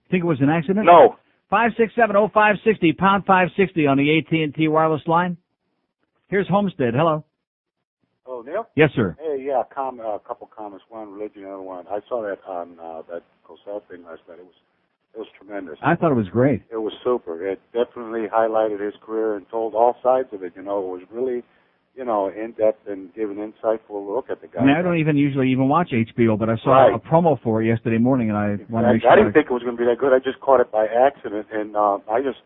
Think it was an accident? No. 5670560, pound 560 on the AT&T wireless line. Here's Homestead. Hello. Oh, Neil? Yes, sir. Hey, yeah, a couple comments. One, religion, the other one. I saw that on that Cosell thing last night. It was tremendous. I thought it was great. It was super. It definitely highlighted his career and told all sides of it. You know, it was really, in-depth and gave an insightful look at the guy. I mean, I don't usually watch HBO, but I saw a promo for it yesterday morning, and I want to make sure. I didn't think it was going to be that good. I just caught it by accident, and I just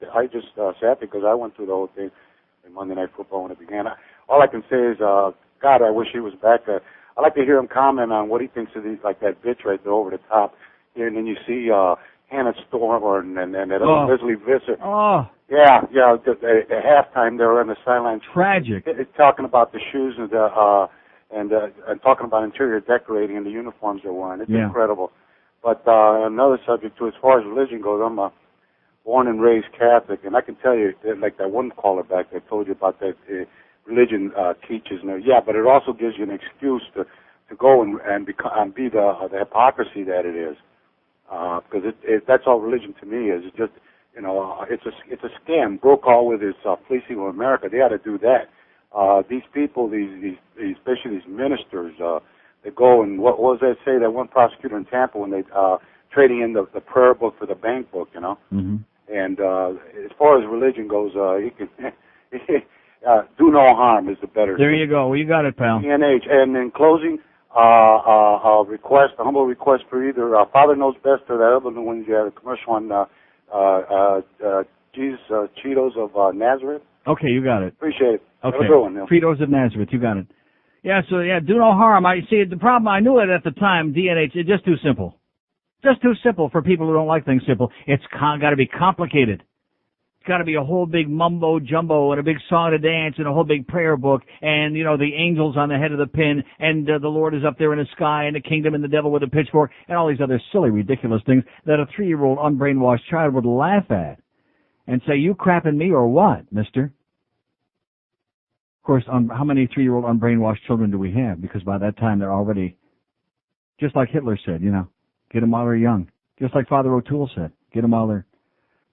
sat because I went through the whole thing in Monday Night Football when it began. All I can say is, God, I wish he was back. I'd like to hear him comment on what he thinks of these, like that bitch right there over the top. And then you see Hannah Storm and Leslie Visser. Oh. Yeah. The halftime they were on the sideline. Tragic. It's talking about the shoes and talking about interior decorating and the uniforms they're wearing. It's incredible. But another subject too, as far as religion goes, I'm a born and raised Catholic, and I can tell you, like that one caller back that told you about that religion teaches. Yeah, but it also gives you an excuse to go and be the hypocrisy that it is. Because that's all religion to me is. It's just, it's a scam. Brokaw with his fleecing of America, they ought to do that. These people, especially these ministers, they go and what was that say? That one prosecutor in Tampa when they trading in the prayer book for the bank book, Mm-hmm. And as far as religion goes, he can do no harm is the better. There you go. Well, you got it, pal. PNH. And in closing, a humble request for either Father Knows Best or that other one you had a commercial on Jesus Cheetos of Nazareth. Okay, you got it. Appreciate it. Okay. Have a good one, Neil. Fritos of Nazareth, you got it. Yeah, so do no harm. I see the problem. I knew it at the time. DNH, it's just too simple. Just too simple for people who don't like things simple. It's got to be complicated. It's got to be a whole big mumbo jumbo and a big song to dance and a whole big prayer book and, the angels on the head of the pin and the Lord is up there in the sky and the kingdom and the devil with a pitchfork and all these other silly, ridiculous things that a 3-year-old unbrainwashed child would laugh at and say, you crapping me or what, mister? Of course, how many 3-year-old unbrainwashed children do we have? Because by that time they're already, just like Hitler said, get them while they're young. Just like Father O'Toole said, get them while they're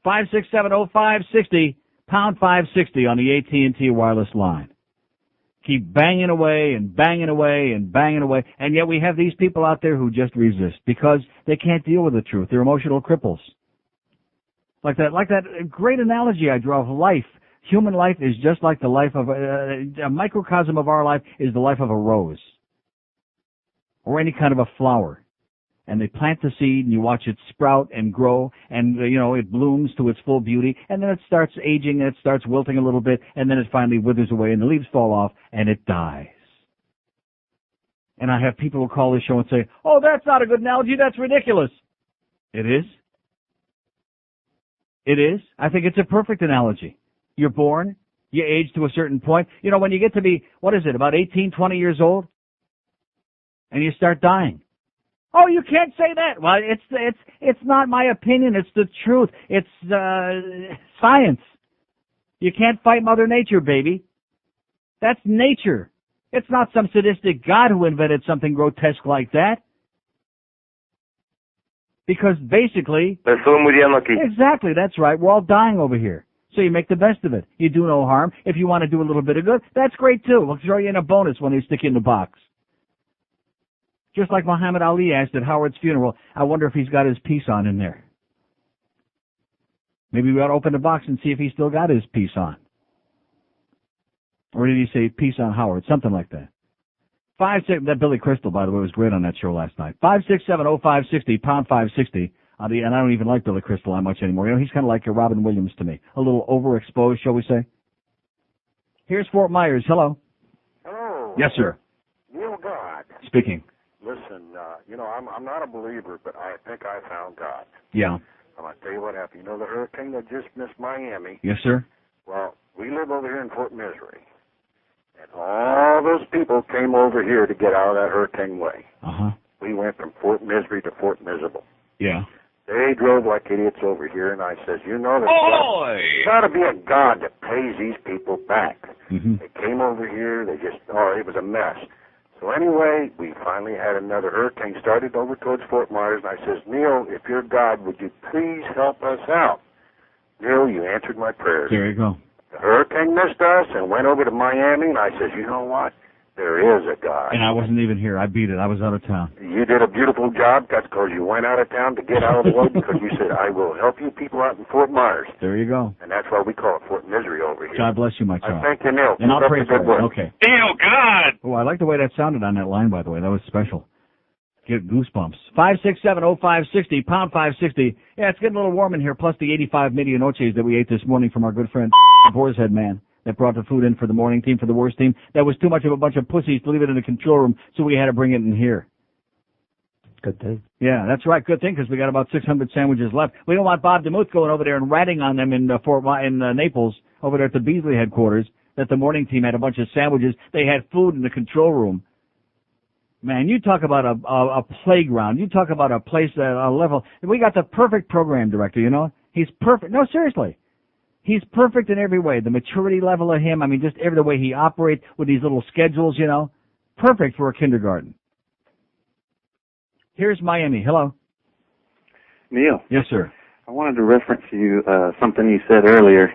5670560, pound 560 on the AT&T wireless line. Keep banging away and banging away and banging away, and yet we have these people out there who just resist because they can't deal with the truth. They're emotional cripples. Like that great analogy I draw of life. Human life is just like the life of a microcosm of our life is the life of a rose or any kind of a flower. And they plant the seed, and you watch it sprout and grow, and, it blooms to its full beauty, and then it starts aging, and it starts wilting a little bit, and then it finally withers away, and the leaves fall off, and it dies. And I have people who call this show and say, oh, that's not a good analogy, that's ridiculous. It is. It is. I think it's a perfect analogy. You're born, you age to a certain point. When you get to be, about 18, 20 years old, and you start dying. Oh, you can't say that. Well, it's not my opinion. It's the truth. It's science. You can't fight Mother Nature, baby. That's nature. It's not some sadistic God who invented something grotesque like that. Because basically... Exactly, that's right. We're all dying over here. So you make the best of it. You do no harm. If you want to do a little bit of good, that's great too. We'll throw you in a bonus when they stick you in the box. Just like Muhammad Ali asked at Howard's funeral, I wonder if he's got his piece on in there. Maybe we ought to open the box and see if he still got his piece on. Or did he say peace on Howard? Something like that. 5-6, that Billy Crystal, by the way, was great on that show last night. 567-0560, pound 560. And I don't even like Billy Crystal that much anymore. You know, he's kind of like a Robin Williams to me. A little overexposed, shall we say. Here's Fort Myers. Hello. Hello. Yes, sir. Neil God. Speaking. Listen, I'm not a believer, but I think I found God. Yeah. I'm going to tell you what happened. You know the hurricane that just missed Miami? Yes, sir. Well, we live over here in Fort Misery. And all those people came over here to get out of that hurricane way. Uh-huh. We went from Fort Misery to Fort Miserable. Yeah. They drove like idiots over here, and I says, there's got to be a God that pays these people back. Mm-hmm. They came over here, it was a mess. So anyway, we finally had another hurricane started over towards Fort Myers, and I says, Neil, if you're God, would you please help us out? Neil, you answered my prayers. There you go. The hurricane missed us and went over to Miami, and I says, you know what? There is a God. And I wasn't even here. I beat it. I was out of town. You did a beautiful job. That's because you went out of town to get out of the way because you said, I will help you people out in Fort Myers. There you go. And that's why we call it Fort Misery over here. God bless you, my child. I thank you, Neil. And I'll pray for you. Okay. Neil, God! Oh, I like the way that sounded on that line, by the way. That was special. Get goosebumps. 567-0560, pound 560. Yeah, it's getting a little warm in here, plus the 85 medianoches that we ate this morning from our good friend, Boar's Head Man, that brought the food in for the morning team, for the worst team. That was too much of a bunch of pussies to leave it in the control room, so we had to bring it in here. Good thing. Yeah, that's right. Good thing, because we got about 600 sandwiches left. We don't want Bob DeMuth going over there and ratting on them in Naples, over there at the Beasley headquarters, that the morning team had a bunch of sandwiches. They had food in the control room. Man, you talk about a playground. You talk about a place, a level. We got the perfect program director, you know. He's perfect. No, seriously. He's perfect in every way. The maturity level of him, I mean, just the way he operates with these little schedules, you know. Perfect for a kindergarten. Here's Miami. Hello. Neil. Yes, sir. I wanted to reference you something you said earlier.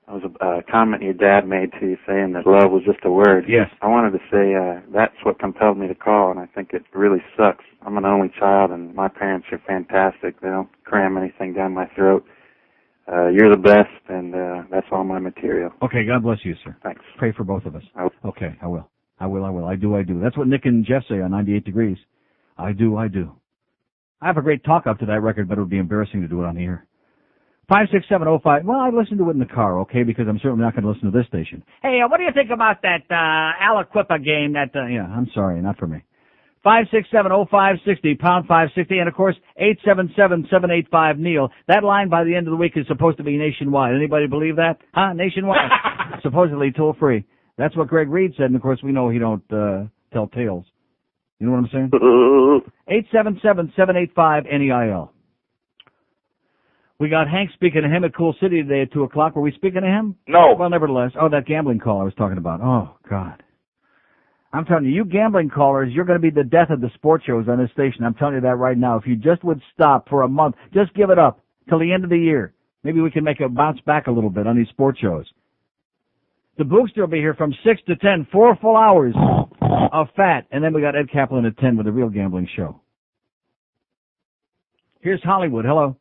It was a comment your dad made to you saying that love was just a word. Yes. I wanted to say that's what compelled me to call, and I think it really sucks. I'm an only child, and my parents are fantastic. They don't cram anything down my throat. You're the best, and that's all my material. Okay, God bless you, sir. Thanks. Pray for both of us. Okay, I will. I do. That's what Nick and Jeff say on 98 Degrees. I do. I have a great talk up to that record, but it would be embarrassing to do it on the air. 56705. Well, I listened to it in the car, okay, because I'm certainly not going to listen to this station. Hey, what do you think about that Aliquippa game? I'm sorry, not for me. 5670560, pound 560, and of course 877-785-NEIL. That line by the end of the week is supposed to be nationwide. Anybody believe that? Huh? Nationwide. Supposedly toll free. That's what Greg Reed said, and of course we know he don't tell tales. You know what I'm saying? 877-785-NEIL. We got Hank speaking to him at Cool City today at 2 o'clock. Were we speaking to him? No. Well, nevertheless. Oh, that gambling call I was talking about. Oh, God. I'm telling you gambling callers, you're going to be the death of the sports shows on this station. I'm telling you that right now. If you just would stop for a month, just give it up till the end of the year. Maybe we can make it bounce back a little bit on these sports shows. The Bookster will be here from 6 to 10, 4 full hours of fat. And then we got Ed Kaplan at 10 with a real gambling show. Here's Hollywood. Hello.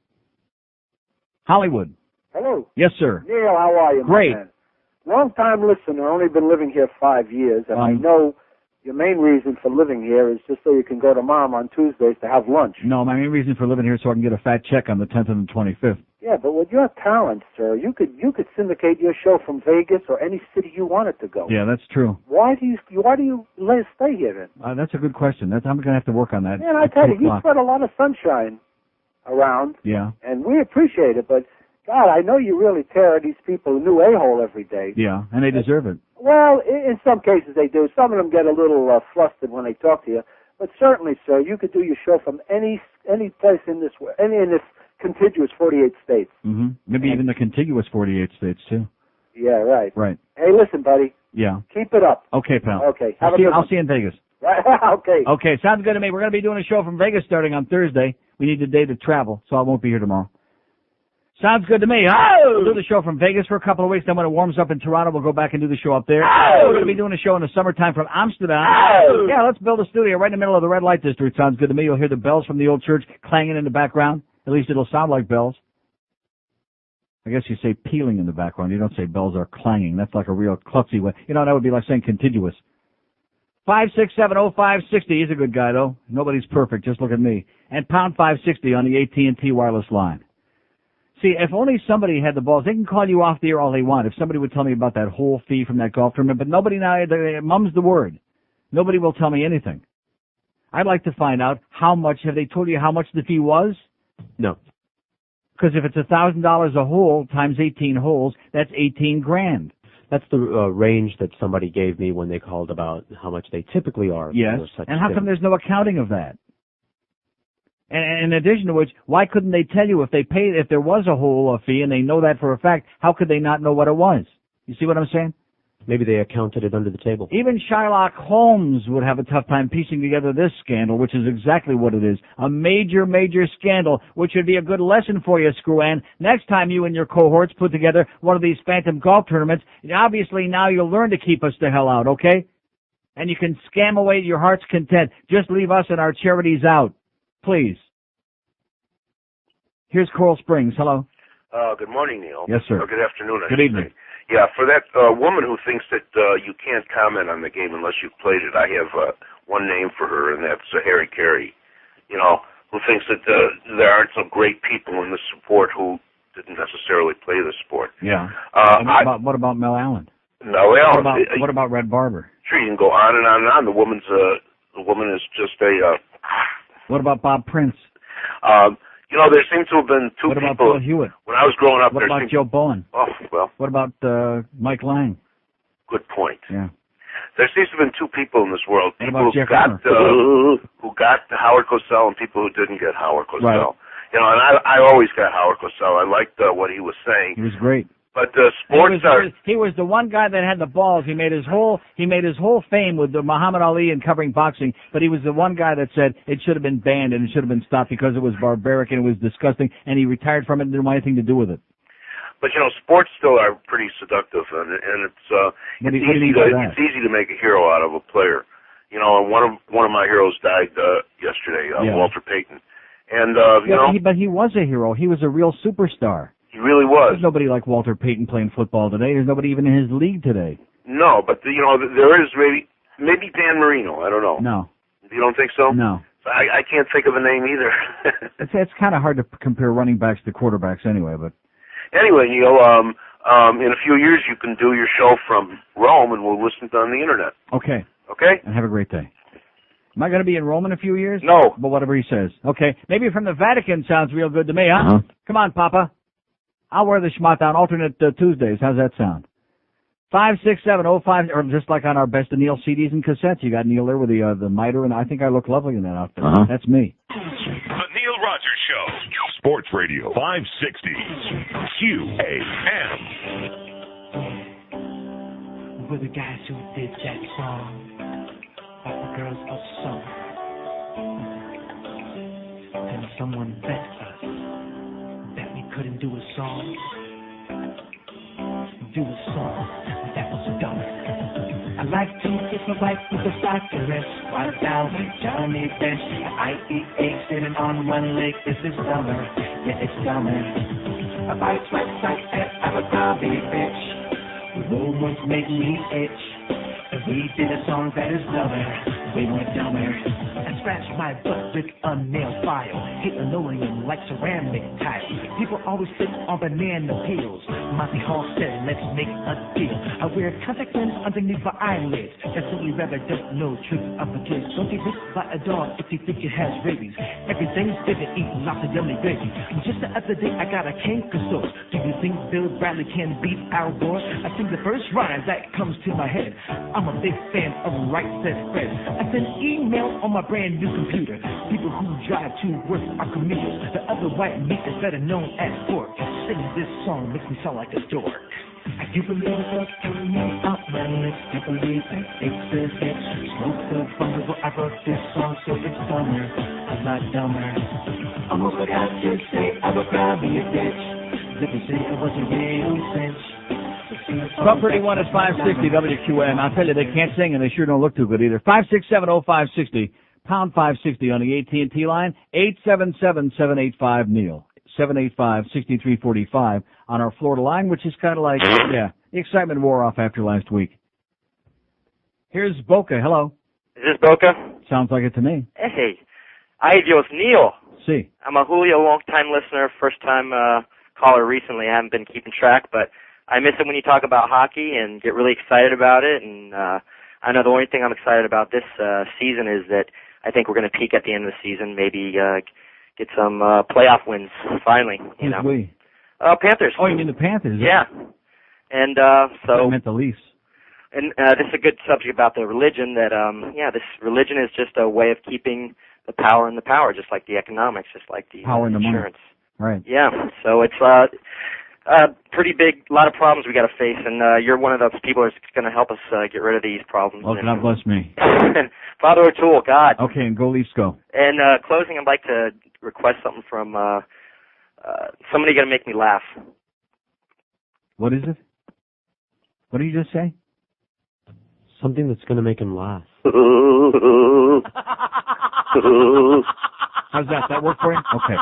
Hollywood. Hello. Yes, sir. Neil, how are you, Great. man? Long time listener, only been living here 5 years, and I know your main reason for living here is just so you can go to Mom on Tuesdays to have lunch. No, my main reason for living here is so I can get a fat check on the 10th and the 25th. Yeah, but with your talent, sir, you could syndicate your show from Vegas or any city you wanted to go. Yeah, that's true. Why do you let us stay here then? That's a good question. I'm going to have to work on that. Man, I tell you, you spread a lot of sunshine around. Yeah. And we appreciate it, but God, I know you really tear these people a new a-hole every day. Yeah, and they deserve it. Well, in some cases they do. Some of them get a little flustered when they talk to you. But certainly, sir, you could do your show from any place in this contiguous 48 states. Mm-hmm. Maybe even the contiguous 48 states, too. Yeah, right. Right. Hey, listen, buddy. Yeah. Keep it up. Okay, pal. Okay. I'll see you in Vegas. Okay. Okay, sounds good to me. We're going to be doing a show from Vegas starting on Thursday. We need a day to travel, so I won't be here tomorrow. Sounds good to me. Oh! We'll do the show from Vegas for a couple of weeks. Then when it warms up in Toronto, we'll go back and do the show up there. Oh! We're going to be doing a show in the summertime from Amsterdam. Oh! Yeah, let's build a studio right in the middle of the red light district. Sounds good to me. You'll hear the bells from the old church clanging in the background. At least it'll sound like bells. I guess you say pealing in the background. You don't say bells are clanging. That's like a real klutzy way. You know, that would be like saying contiguous. 5670560. He's a good guy, though. Nobody's perfect. Just look at me. And pound 560 on the AT&T wireless line. See, if only somebody had the balls, they can call you off the air all they want. If somebody would tell me about that whole fee from that golf tournament, but nobody now, mum's the word. Nobody will tell me anything. I'd like to find out how much, have they told you how much the fee was? No. Because if it's $1,000 a hole times 18 holes, that's $18,000. That's the range that somebody gave me when they called about how much they typically are. Yes, and how come there's no accounting of that? And in addition to which, why couldn't they tell you if they paid, if there was a hole fee and they know that for a fact, how could they not know what it was? You see what I'm saying? Maybe they accounted it under the table. Even Sherlock Holmes would have a tough time piecing together this scandal, which is exactly what it is. A major, major scandal, which would be a good lesson for you, Screw-Ann. Next time you and your cohorts put together one of these phantom golf tournaments, obviously now you'll learn to keep us the hell out, okay? And you can scam away at your heart's content. Just leave us and our charities out. Please. Here's Coral Springs. Hello. Good morning, Neil. Yes, sir. Or good afternoon, I Good should evening. say. Yeah, for that woman who thinks that you can't comment on the game unless you've played it, I have one name for her, and that's Harry Carey. You know, who thinks that there aren't some great people in the sport who didn't necessarily play the sport. Yeah. What about Mel Allen? Mel Allen. What about Red Barber? Sure, you can go on and on and on. The woman is just a. What about Bob Prince? You know, there seem to have been two What about people. Bill Hewitt? When I was growing up, What there about seemed, Joe Bowen? Oh, well. What about Mike Lang? Good point. Yeah. There seems to have been two people in this world. What People about Jeff who got Howard Cosell and people who didn't get Howard Cosell. Right. You know, and I always got Howard Cosell. I liked what he was saying. He was great. But sports he was the one guy that had the balls. He made his whole fame with the Muhammad Ali and covering boxing. But he was the one guy that said it should have been banned and it should have been stopped because it was barbaric and it was disgusting. And he retired from it and didn't want anything to do with it. But you know, sports still are pretty seductive, and it's easy to make a hero out of a player. You know, and one of my heroes died yesterday, Walter Payton. And but he was a hero. He was a real superstar. He really was. There's nobody like Walter Payton playing football today. There's nobody even in his league today. No, but you know, there is maybe Dan Marino. I don't know. No. You don't think so? No. I can't think of a name either. It's kind of hard to compare running backs to quarterbacks anyway. But anyway, Neil, in a few years you can do your show from Rome, and we'll listen on the internet. Okay. Okay. And have a great day. Am I going to be in Rome in a few years? No. But whatever he says. Okay. Maybe from the Vatican sounds real good to me, huh? Come on, Papa. I'll wear the schmott on alternate Tuesdays. How's that sound? 56705, or just like on our Best of Neil CDs and cassettes. You got Neil there with the mitre, and I think I look lovely in that outfit. That's me. The Neil Rogers Show. Sports Radio 560 QAM. We're the guys who did that song about the girls of summer. And someone bet us that we couldn't do a song that was dumb. I like to kiss my wife with a cyclist while down with Johnny Bench. I eat eggs sitting on one leg. This is summer, yeah, it's summer. I buy sweatpants at Abercrombie, bitch. The rumors make me itch. If we did a song that is dumber, we were dumber. I scratch my butt with a nail file. Hate linoleum like ceramic tile. People always sit on banana peels. Monty Hall said, let's make a deal. I wear contact lenses underneath my eyelids. That's only rather just no trick of the kids. Don't get bit by a dog if you think it has rabies. Every Thanksgiving, eat lots of yummy gravy. Just the other day, I got a canker sore. Do you think Bill Bradley can beat Al Gore? I sing the first rhyme that comes to my head. I'm a big fan of Right Says Fred. I send email on my brand new computer. People who drive to work are commuters. The other white meat is better known as pork. Singing this song makes me sound like a dork. I can't believe it's coming out my lips. Can't believe that it's the hit. Smoke the bumble. I wrote this song so it's dumber. A lot dumber. Almost forgot to say I would grab me a bitch. 1231 is 560 WQM. I'll tell you, they can't sing and they sure don't look too good either. 5670560, pound 560 on the AT&T line, 877-785-NEIL, 785-6345 on our Florida line, which is kind of like, yeah, the excitement wore off after last week. Here's Boca. Hello. Is this Boca? Sounds like it to me. Hey, ay Dios mío. See. I'm a Julio long-time listener, first-time caller recently. I haven't been keeping track, but I miss it when you talk about hockey and get really excited about it. And I know the only thing I'm excited about this season is that I think we're going to peak at the end of the season, maybe get some playoff wins finally. You know. We? Panthers. Oh, you mean the Panthers? Yeah. And so I meant the Leafs. And this is a good subject about the religion that, this religion is just a way of keeping the power in the power, just like the economics, just like the power in the insurance. Money. Right. Yeah. So it's pretty big, a lot of problems we got to face, and you're one of those people that's going to help us get rid of these problems. Well, God bless me. Father O'Toole, God. Okay, and go Leafs go. And closing, I'd like to request something from somebody going to make me laugh. What is it? What did you just say? Something that's going to make him laugh. How's that? That work for you? Okay.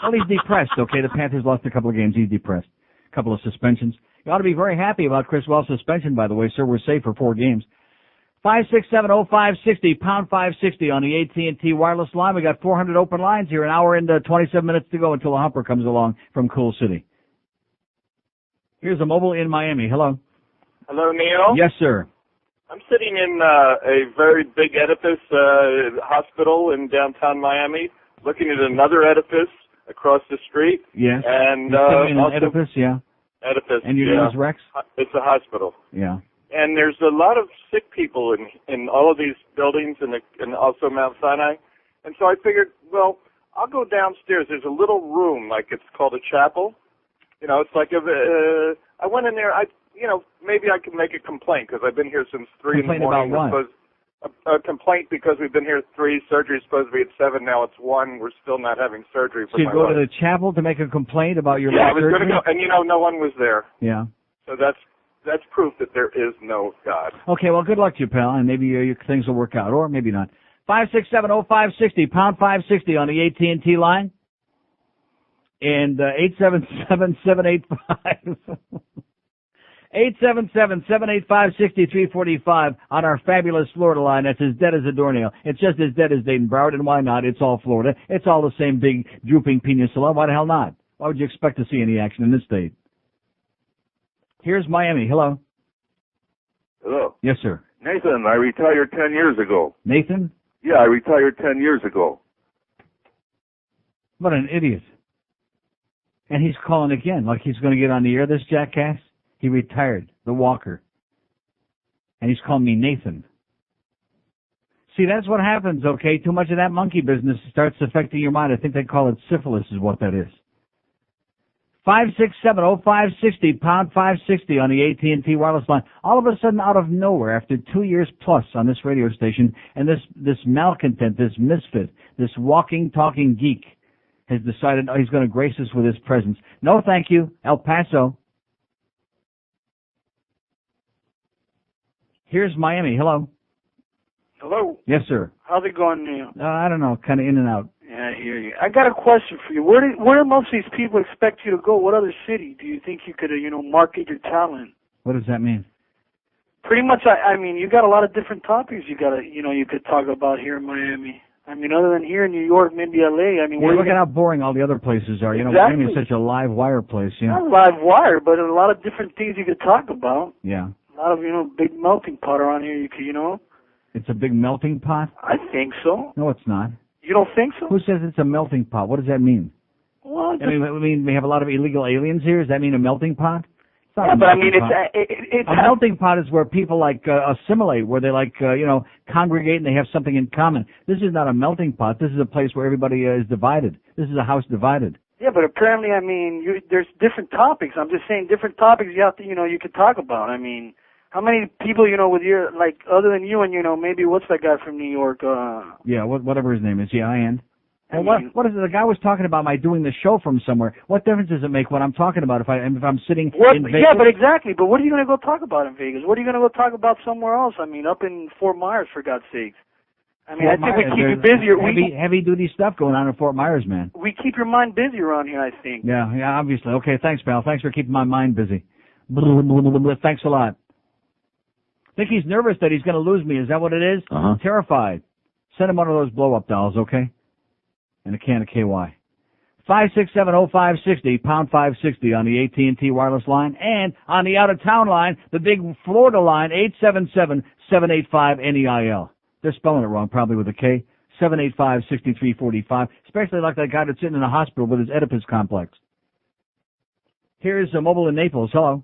Well, he's depressed, okay? The Panthers lost a couple of games. He's depressed. A couple of suspensions. You ought to be very happy about Chris Wells' suspension, by the way, sir. We're safe for 4 games. 5670560, pound 560 on the AT&T wireless line. We got 400 open lines here, an hour and 27 minutes to go until the humper comes along from Cool City. Here's a mobile in Miami. Hello. Hello, Neil. Yes, sir. I'm sitting in a very big edifice hospital in downtown Miami, looking at another edifice across the street. Yes. And You're sitting in an also edifice, yeah. Edifice. And your name is Rex? It's a hospital. Yeah. And there's a lot of sick people in all of these buildings and also Mount Sinai. And so I figured, well, I'll go downstairs. There's a little room, like it's called a chapel. You know, it's like I went in there. Maybe I can make a complaint because I've been here since 3 in the morning. About what? A complaint because we've been here 3. Surgery's supposed to be at 7. Now it's 1. We're still not having surgery for So you my go wife. to the chapel to make a complaint about your I was surgery? going to go, and no one was there. Yeah. So that's proof that there is no God. Okay, well, good luck to you, pal, and maybe your things will work out, or maybe not. 5670560, pound 560 on the AT&T line, and 877-785. 877-785-6345 on our fabulous Florida line. That's as dead as a doornail. It's just as dead as Dayton Broward, and why not? It's all Florida. It's all the same big drooping peninsula. Why the hell not? Why would you expect to see any action in this state? Here's Miami. Hello. Hello. Yes, sir. Nathan, I retired 10 years ago. Nathan? Yeah, I retired 10 years ago. What an idiot. And he's calling again, like he's going to get on the air, this jackass. He retired, the walker. And he's calling me Nathan. See, that's what happens, okay? Too much of that monkey business starts affecting your mind. I think they call it syphilis is what that is. 5670560, pound 560 on the AT&T wireless line. All of a sudden, out of nowhere, after 2 years plus on this radio station, and this malcontent, this misfit, this walking, talking geek has decided he's going to grace us with his presence. No, thank you. El Paso. Here's Miami. Hello. Hello. Yes, sir. How's it going, Neil? I don't know, kind of in and out. Yeah, I hear you. I got a question for you. Where do most of these people expect you to go? What other city do you think you could, market your talent? What does that mean? Pretty much, I mean, you got a lot of different topics you got to, you could talk about here in Miami. I mean, other than here in New York, maybe L.A. I mean, look at how boring all the other places are. Exactly. Miami is such a live wire place. Yeah. Not live wire, but a lot of different things you could talk about. Yeah. A lot of, big melting pot around here. You could, It's a big melting pot? I think so. No, it's not. You don't think so? Who says it's a melting pot? What does that mean? Well, I mean, we have a lot of illegal aliens here. Does that mean a melting pot? It's not yeah, a but I melting mean, pot. it's a melting pot is where people assimilate, where they congregate and they have something in common. This is not a melting pot. This is a place where everybody is divided. This is a house divided. Yeah, but apparently, I mean, there's different topics. I'm just saying different topics you have to, you could talk about. I mean, how many people, with your, other than you and, maybe what's that guy from New York? Yeah, whatever his name is. Yeah, And what is it? The guy was talking about my doing the show from somewhere. What difference does it make what I'm talking about if I'm sitting in Vegas? Yeah, but exactly. But what are you going to go talk about in Vegas? What are you going to go talk about somewhere else? I mean, up in Fort Myers, for God's sakes. I mean, I think we keep you busy. Heavy duty stuff going on in Fort Myers, man. We keep your mind busy around here, I think. Yeah, obviously. Okay, thanks, pal. Thanks for keeping my mind busy. Thanks a lot. I think he's nervous that he's going to lose me. Is that what it is? Terrified. Send him one of those blow-up dolls, okay? And a can of KY. 5670560, pound 560 on the AT&T wireless line, and on the out-of-town line, the big Florida line, 877-785-NEIL. They're spelling it wrong, probably with a K. 785-6345, especially like that guy that's sitting in a hospital with his Oedipus complex. Here's Mobile in Naples. Hello.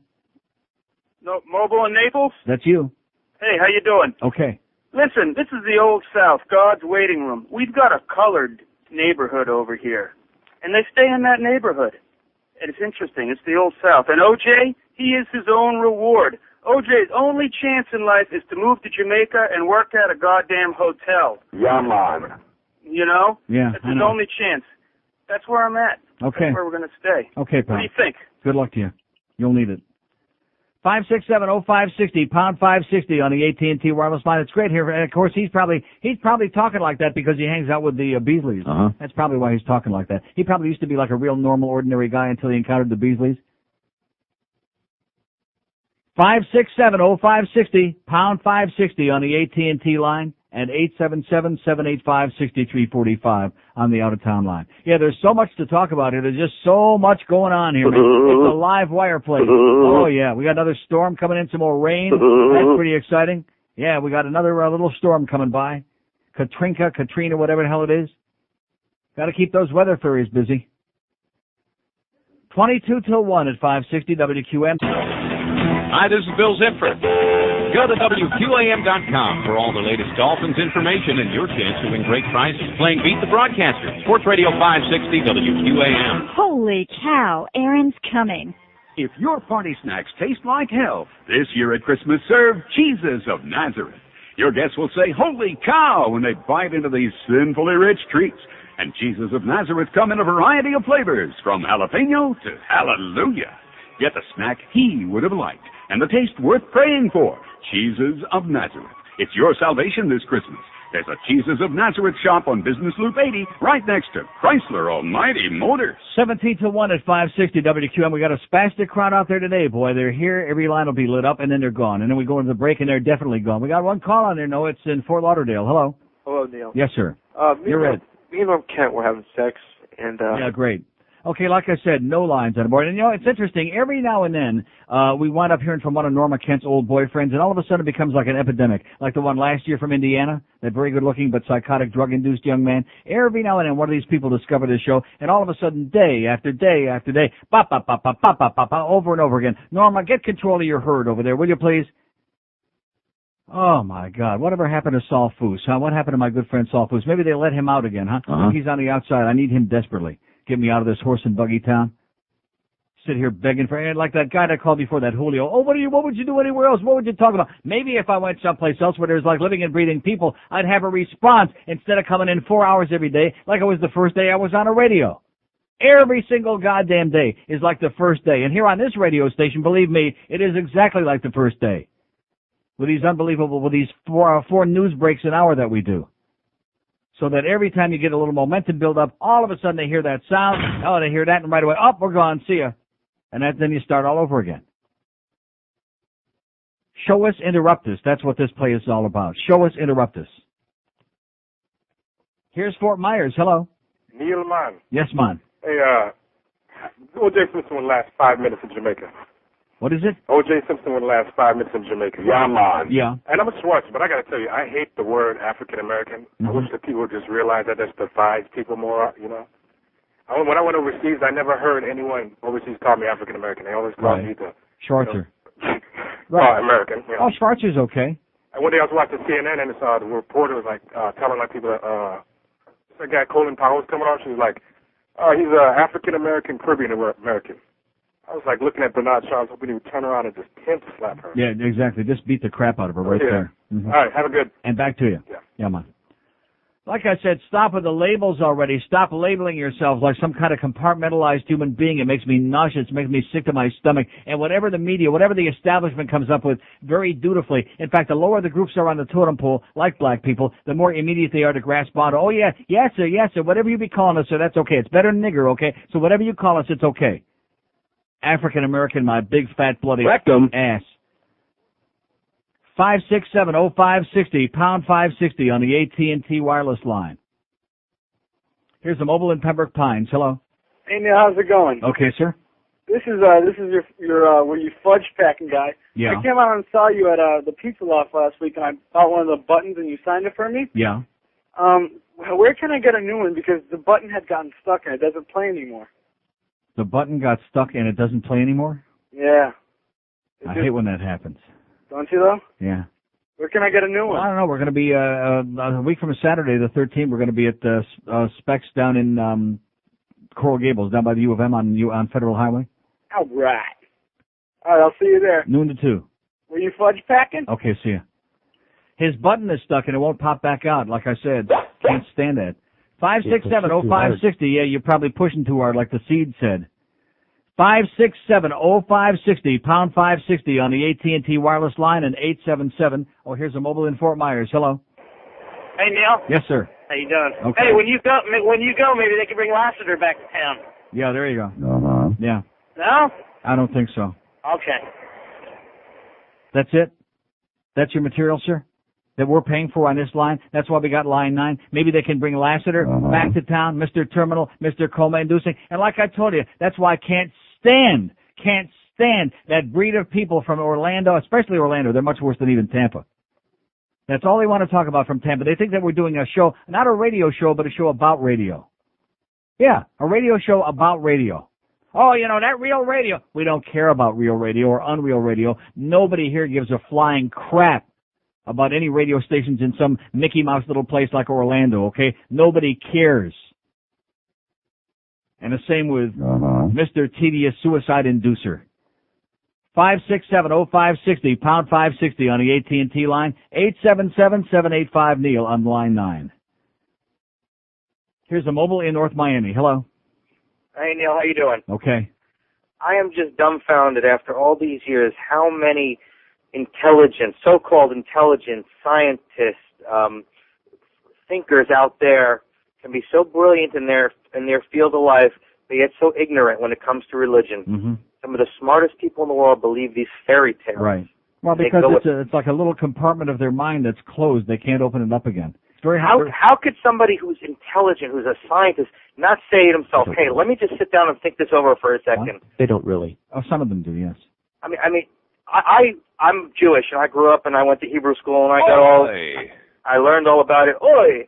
No, Mobile in Naples? That's you. Hey, how you doing? Okay. Listen, this is the Old South, God's waiting room. We've got a colored neighborhood over here, and they stay in that neighborhood. And it's interesting. It's the Old South. And OJ, he is his own reward. OJ's only chance in life is to move to Jamaica and work at a goddamn hotel. Yeah, man. You know? Yeah, That's his only chance. That's where I'm at. Okay. That's where we're going to stay. Okay, pal. What do you think? Good luck to you. You'll need it. 5670560, pound 560 on the AT&T wireless line. It's great here. And of course, he's probably talking like that because he hangs out with the Beasleys. That's probably why he's talking like that. He probably used to be like a real normal, ordinary guy until he encountered the Beasleys. 5670560, pound 560 on the AT&T line, and 877-785-6345 on the out-of-town line. Yeah, there's so much to talk about here. There's just so much going on here, man. It's a live wire play. Oh, yeah. We got another storm coming in, some more rain. That's pretty exciting. Yeah, we got another little storm coming by. Katrina, whatever the hell it is. Got to keep those weather fairies busy. 22 till 1 at 560 WQM. Hi, this is Bill Zipford. Go to WQAM.com for all the latest Dolphins information and your chance to win great prizes playing Beat the Broadcaster. Sports Radio 560 WQAM. Holy cow, Aaron's coming. If your party snacks taste like hell, this year at Christmas serve Jesus of Nazareth. Your guests will say, holy cow, when they bite into these sinfully rich treats. And Jesus of Nazareth come in a variety of flavors, from jalapeno to hallelujah. Get the snack he would have liked, and the taste worth praying for. Jesus of Nazareth. It's your salvation this Christmas. There's a Jesus of Nazareth shop on Business Loop 80, right next to Chrysler Almighty Motors. 17 to 1 at 560 WQM. We got a spastic crowd out there today, boy. They're here. Every line will be lit up, and then they're gone. And then we go into the break, and they're definitely gone. We got one call on there. No, it's in Fort Lauderdale. Hello. Hello, Neil. Yes, sir. You're red. Me and Kent were having sex, and yeah, great. Okay, like I said, no lines on board. And, it's interesting. Every now and then, we wind up hearing from one of Norma Kent's old boyfriends, and all of a sudden it becomes like an epidemic, like the one last year from Indiana, that very good-looking but psychotic, drug-induced young man. Every now and then, one of these people discover this show, and all of a sudden, day after day after day, bop, bop, bop, bop, bop, bop, bop, over and over again. Norma, get control of your herd over there, will you please? Oh, my God. Whatever happened to Saul Foose, huh? What happened to my good friend Saul Foose? Maybe they let him out again, huh? He's on the outside. I need him desperately. Get me out of this horse and buggy town. Sit here begging for, like that guy that called before, that Julio. Oh, what would you do anywhere else? What would you talk about? Maybe if I went someplace else where there's like living and breathing people, I'd have a response instead of coming in 4 hours every day like it was the first day I was on a radio. Every single goddamn day is like the first day. And here on this radio station, believe me, it is exactly like the first day. With these four news breaks an hour that we do. So that every time you get a little momentum build up, all of a sudden they hear that sound, they hear that, and right away, we're gone, see ya. And then you start all over again. Show us, interrupt us. That's what this play is all about. Show us, interrupt us. Here's Fort Myers. Hello. Neil, man. Yes, man. Hey, O.J. Simpson would last 5 minutes in Jamaica. What is it? O.J. Simpson would last 5 minutes in Jamaica. Yeah, man. Yeah. And I'm a Schwartz, but I got to tell you, I hate the word African American. I wish that people would just realize that divides people more, When I went overseas, I never heard anyone overseas call me African American. They always called me the Schwarzer. American. Oh, Schwarzer's okay. And one day I was watching CNN, and the reporter was telling people that guy Colin Powell was coming on. She was like, he's an African American Caribbean American. I was like looking at Bernard Shaw, hoping he would turn around and just pimp slap her. Yeah, exactly. Just beat the crap out of her right there. All right, have a good. And back to you. Yeah, man. Like I said, stop with the labels already. Stop labeling yourselves like some kind of compartmentalized human being. It makes me nauseous. It makes me sick to my stomach. And whatever the media, whatever the establishment comes up with, very dutifully. In fact, the lower the groups are on the totem pole, like black people, the more immediate they are to grasp on. Oh, yeah, yes, sir, whatever you be calling us, sir, that's okay. It's better than nigger, okay? So whatever you call us, it's okay. African-American, my big, fat, bloody Rectum. ass. 567-0560, pound 560 on the AT&T wireless line. Here's the mobile in Pembroke Pines. Hello. Hey Neil, how's it going? Okay, sir. This is your were you fudge packing guy? Yeah. I came out and saw you at the Pizza Loft last week, and I bought one of the buttons, and you signed it for me. Yeah. Where can I get a new one? Because the button had gotten stuck and it doesn't play anymore. The button got stuck and it doesn't play anymore? Yeah. I hate when that happens. Don't you though? Yeah. Where can I get a new one? I don't know. We're going to be a week from Saturday, the 13th. We're going to be at Specs down in Coral Gables, down by the U of M on Federal Highway. All right. All right, I'll see you there. Noon to 2. Were you fudge packing? Okay, see ya. His button is stuck and it won't pop back out. Like I said, can't stand that. 567-0560. Yeah, you're probably pushing too hard, like the seed said. 567-0560, pound 560 on the AT&T wireless line, and 877. Oh, here's a mobile in Fort Myers. Hello. Hey, Neil. Yes, sir. How you doing? Okay. Hey, when you go, maybe they can bring Lassiter back to town. Yeah, there you go. Yeah. No? I don't think so. Okay. That's it? That's your material, sir? That we're paying for on this line? That's why we got line 9. Maybe they can bring Lassiter back to town, Mr. Terminal, Mr. Coma-inducing. And like I told you, that's why I can't stand that breed of people from Orlando, especially Orlando. They're much worse than even Tampa. That's all they want to talk about from Tampa. They think that we're doing a show, not a radio show, but a show about radio. Yeah, a radio show about radio. Oh, that real radio. We don't care about real radio or unreal radio. Nobody here gives a flying crap about any radio stations in some Mickey Mouse little place like Orlando, okay? Nobody cares. And the same with Mr. Tedious Suicide Inducer. 567-0560, pound 560 on the AT&T line, 877-785-NEIL on line 9. Here's a mobile in North Miami. Hello. Hey, Neil, how you doing? Okay. I am just dumbfounded after all these years how many so-called intelligent scientists, thinkers out there can be so brilliant in their field of life, but yet so ignorant when it comes to religion. Mm-hmm. Some of the smartest people in the world believe these fairy tales. Right. Well, because it's like a little compartment of their mind that's closed. They can't open it up again. It's very hard. How could somebody who's intelligent, who's a scientist, not say to himself, "Hey, let me just sit down and think this over for a second"? They don't really. Oh, some of them do, yes. I mean, I'm Jewish, and I grew up and I went to Hebrew school, and I learned all about it. Oi!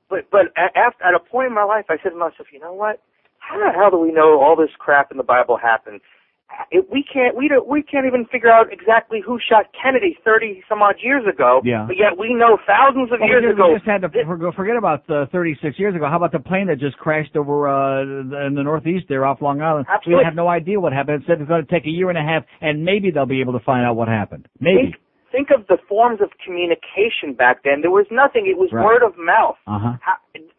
But at a point in my life, I said to myself, you know what? How the hell do we know all this crap in the Bible happened? We can't even figure out exactly who shot Kennedy 30 some odd years ago. Yeah. But yet we know thousands of years ago. We just had to forget about 36 years ago. How about the plane that just crashed over in the Northeast there off Long Island? Absolutely. We have no idea what happened. It said it's going to take a year and a half, and maybe they'll be able to find out what happened. Maybe. Think of the forms of communication back then. There was nothing. It was word of mouth.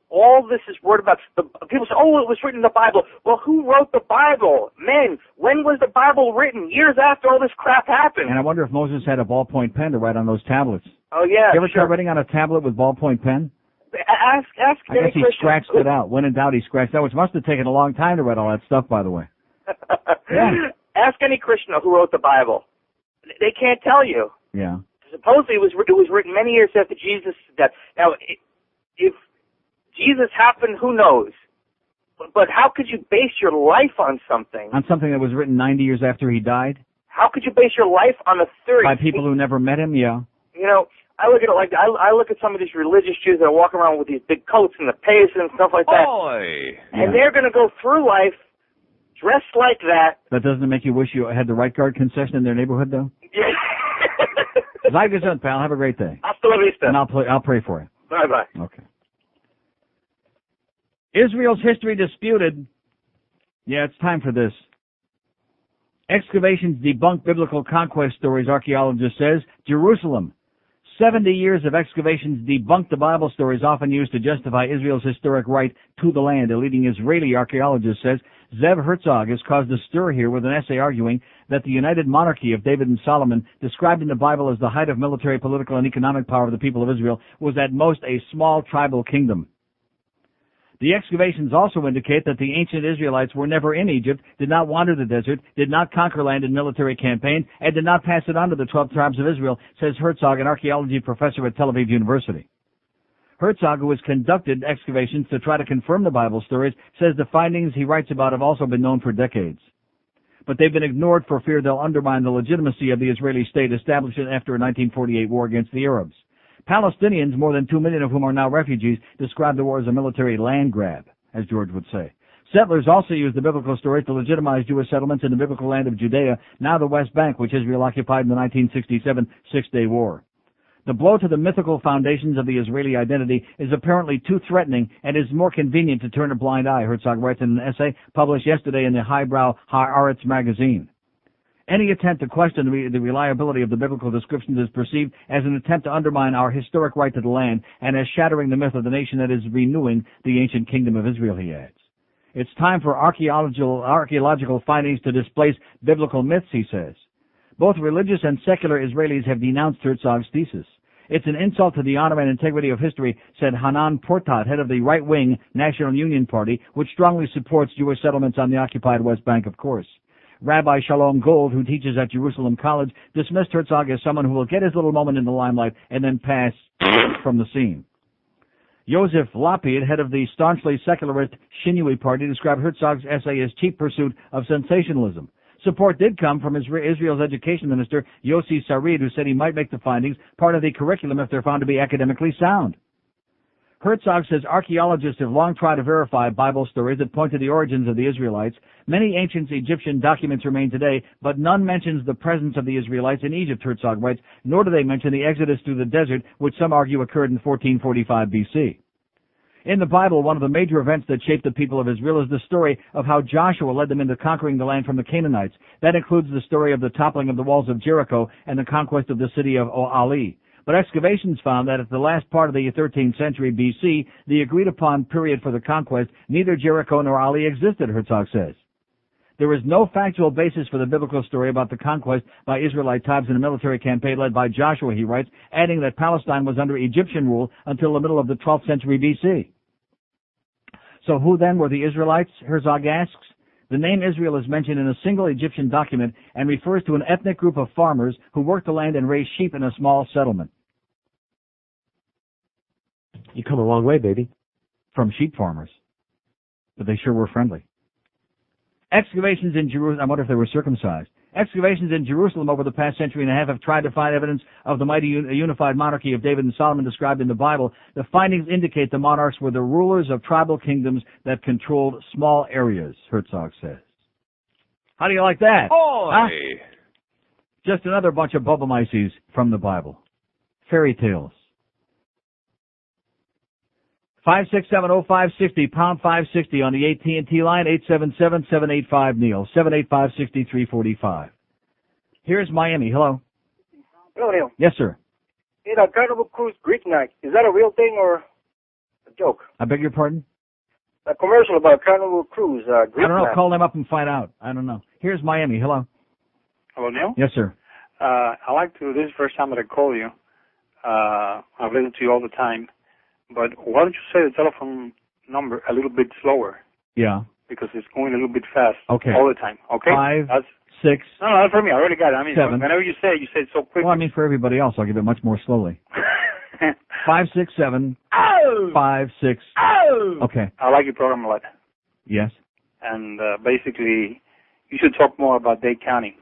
All this is word about. People say, "Oh, it was written in the Bible." Well, who wrote the Bible? Men. When was the Bible written? Years after all this crap happened. And I wonder if Moses had a ballpoint pen to write on those tablets. Oh yeah. You ever try writing on a tablet with ballpoint pen? Ask I any guess he Christian. scratched it out. When in doubt, he scratched it out, which must have taken a long time to write all that stuff, by the way. Yeah. Ask any Christian who wrote the Bible. They can't tell you. Yeah. Supposedly it was written many years after Jesus' death. Now, if Jesus happened, who knows? But how could you base your life on something? On something that was written 90 years after he died? How could you base your life on a theory? By people who never met him, yeah. You know, I look at it like I look at some of these religious Jews that are walking around with these big coats and the payas and stuff like that. And they're going to go through life dressed like that. That doesn't make you wish you had the right guard concession in their neighborhood, though? Yeah. Like I said, pal, have a great day. Hasta la vista. And I'll pray for you. Bye-bye. Okay. Israel's history disputed. Yeah, it's time for this. Excavations debunk biblical conquest stories, archaeologist says. Jerusalem, 70 years of excavations debunked the Bible stories often used to justify Israel's historic right to the land. A leading Israeli archaeologist says Zev Herzog has caused a stir here with an essay arguing that the united monarchy of David and Solomon, described in the Bible as the height of military, political, and economic power of the people of Israel, was at most a small tribal kingdom. The excavations also indicate that the ancient Israelites were never in Egypt, did not wander the desert, did not conquer land in military campaign, and did not pass it on to the 12 tribes of Israel, says Herzog, an archaeology professor at Tel Aviv University. Herzog, who has conducted excavations to try to confirm the Bible stories, says the findings he writes about have also been known for decades. But they've been ignored for fear they'll undermine the legitimacy of the Israeli state established after a 1948 war against the Arabs. Palestinians, more than 2 million of whom are now refugees, describe the war as a military land grab, as George would say. Settlers also used the biblical stories to legitimize Jewish settlements in the biblical land of Judea, now the West Bank, which Israel occupied in the 1967 Six-Day War. The blow to the mythical foundations of the Israeli identity is apparently too threatening and is more convenient to turn a blind eye, Herzog writes in an essay published yesterday in the highbrow Haaretz magazine. Any attempt to question the reliability of the biblical descriptions is perceived as an attempt to undermine our historic right to the land and as shattering the myth of the nation that is renewing the ancient kingdom of Israel, he adds. It's time for archaeological findings to displace biblical myths, he says. Both religious and secular Israelis have denounced Herzog's thesis. It's an insult to the honor and integrity of history, said Hanan Portat, head of the right-wing National Union Party, which strongly supports Jewish settlements on the occupied West Bank, of course. Rabbi Shalom Gold, who teaches at Jerusalem College, dismissed Herzog as someone who will get his little moment in the limelight and then pass from the scene. Yosef Lapid, head of the staunchly secularist Shinui Party, described Herzog's essay as cheap pursuit of sensationalism. Support did come from Israel's education minister, Yossi Sarid, who said he might make the findings part of the curriculum if they're found to be academically sound. Herzog says archaeologists have long tried to verify Bible stories that point to the origins of the Israelites. Many ancient Egyptian documents remain today, but none mentions the presence of the Israelites in Egypt, Herzog writes, nor do they mention the exodus through the desert, which some argue occurred in 1445 BC. In the Bible, one of the major events that shaped the people of Israel is the story of how Joshua led them into conquering the land from the Canaanites. That includes the story of the toppling of the walls of Jericho and the conquest of the city of Ali. But excavations found that at the last part of the 13th century BC, the agreed-upon period for the conquest, neither Jericho nor Ali existed, Herzog says. There is no factual basis for the biblical story about the conquest by Israelite tribes in a military campaign led by Joshua, he writes, adding that Palestine was under Egyptian rule until the middle of the 12th century BC. So who then were the Israelites, Herzog asks? The name Israel is mentioned in a single Egyptian document and refers to an ethnic group of farmers who worked the land and raised sheep in a small settlement. You come a long way, baby. From sheep farmers. But they sure were friendly. Excavations in Jerusalem, I wonder if they were circumcised. Excavations in Jerusalem over the past century and a half have tried to find evidence of the mighty unified monarchy of David and Solomon described in the Bible. The findings indicate the monarchs were the rulers of tribal kingdoms that controlled small areas, Herzog says. How do you like that? Huh? Just another bunch of bubble-mices from the Bible. Fairy tales. 5670560, pound 560 on the AT&T line, 877-785-NEIL, 785-6345. Here's Miami. Hello. Hello, Neil. Yes, sir. Hey, the Carnival Cruise Greek night, is that a real thing or a joke? I beg your pardon? A commercial about Carnival Cruise Greek I don't know. night. Call them up and find out. I don't know. Here's Miami. Hello. Hello, Neil. Yes, sir. I like to, this is the first time that I call you. I've listened to you all the time. But why don't you say the telephone number a little bit slower? Yeah. Because it's going a little bit fast Okay. all the time. Okay? 5, 6. No, not for me. I already got it. I mean, 7. whenever you say it so quick. Well, I mean, for everybody else, I'll give it much more slowly. 5, 6, 7. Oh! 5, 6. Oh! Okay. I like your program a lot. Yes. And basically, you should talk more about Dade County.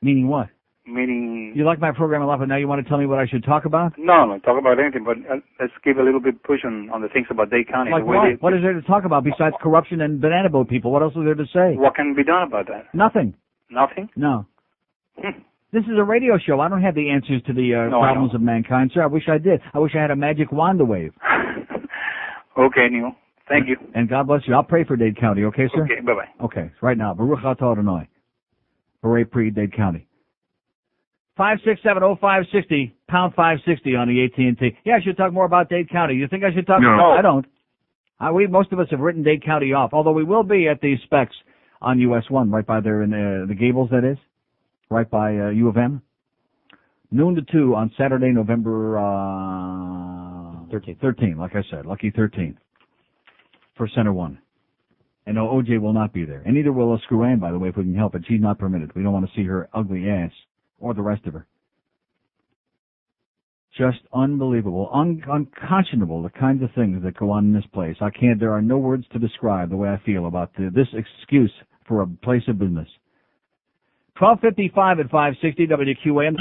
Meaning what? Meaning... You like my program a lot, but now you want to tell me what I should talk about? No, talk about anything, but let's give a little bit push on the things about Dade County. Like what? What is there to talk about besides corruption and banana boat people? What else is there to say? What can be done about that? Nothing. Nothing? No. This is a radio show. I don't have the answers to the problems of mankind, sir. I wish I did. I wish I had a magic wand to wave. Okay, Neil. Thank you. And God bless you. I'll pray for Dade County, okay, sir? Okay, bye-bye. Okay, right now. Baruch atah Adonai. Beret Pri, Dade County. 5670560, pound 560 on the AT&T. Yeah, I should talk more about Dade County. You think I should talk? No. I don't. Most of us have written Dade County off, although we will be at the Specs on US 1, right by there in the Gables, that is, right by U of M. Noon to 2 on Saturday, November 13, like I said, lucky 13 for Center 1. And no, OJ will not be there. And neither will Screw Ann, by the way, if we can help it. She's not permitted. We don't want to see her ugly ass or the rest of her. Just unbelievable, unconscionable, the kinds of things that go on in this place. There are no words to describe the way I feel about this excuse for a place of business. 12:55 at 560 WQAM.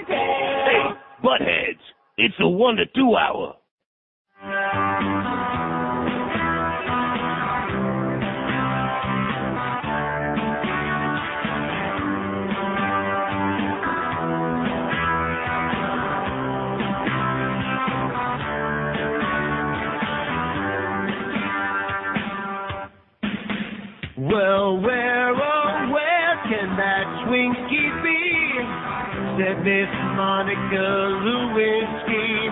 Hey, buttheads, it's a 1 to 2 hour. Well, where, oh, where can that Twinkie be? Said Miss Monica Lewinsky.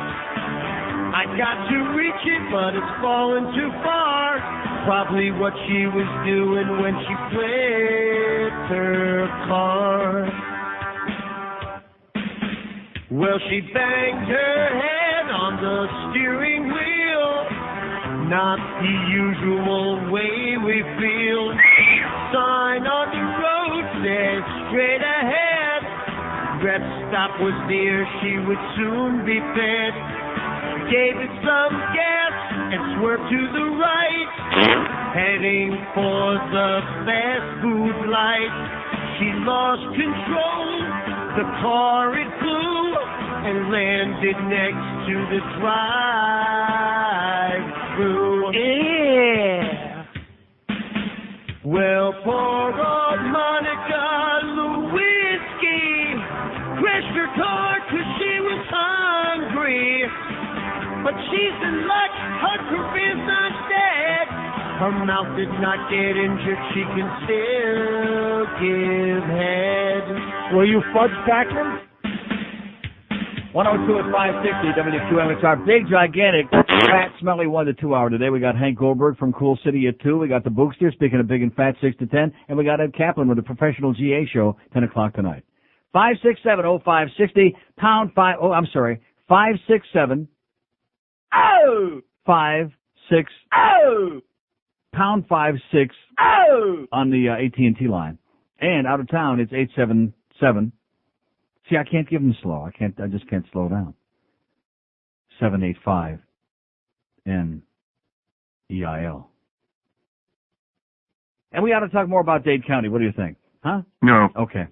I got to reach it, but it's fallen too far. Probably what she was doing when she flipped her car. Well, she banged her head on the steering wheel. Not the usual way we feel. Sign on the road says straight ahead. Rest stop was near, she would soon be fed. Gave it some gas and swerved to the right, heading for the fast food light. She lost control, the car it flew, and landed next to the drive-thru. Yeah. Well, poor old Monica Lewinsky crashed her car 'cause she was hungry. But she's in luck, her career's not dead. Her mouth did not get injured, she can still give head. Were you fudge packing? 102 at 560 WQM. It's our big, gigantic, fat, smelly 1 to 2 hour today. We got Hank Goldberg from Cool City at 2. We got the Bookster, speaking of big and fat, 6 to 10. And we got Ed Kaplan with the Professional GA Show, 10 o'clock tonight. 5670560, pound 5, oh, I'm sorry, 567, oh, 56, oh, pound 56, oh, on the AT&T line. And out of town, it's 877. See, I can't give them slow. I just can't slow down. 785 NEIL. And we ought to talk more about Dade County. What do you think? Huh? No. Okay.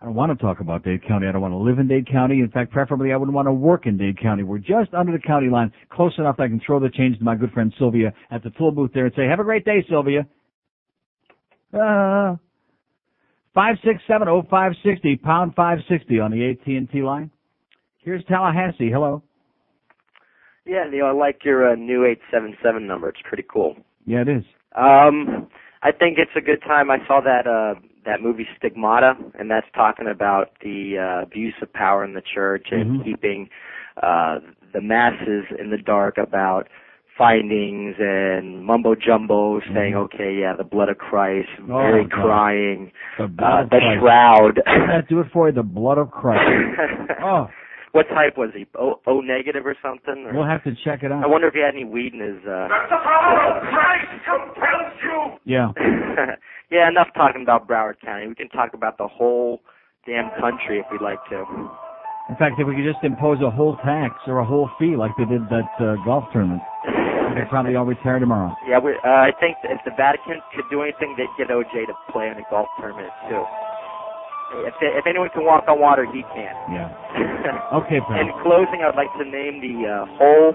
I don't want to talk about Dade County. I don't want to live in Dade County. In fact, preferably I wouldn't want to work in Dade County. We're just under the county line, close enough that I can throw the change to my good friend Sylvia at the toll booth there and say, have a great day, Sylvia. 5670560, pound 560 on the AT&T line. Here's Tallahassee. Hello. Yeah, Neil, I like your new 877 number. It's pretty cool. Yeah, it is. I think it's a good time. I saw that movie Stigmata, and that's talking about the abuse of power in the church and keeping the masses in the dark about findings and mumbo jumbo saying, okay, yeah, the blood of Christ, Mary crying, the shroud. Does that do it for you? The blood of Christ. Oh. What type was he? O negative or something? Or? We'll have to check it out. I wonder if he had any weed in his. That's the power of Christ compels you. Yeah. Yeah, enough talking about Broward County. We can talk about the whole damn country if we'd like to. In fact, if we could just impose a whole tax or a whole fee like they did that golf tournament, they'd probably all retire tomorrow. Yeah, I think if the Vatican could do anything, they'd get OJ to play in a golf tournament too. If anyone can walk on water, he can. Yeah. Okay, pal. In closing, I'd like to name the whole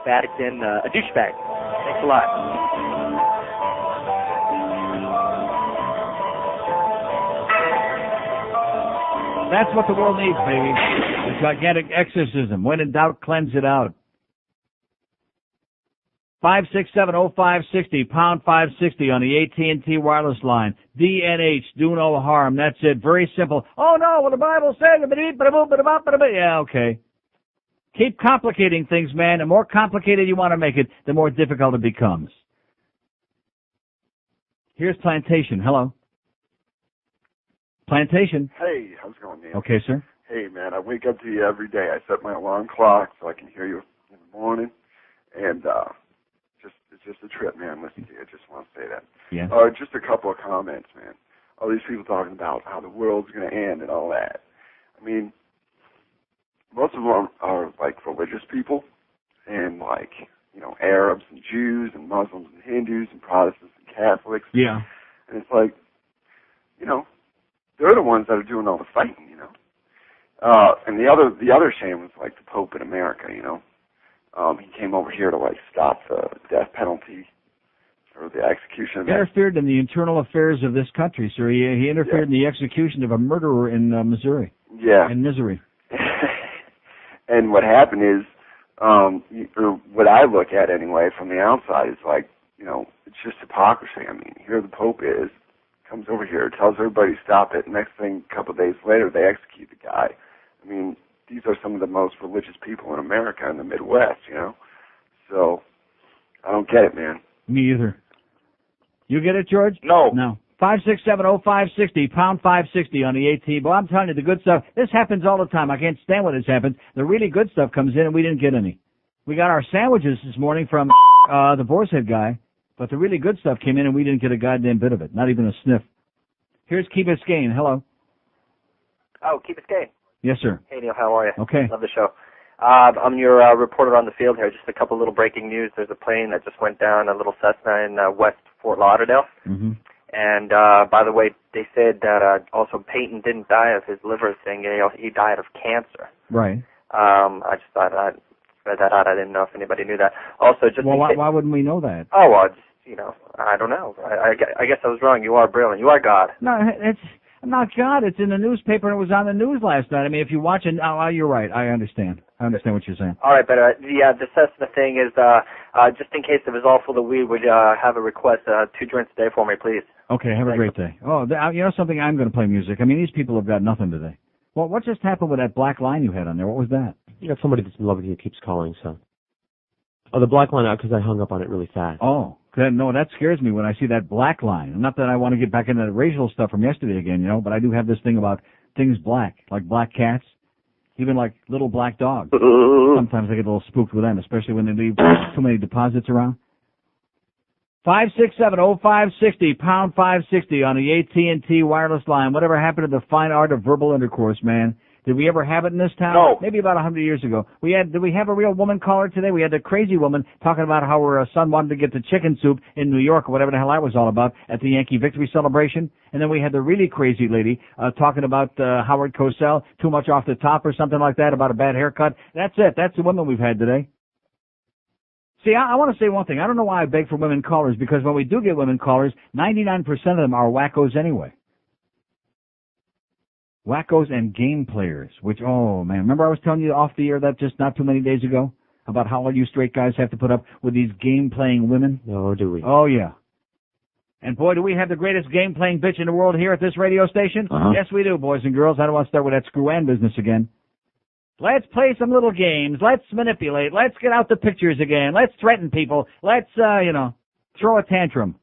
Vatican a douchebag. Thanks a lot. That's what the world needs, baby. A gigantic exorcism. When in doubt, cleanse it out. 5670560, pound 560 on the AT&T wireless line. DNH, do no harm. That's it. Very simple. Oh no, well the Bible says, yeah, okay. Keep complicating things, man. The more complicated you want to make it, the more difficult it becomes. Here's Plantation. Hello. Plantation. Hey, how's it going, Neil? Okay, sir. Hey, man, I wake up to you every day. I set my alarm clock so I can hear you in the morning, and it's just a trip, man. Listen to you. I just want to say that. Yeah. Just a couple of comments, man. All these people talking about how the world's going to end and all that. I mean, most of them are like religious people, and like, you know, Arabs and Jews and Muslims and Hindus and Protestants and Catholics. Yeah. And it's like, you know, they're the ones that are doing all the fighting, you know. And the other shame was like the Pope in America, you know. He came over here to like stop the death penalty or the execution of He interfered in the internal affairs of this country, sir. He interfered in the execution of a murderer in Missouri. Yeah. In misery. And what happened is, or what I look at anyway from the outside is like, you know, it's just hypocrisy. I mean, here the Pope is, comes over here, tells everybody to stop it. Next thing, a couple of days later, they execute the guy. I mean, these are some of the most religious people in America in the Midwest, you know. So, I don't get it, man. Me either. You get it, George? No. No. 5670560, pound 560 on the AT. But I'm telling you, the good stuff, this happens all the time. I can't stand when this happens. The really good stuff comes in and we didn't get any. We got our sandwiches this morning from the Boar's Head guy, but the really good stuff came in and we didn't get a goddamn bit of it. Not even a sniff. Here's Key Biscayne. Hello. Oh, Key Biscayne. Yes, sir. Hey, Neil, how are you? Okay. Love the show. I'm your reporter on the field here. Just a couple little breaking news. There's a plane that just went down, a little Cessna in West Fort Lauderdale. Mm-hmm. And by the way, they said that also Payton didn't die of his liver thing. He died of cancer. Right. I just thought I'd read that out. I didn't know if anybody knew that. Also, just well, why wouldn't we know that? Oh, well, just, you know, I don't know. I guess I was wrong. You are brilliant. You are God. No, it's not God. It's in the newspaper and it was on the news last night. I mean, if you watch it, you're right. I understand. I understand what you're saying. All right, but the Cessna thing is, just in case it was all full of weed, would you have a request, 2 joints a day for me, please? Okay, have a great day. Oh, you know something? I'm going to play music. I mean, these people have got nothing today. Well, what just happened with that black line you had on there? What was that? You got somebody that's in love with you keeps calling, so. Oh, the black line out because I hung up on it really fast. Oh, no, that scares me when I see that black line. Not that I want to get back into the racial stuff from yesterday again, you know, but I do have this thing about things black, like black cats, even like little black dogs. Sometimes I get a little spooked with them, especially when they leave too many deposits around. 5670560, pound 560 on the AT&T wireless line. Whatever happened to the fine art of verbal intercourse, man? Did we ever have it in this town? No. Maybe about 100 years ago. Did we have a real woman caller today? We had the crazy woman talking about how her son wanted to get the chicken soup in New York or whatever the hell that was all about at the Yankee victory celebration. And then we had the really crazy lady talking about Howard Cosell, too much off the top or something like that, about a bad haircut. That's it. That's the women we've had today. See, I want to say one thing. I don't know why I beg for women callers, because when we do get women callers, 99% of them are wackos anyway. Wackos and game players, which, oh, man. Remember I was telling you off the air that just not too many days ago about how all you straight guys have to put up with these game-playing women? No, do we? Oh, yeah. And, boy, do we have the greatest game-playing bitch in the world here at this radio station? Uh-huh. Yes, we do, boys and girls. I don't want to start with that screw-and business again. Let's play some little games. Let's manipulate. Let's get out the pictures again. Let's threaten people. Let's, throw a tantrum.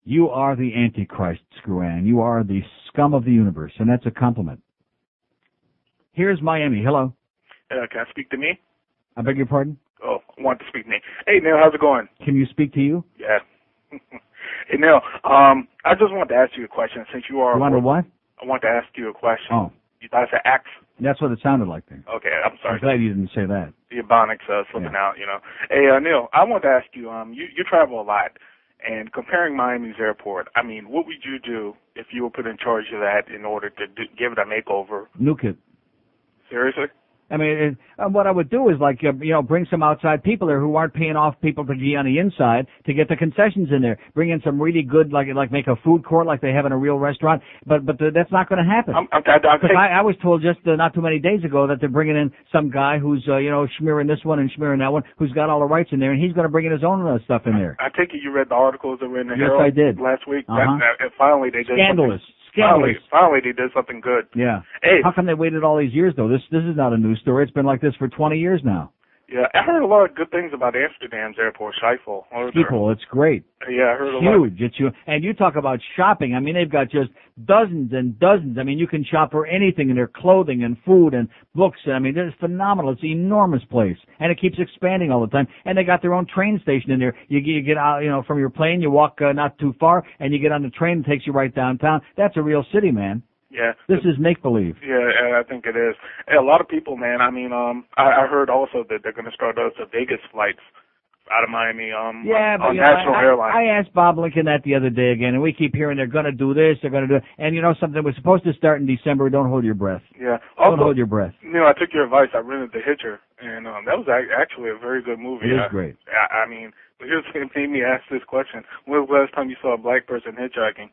You are the Antichrist, Screw-Ann. You are the scum of the universe, and that's a compliment. Here's Miami. Hello. Can I speak to me? I beg your pardon? Oh, I want to speak to me. Hey, Neil, how's it going? Can you speak to you? Yeah. Hey, Neil, I just wanted to ask you a question. Since you are... You want to what? I want to ask you a question. Oh. You thought I said X? That's what it sounded like there. Okay, I'm sorry. I'm glad you didn't say that. The Ebonics slipping out, you know. Hey, Neil, I want to ask you, you travel a lot, and comparing Miami's airport, I mean, what would you do if you were put in charge of that in order to give it a makeover? Nuke it. Seriously? I mean, what I would do is like, bring some outside people there who aren't paying off people to be on the inside to get the concessions in there. Bring in some really good, like make a food court like they have in a real restaurant. But that's not going to happen. I was told just not too many days ago that they're bringing in some guy who's, smearing this one and smearing that one, who's got all the rights in there, and he's going to bring in his own stuff in there. I take it you read the articles that were in the Yes, Herald I did. last week. Uh-huh. And finally they did Scandalous. something. Finally they did something good. Yeah. Hey. How come they waited all these years though? This is not a news story. It's been like this for 20 years now. Yeah, I heard a lot of good things about Amsterdam's airport, Schiphol. Schiphol, it's great. Yeah, I heard a lot. Huge. And you talk about shopping. I mean, they've got just dozens and dozens. I mean, you can shop for anything in their clothing and food and books. I mean, it's phenomenal. It's an enormous place. And it keeps expanding all the time. And they got their own train station in there. You get out, from your plane, you walk not too far, and you get on the train that takes you right downtown. That's a real city, man. Yeah. This is make-believe. Yeah, I think it is. Hey, a lot of people, man, I mean, I heard also that they're going to start those Vegas flights out of Miami on National Airlines. I asked Bob Lincoln that the other day again, and we keep hearing they're going to do this, they're going to do it. And something was supposed to start in December. Don't hold your breath. Yeah. Don't hold your breath. I took your advice. I rented The Hitcher, and that was actually a very good movie. It is great. I mean, here's what made me ask this question. When was the last time you saw a black person hitchhiking?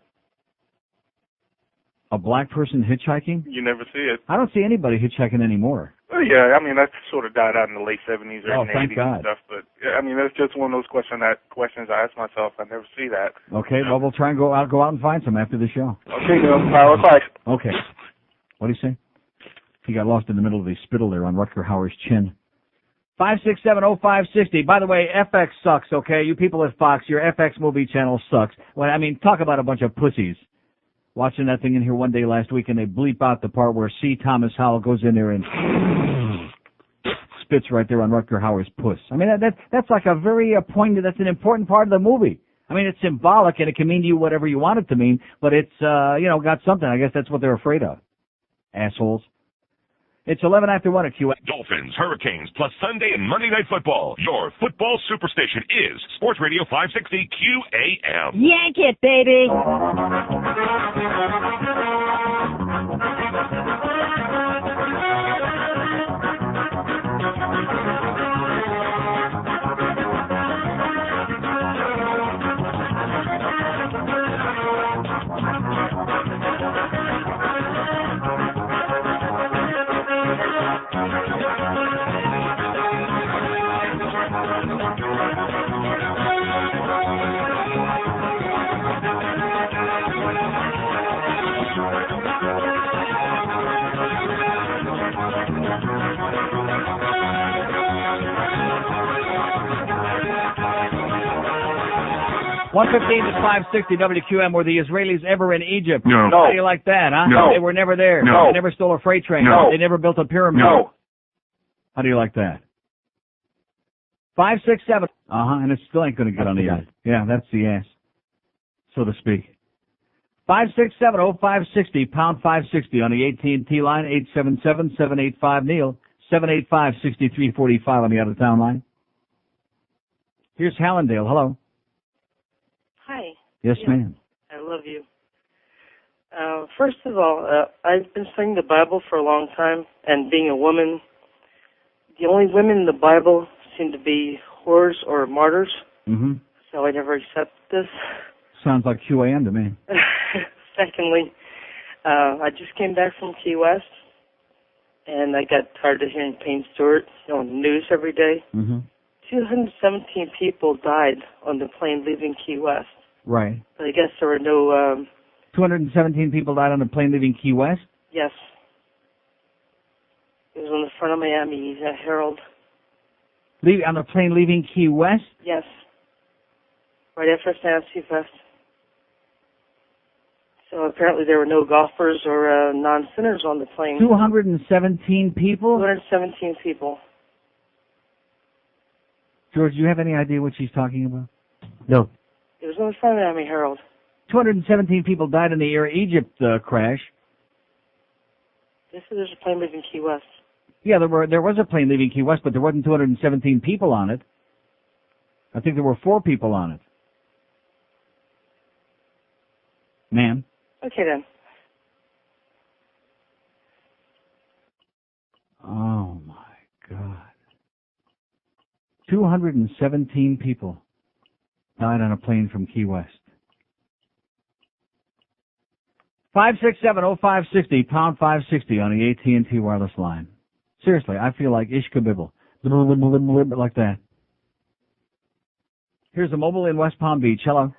A black person hitchhiking? You never see it. I don't see anybody hitchhiking anymore. Well, yeah, I mean, that sort of died out in the late 70s or 80s thank God. and stuff. But, I mean, that's just one of those questions I ask myself. I never see that. Okay, well, we'll try and go out and find some after the show. Okay, Neil. Bye. Okay. What do you say? He got lost in the middle of the spittle there on Rutger Hauer's chin. 5670560. By the way, FX sucks, okay? You people at Fox, your FX movie channel sucks. Well, I mean, talk about a bunch of pussies. Watching that thing in here one day last week, and they bleep out the part where C. Thomas Howell goes in there and spits right there on Rutger Hauer's puss. I mean, that's like a very poignant, that's an important part of the movie. I mean, it's symbolic, and it can mean to you whatever you want it to mean, but it's, got something. I guess that's what they're afraid of. Assholes. It's 11 after 1 at QA. Dolphins, Hurricanes, plus Sunday and Monday Night Football. Your football superstation is Sports Radio 560 QAM. Yank it, baby! 115 to 560 WQM. Were the Israelis ever in Egypt? No. How do you like that, huh? No. They were never there. No. They never stole a freight train. No. They never built a pyramid. No. How do you like that? 567. And it still ain't going to get on the air. Yeah, that's the ass, so to speak. 5670560, pound 560 on the AT&T line, 877-785-NEIL, 785-6345 on the out-of-town line. Here's Hallandale. Hello. Hi. Yes, ma'am. I love you. First of all, I've been studying the Bible for a long time, and being a woman, the only women in the Bible seem to be whores or martyrs, so I never accept this. Sounds like QAM to me. Secondly, I just came back from Key West, and I got tired of hearing Payne Stewart on the news every day. 217 people died on the plane leaving Key West. Right. But I guess there were no... 217 people died on a plane leaving Key West? Yes. It was on the front of Miami Herald. On the plane leaving Key West? Yes. Right after San Fest. So apparently there were no golfers or non-sinners on the plane. 217 people? 217 people. George, do you have any idea what she's talking about? No. It was on the front of Miami Herald. 217 people died in the Air Egypt crash. This is there's a plane leaving Key West. Yeah, there was a plane leaving Key West, but there wasn't 217 people on it. I think there were 4 people on it. Ma'am? Okay, then. Oh, my God. 217 people died on a plane from Key West. 567-0560, pound 560 on the AT&T wireless line. Seriously, I feel like Ishkabibble. Like that. Here's a mobile in West Palm Beach. Hello.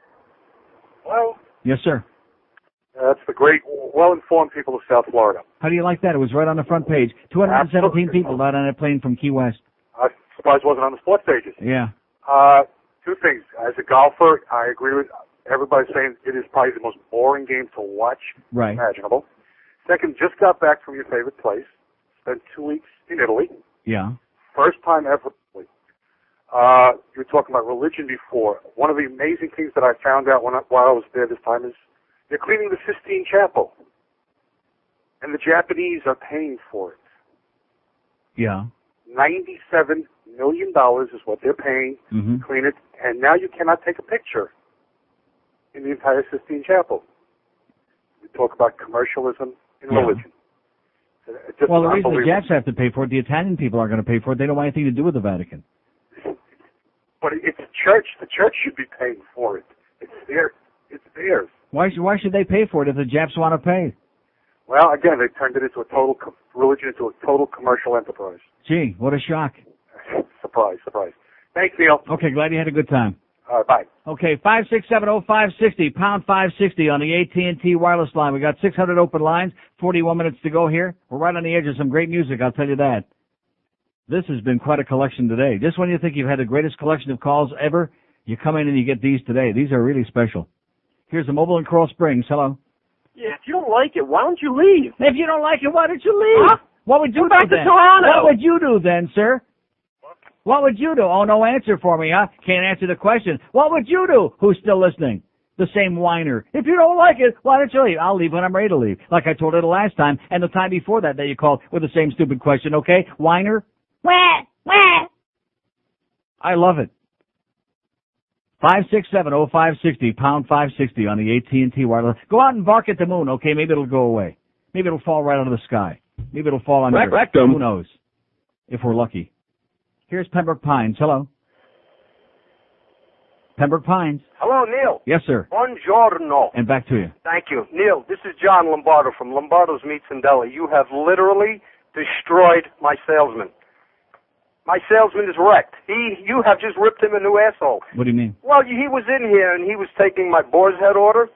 Hello. Yes, sir. That's the great, well-informed people of South Florida. How do you like that? It was right on the front page. 217 people died on a plane from Key West. I'm surprised it wasn't on the sports pages. Yeah. Two things. As a golfer, I agree with everybody saying it is probably the most boring game to watch imaginable. Second, just got back from your favorite place. Spent 2 weeks in Italy. Yeah. First time ever. You were talking about religion before. One of the amazing things that I found out while I was there this time is they're cleaning the Sistine Chapel. And the Japanese are paying for it. Yeah. $97 million is what they're paying to clean it. And now you cannot take a picture in the entire Sistine Chapel. We talk about commercialism in religion. Well, the reason the Japs have to pay for it, the Italian people aren't going to pay for it. They don't want anything to do with the Vatican. But it's a church. The church should be paying for it. It's theirs. It's theirs. Why should they pay for it if the Japs want to pay? Well, again, they turned it into a total religion, into a total commercial enterprise. Gee, what a shock. Surprise, surprise. Thanks, Neil. Okay, glad you had a good time. Bye. Okay, 567-0560, pound 560 on the AT&T wireless line. We got 600 open lines, 41 minutes to go here. We're right on the edge of some great music, I'll tell you that. This has been quite a collection today. Just when you think you've had the greatest collection of calls ever, you come in and you get these today. These are really special. Here's a mobile in Coral Springs. Hello. Yeah, if you don't like it, why don't you leave? If you don't like it, why don't you leave? Huh? What would you do back to then? Toronto. What would you do then, sir? What would you do? Oh, no answer for me, huh? Can't answer the question. What would you do? Who's still listening? The same whiner. If you don't like it, why don't you leave? I'll leave when I'm ready to leave. Like I told her the last time and the time before that you called with the same stupid question, okay? Whiner? Wah, wah. I love it. 567-0560, pound 560 on the AT&T wireless. Go out and bark at the moon, okay? Maybe it'll go away. Maybe it'll fall right out of the sky. Maybe it'll fall on Earth. Who knows? If we're lucky. Here's Pembroke Pines. Hello. Pembroke Pines. Hello, Neil. Yes, sir. Buongiorno. And back to you. Thank you. Neil, this is John Lombardo from Lombardo's Meats and Deli. You have literally destroyed my salesman. My salesman is wrecked. You have just ripped him a new asshole. What do you mean? Well, he was in here and he was taking my boar's head order,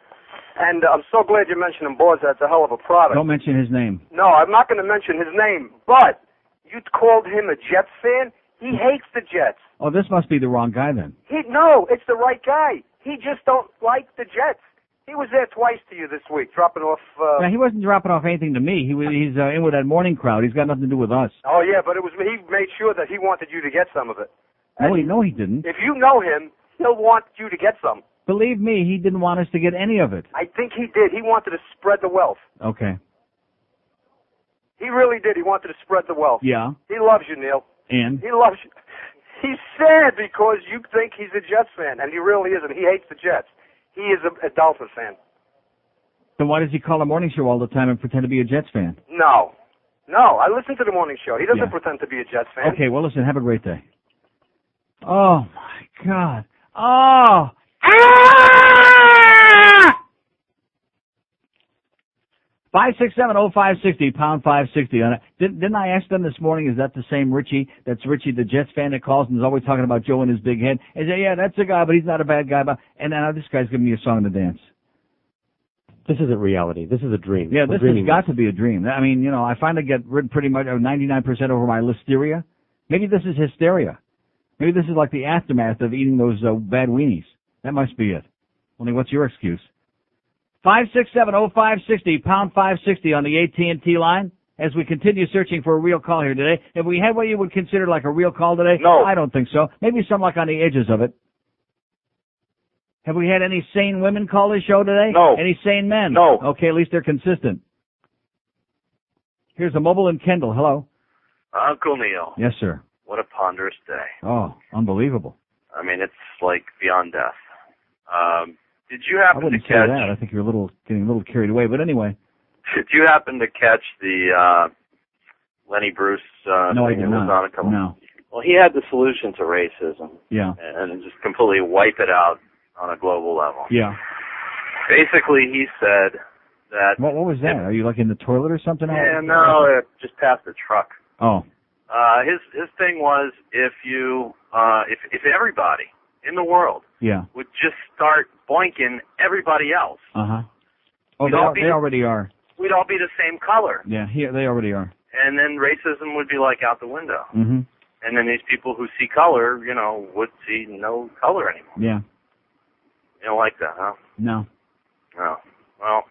and I'm so glad you mentioned boar's head. It's a hell of a product. Don't mention his name. No, I'm not going to mention his name, but you called him a Jets fan? He hates the Jets. Oh, this must be the wrong guy then. No, it's the right guy. He just don't like the Jets. He was there twice to you this week, dropping off... Now, he wasn't dropping off anything to me. He's in with that morning crowd. He's got nothing to do with us. Oh, yeah, but he made sure that he wanted you to get some of it. No, he didn't. If you know him, he'll want you to get some. Believe me, he didn't want us to get any of it. I think he did. He wanted to spread the wealth. Okay. He really did. He wanted to spread the wealth. Yeah. He loves you, Neil. And? He loves you. He's sad because you think he's a Jets fan, and he really isn't. He hates the Jets. He is a Dolphins fan. Then why does he call a morning show all the time and pretend to be a Jets fan? No, I listen to the morning show. He doesn't pretend to be a Jets fan. Okay, well, listen, have a great day. Oh, my God. Oh! Ah! 567-0560, pound 560 on it. Didn't I ask them this morning, is that the same Richie? That's Richie, the Jets fan that calls and is always talking about Joe and his big head. I say, yeah, that's a guy, but he's not a bad guy. And now this guy's giving me a song to dance. This isn't reality. This is a dream. Yeah, this has got to be a dream. I mean, I finally get rid pretty much of 99% over my listeria. Maybe this is hysteria. Maybe this is like the aftermath of eating those bad weenies. That must be it. Only what's your excuse? 567-0560, pound 560 on the AT&T line as we continue searching for a real call here today. Have we had what you would consider like a real call today? No. I don't think so. Maybe some like on the edges of it. Have we had any sane women call this show today? No. Any sane men? No. Okay, at least they're consistent. Here's a mobile in Kendall. Hello. Uncle Neil. Yes, sir. What a ponderous day. Oh, unbelievable. I mean, it's like beyond death. Did you happen I wouldn't to say catch? that. I think you're getting a little carried away. But anyway. Did you happen to catch the Lenny Bruce No, I thing did that was not. on a couple? No. Well, he had the solution to racism. Yeah. And just completely wipe it out on a global level. Yeah. Basically, he said that... What was that? Are you like in the toilet or something? Yeah, no, it just passed the truck. Oh. His thing was if everybody in the world would just start boinking everybody else. Uh-huh. Oh, they already are. We'd all be the same color. Yeah, they already are. And then racism would be like out the window. Mm-hmm. And then these people who see color, would see no color anymore. Yeah. You don't like that, huh? No. No. Well,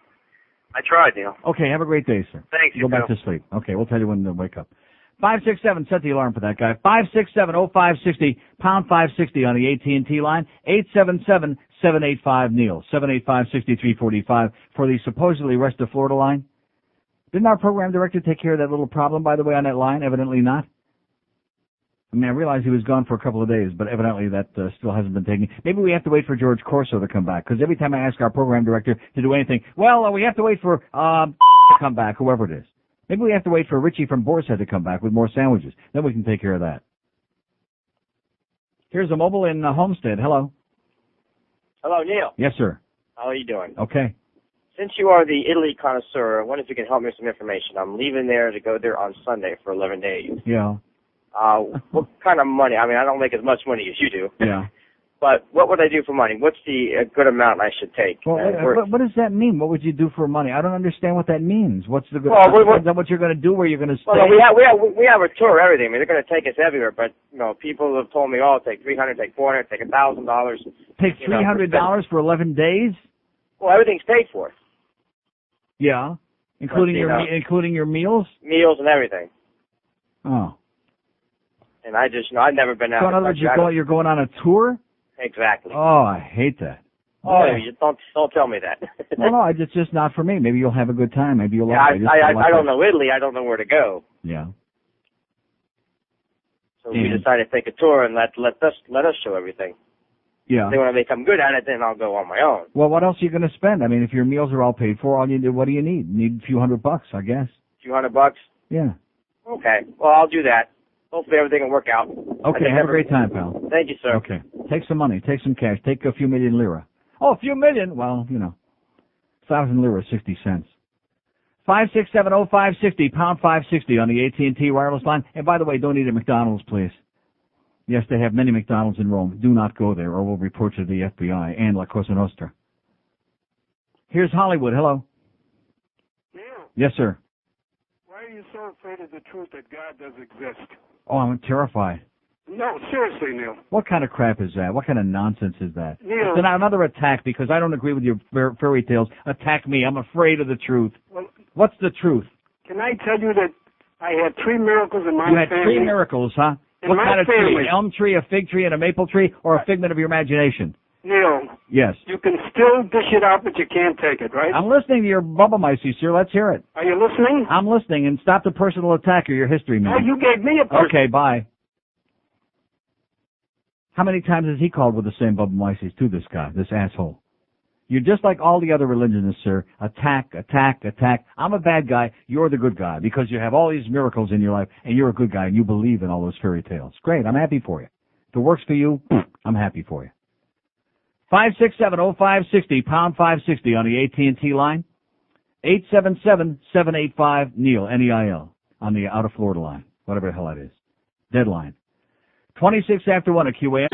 I tried, Neil. Okay, have a great day, sir. Thanks, Go back to sleep. Okay, we'll tell you when to wake up. 567, set the alarm for that guy. 567-0560, pound 560 on the AT&T line. 877-785-NEIL, 785-6345 for the supposedly rest of Florida line. Didn't our program director take care of that little problem, by the way, on that line? Evidently not. I mean, I realized he was gone for a couple of days, but evidently that still hasn't been taken. Maybe we have to wait for George Corso to come back, because every time I ask our program director to do anything, we have to wait for to come back, whoever it is. Maybe we have to wait for Richie from Boar's Head to come back with more sandwiches. Then we can take care of that. Here's a mobile in Homestead. Hello. Hello, Neil. Yes, sir. How are you doing? Okay. Since you are the Italy connoisseur, I wonder if you can help me with some information. I'm leaving there to go there on Sunday for 11 days. Yeah. What kind of money? I mean, I don't make as much money as you do. Yeah. But what would I do for money? What's the good amount I should take? Well, what does that mean? What would you do for money? I don't understand what that means. What's the good? Well, is that what you're going to do? Where you're going to stay? Well, we have a tour, everything. I mean, they're going to take us everywhere. But people have told me, take $300, take $400, take $1,000. Take $300 for 11 days? Well, everything's paid for. Yeah, including your meals. Meals and everything. Oh. And I just, I've never been out. So in other words, you're going on a tour? Exactly. Oh, I hate that. Oh, you don't tell me that. No, it's just not for me. Maybe you'll have a good time. Maybe you'll. I don't know Italy. I don't know where to go. Yeah. So we decided to take a tour and let us show everything. Yeah. Then when I become good at it, then I'll go on my own. Well, what else are you going to spend? I mean, if your meals are all paid for, what do you need? You need a few $100, I guess. A few $100? Yeah. Okay. Well, I'll do that. Hopefully everything will work out. Okay, have a great time, pal. Thank you, sir. Okay. Take some money. Take some cash. Take a few million lira. Oh, a few million? Well, 1,000 lira, 60 cents. 567-0560, pound 560 on the AT&T wireless line. And by the way, don't eat at McDonald's, please. Yes, they have many McDonald's in Rome. Do not go there or we'll report you to the FBI and La Cosa Nostra. Here's Hollywood. Hello. Neil. Yes, sir. Why are you so afraid of the truth that God does exist? Oh, I'm terrified. No, seriously, Neil. What kind of crap is that? What kind of nonsense is that? Neil. It's another attack because I don't agree with your fairy tales. Attack me. I'm afraid of the truth. Well, what's the truth? Can I tell you that I had 3 miracles in my family? You had family? 3 miracles, huh? In what my kind of family. tree? An elm tree, a fig tree, and a maple tree, or a figment of your imagination? Neil. Yes. You can still dish it out, but you can't take it, right? I'm listening to your bubble micey, sir. Let's hear it. Are you listening? I'm listening, and stop the personal attack or your history, man. Oh, you gave me a person. Okay, bye. How many times has he called with the same bubble micey to this guy, this asshole? You're just like all the other religionists, sir. Attack, attack, attack. I'm a bad guy. You're the good guy because you have all these miracles in your life, and you're a good guy, and you believe in all those fairy tales. Great. I'm happy for you. If it works for you, I'm happy for you. 567-0560, pound 560 on the AT&T line. 877-785-NEIL, N-E-I-L, on the out of Florida line, whatever the hell that is. Deadline. 26 after 1 at QAM.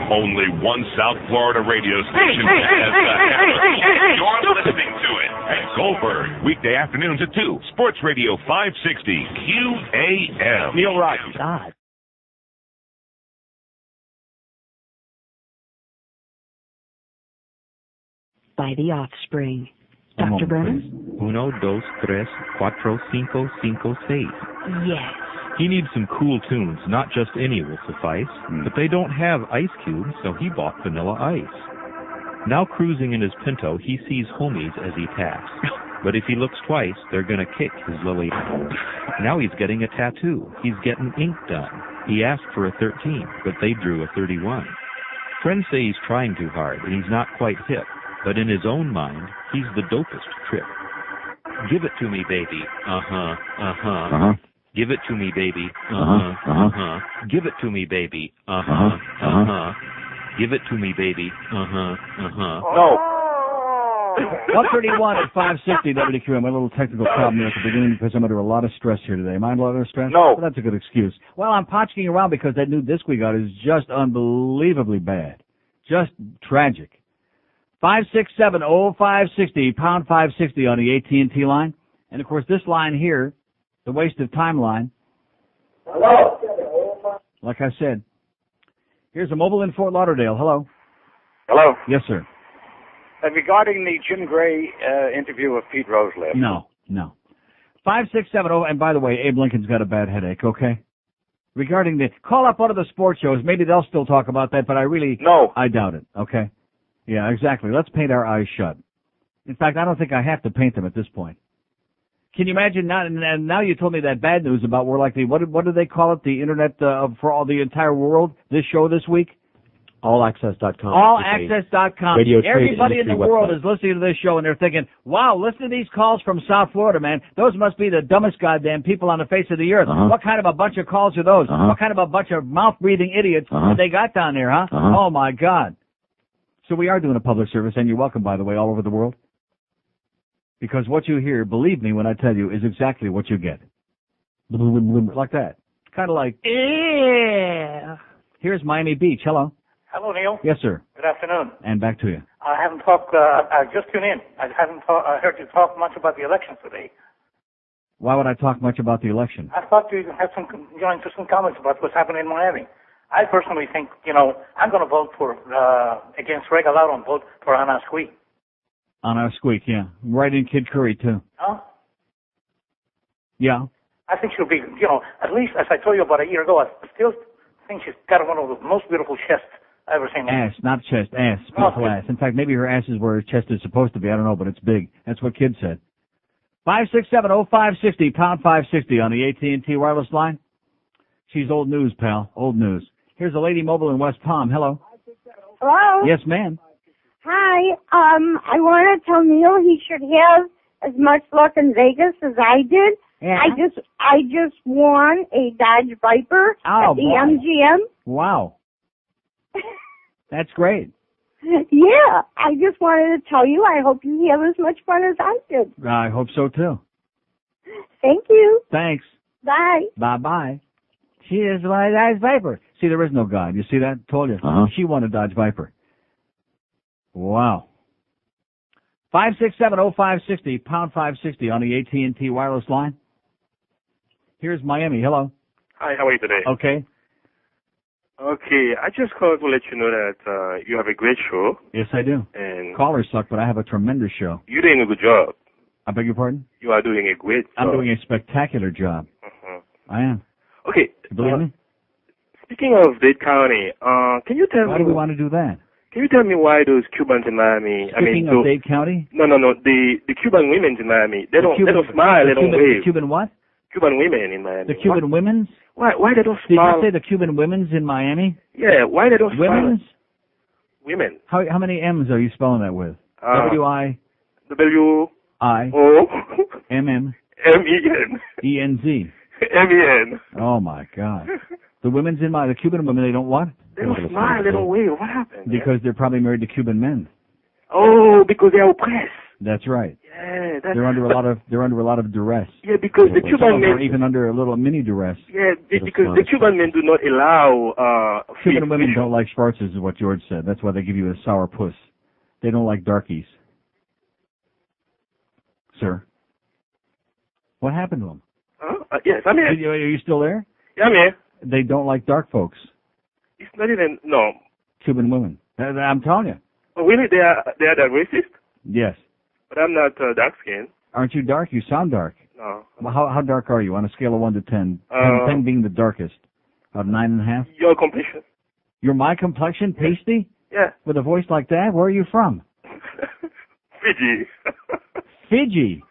Only one South Florida radio station has the hammer. You're listening to it at Goldberg, weekday afternoons at 2. Sports Radio 560, QAM. Neil Rogers. God. By the Offspring. Dr. Brennan? 1, 2, 3, 4, 5, 6. Yes. He needs some cool tunes, not just any will suffice. But they don't have ice cubes, so he bought vanilla ice. Now cruising in his Pinto, he sees homies as he taps. But if he looks twice, they're gonna kick his lily. Now he's getting a tattoo. He's getting ink done. He asked for a 13, but they drew a 31. Friends say he's trying too hard, and he's not quite hip. But in his own mind, he's the dopest trip. Give it to me, baby. Uh-huh. Give it to me, baby. Give it to me, baby. Give it to me, baby. No. 131 at 560 WQM. A little technical problem here at the beginning because I'm under a lot of stress here today. Am I under a lot of stress? No. Well, that's a good excuse. Well, I'm potching around because that new disc we got is just unbelievably bad. Just tragic. 567-0560, pound 560 on the AT&T line. And, of course, this line here, the waste of time line. Hello. Like I said, here's a mobile in Fort Lauderdale. Hello. Hello. Yes, sir. Regarding the Jim Gray interview with Pete Rose last No. 5670, and by the way, Abe Lincoln's got a bad headache, okay? Regarding call up one of the sports shows, maybe they'll still talk about that, but I doubt it, okay? Yeah, exactly. Let's paint our eyes shut. In fact, I don't think I have to paint them at this point. Can you imagine now you told me that bad news about we're like what do they call it, the internet for all the entire world, this show this week? Allaccess.com. Allaccess.com. Everybody in the world is listening to this show, and they're thinking, wow, listen to these calls from South Florida, man. Those must be the dumbest goddamn people on the face of the earth. What kind of a bunch of calls are those? What kind of a bunch of mouth-breathing idiots that they got down there, huh? Oh, my God. So we are doing a public service, and you're welcome, by the way, all over the world. Because what you hear, believe me when I tell you, is exactly what you get. Like that. Kind of like, yeah. Here's Miami Beach. Hello. Hello, Neil. Yes, sir. Good afternoon. And back to you. I haven't talked, I just tuned in. I heard you talk much about the election today. Why would I talk much about the election? I thought you had some, interesting comments about what's happening in Miami. I personally think, I'm going to vote against Greg Allowed and vote for Anna Squeak. Anna Squeak, yeah. Right in Kid Curry, too. Huh? Yeah. I think she'll be, at least, as I told you about a year ago, I still think she's got one of the most beautiful chests I've ever seen. Ass, not chest, ass. Beautiful ass. In fact, maybe her ass is where her chest is supposed to be. I don't know, but it's big. That's what Kid said. 567-0560, pound 560 on the AT&T wireless line. She's old news, pal. Old news. Here's a lady mobile in West Palm. Hello. Hello? Yes, ma'am. Hi. I want to tell Neil he should have as much luck in Vegas as I did. Yeah. I just won a Dodge Viper at the MGM. Wow. That's great. Yeah. I just wanted to tell you I hope you have as much fun as I did. I hope so, too. Thank you. Thanks. Bye. Bye-bye. She is my Dodge Viper. See, there is no God. You see that? Told you. She won a Dodge Viper. Wow. 567-0560, pound 560 on the AT&T wireless line. Here's Miami. Hello. Hi, how are you today? Okay. Okay, I just called to let you know that you have a great show. Yes, I do. And callers suck, but I have a tremendous show. You're doing a good job. I beg your pardon? You are doing a great job. I'm doing a spectacular job. I am. Okay. You believe me? Speaking of Dade County, can you tell me... Why do we want to do that? Can you tell me why those Cubans in Miami... Speaking of Dade County? No. The Cuban women in Miami, they don't smile, they don't wave. The Cuban what? Cuban women in Miami. The Cuban women's? Why they don't smile? Did you say the Cuban women's in Miami? Yeah, why they don't smile? Women's? Women. How many M's are you spelling that with? W-I? W-I? M-M? M-E-N. E-N-Z. M-E-N. Oh, my God. The women's in Miami, the Cuban women, they don't what? They don't smile, they don't wave. What happened? Because they're probably married to Cuban men. Oh, because they're oppressed. That's right. Yeah, they're under a lot of duress. Yeah, because the Cuban men are even under a little mini duress. Yeah, because the Cuban men do not allow Cuban women don't like Schwarzes is what George said. That's why they give you a sour puss. They don't like darkies. Sir. What happened to them? Yes, I'm here. Are you still there? Yeah, I'm here. They don't like dark folks. It's not even no. Cuban women. I'm telling you. Oh, really? They are that racist? Yes. But I'm not dark skinned. Aren't you dark? You sound dark. No. Well, how dark are you on a scale of 1 to 10? 10 being the darkest. About 9.5? Your complexion. You're my complexion, pasty? Yeah. With a voice like that? Where are you from? Fiji. Fiji?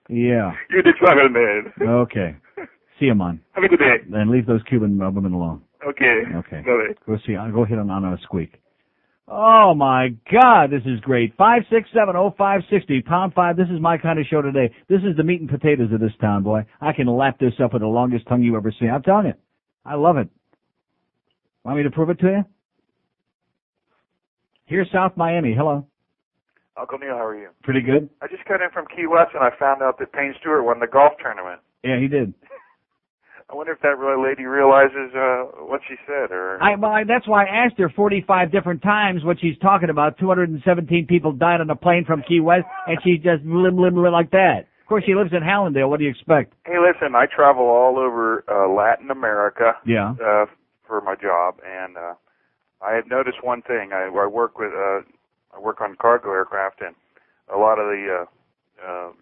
Yeah. You're the travel man. Okay. See you, man. Have a good day. And leave those Cuban women alone. Okay. Okay. Bye. Go hit on Anna Squeak. Oh, my God, this is great. 5670560, pound 5. This is my kind of show today. This is the meat and potatoes of this town, boy. I can lap this up with the longest tongue you ever see. I'm telling you. I love it. Want me to prove it to you? Here's South Miami. Hello. Uncle Neil, how are you? Pretty good. I just got in from Key West and I found out that Payne Stewart won the golf tournament. Yeah, he did. I wonder if that lady realizes what she said, or that's why I asked her 45 different times what she's talking about. 217 people died on a plane from Key West, and she just blim like that. Of course, she lives in Hallandale. What do you expect? Hey, listen, I travel all over Latin America. Yeah. For my job, and I have noticed one thing. I work on cargo aircraft, and a lot of the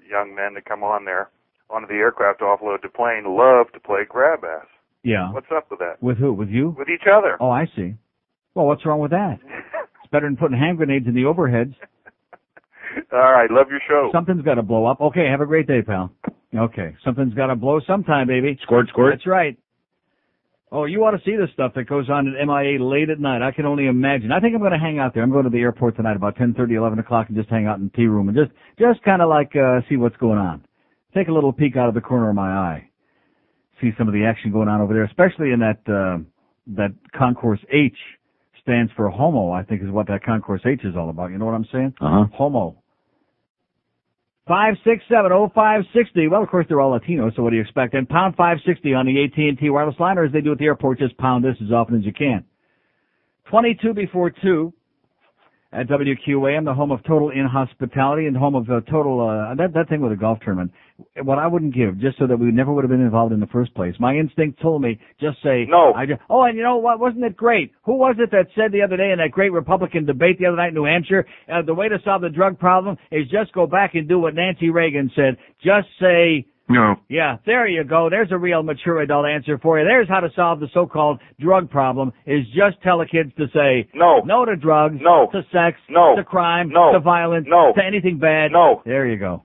young men that come on there onto the aircraft to offload the plane love to play grab ass. Yeah. What's up with that? With who? With you? With each other. Oh, I see. Well, what's wrong with that? It's better than putting hand grenades in the overheads. All right, love your show. Something's got to blow up. Okay, have a great day, pal. Okay, something's got to blow sometime, baby. Squirt. That's right. Oh, you ought to see the stuff that goes on at MIA late at night. I can only imagine. I think I'm going to hang out there. I'm going to the airport tonight about 10:30, 11 o'clock, and just hang out in the tea room and just kind of like see what's going on. Take a little peek out of the corner of my eye. See some of the action going on over there, especially in that Concourse H stands for homo, I think is what that Concourse H is all about. You know what I'm saying? Homo. 5670560. Well, of course, they're all Latinos, so what do you expect? And pound 560 on the AT&T wireless line, or as they do at the airport, just pound this as often as you can. 22 before 2 at WQAM, the home of total inhospitality and home of total, that thing with the golf tournament. What I wouldn't give, just so that we never would have been involved in the first place. My instinct told me, just say, no. Oh, and you know what? Wasn't it great? Who was it that said the other day in that great Republican debate the other night in New Hampshire, the way to solve the drug problem is just go back and do what Nancy Reagan said. Just say, no. Yeah, there you go. There's a real mature adult answer for you. There's how to solve the so-called drug problem, is just tell the kids to say no. No to drugs, no. to sex, no. to crime, no. to violence, no. to anything bad. No. There you go.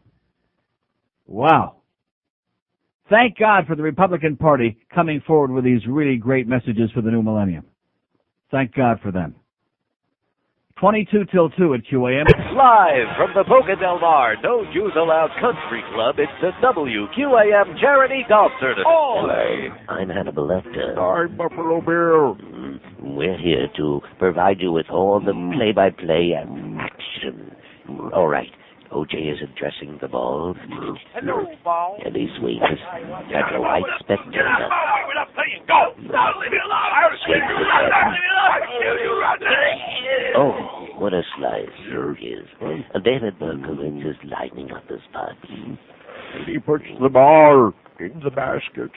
Wow. Thank God for the Republican Party coming forward with these really great messages for the new millennium. Thank God for them. 22 till 2 at QAM. Live from the Boca Del Mar No Jews Allowed Country Club, it's the WQAM Charity Golf Tournament. Hi, I'm Hannibal Lecter. I'm Buffalo Bill. We're here to provide you with all the play-by-play and action. All right. OJ is addressing the ball. Hello, ball. And he swings at the right spectator. We're not playing golf. Now leave me alone. Swings the head. Oh, what a slice it is. David Berkowitz is lining up his putt. He puts the ball in the basket.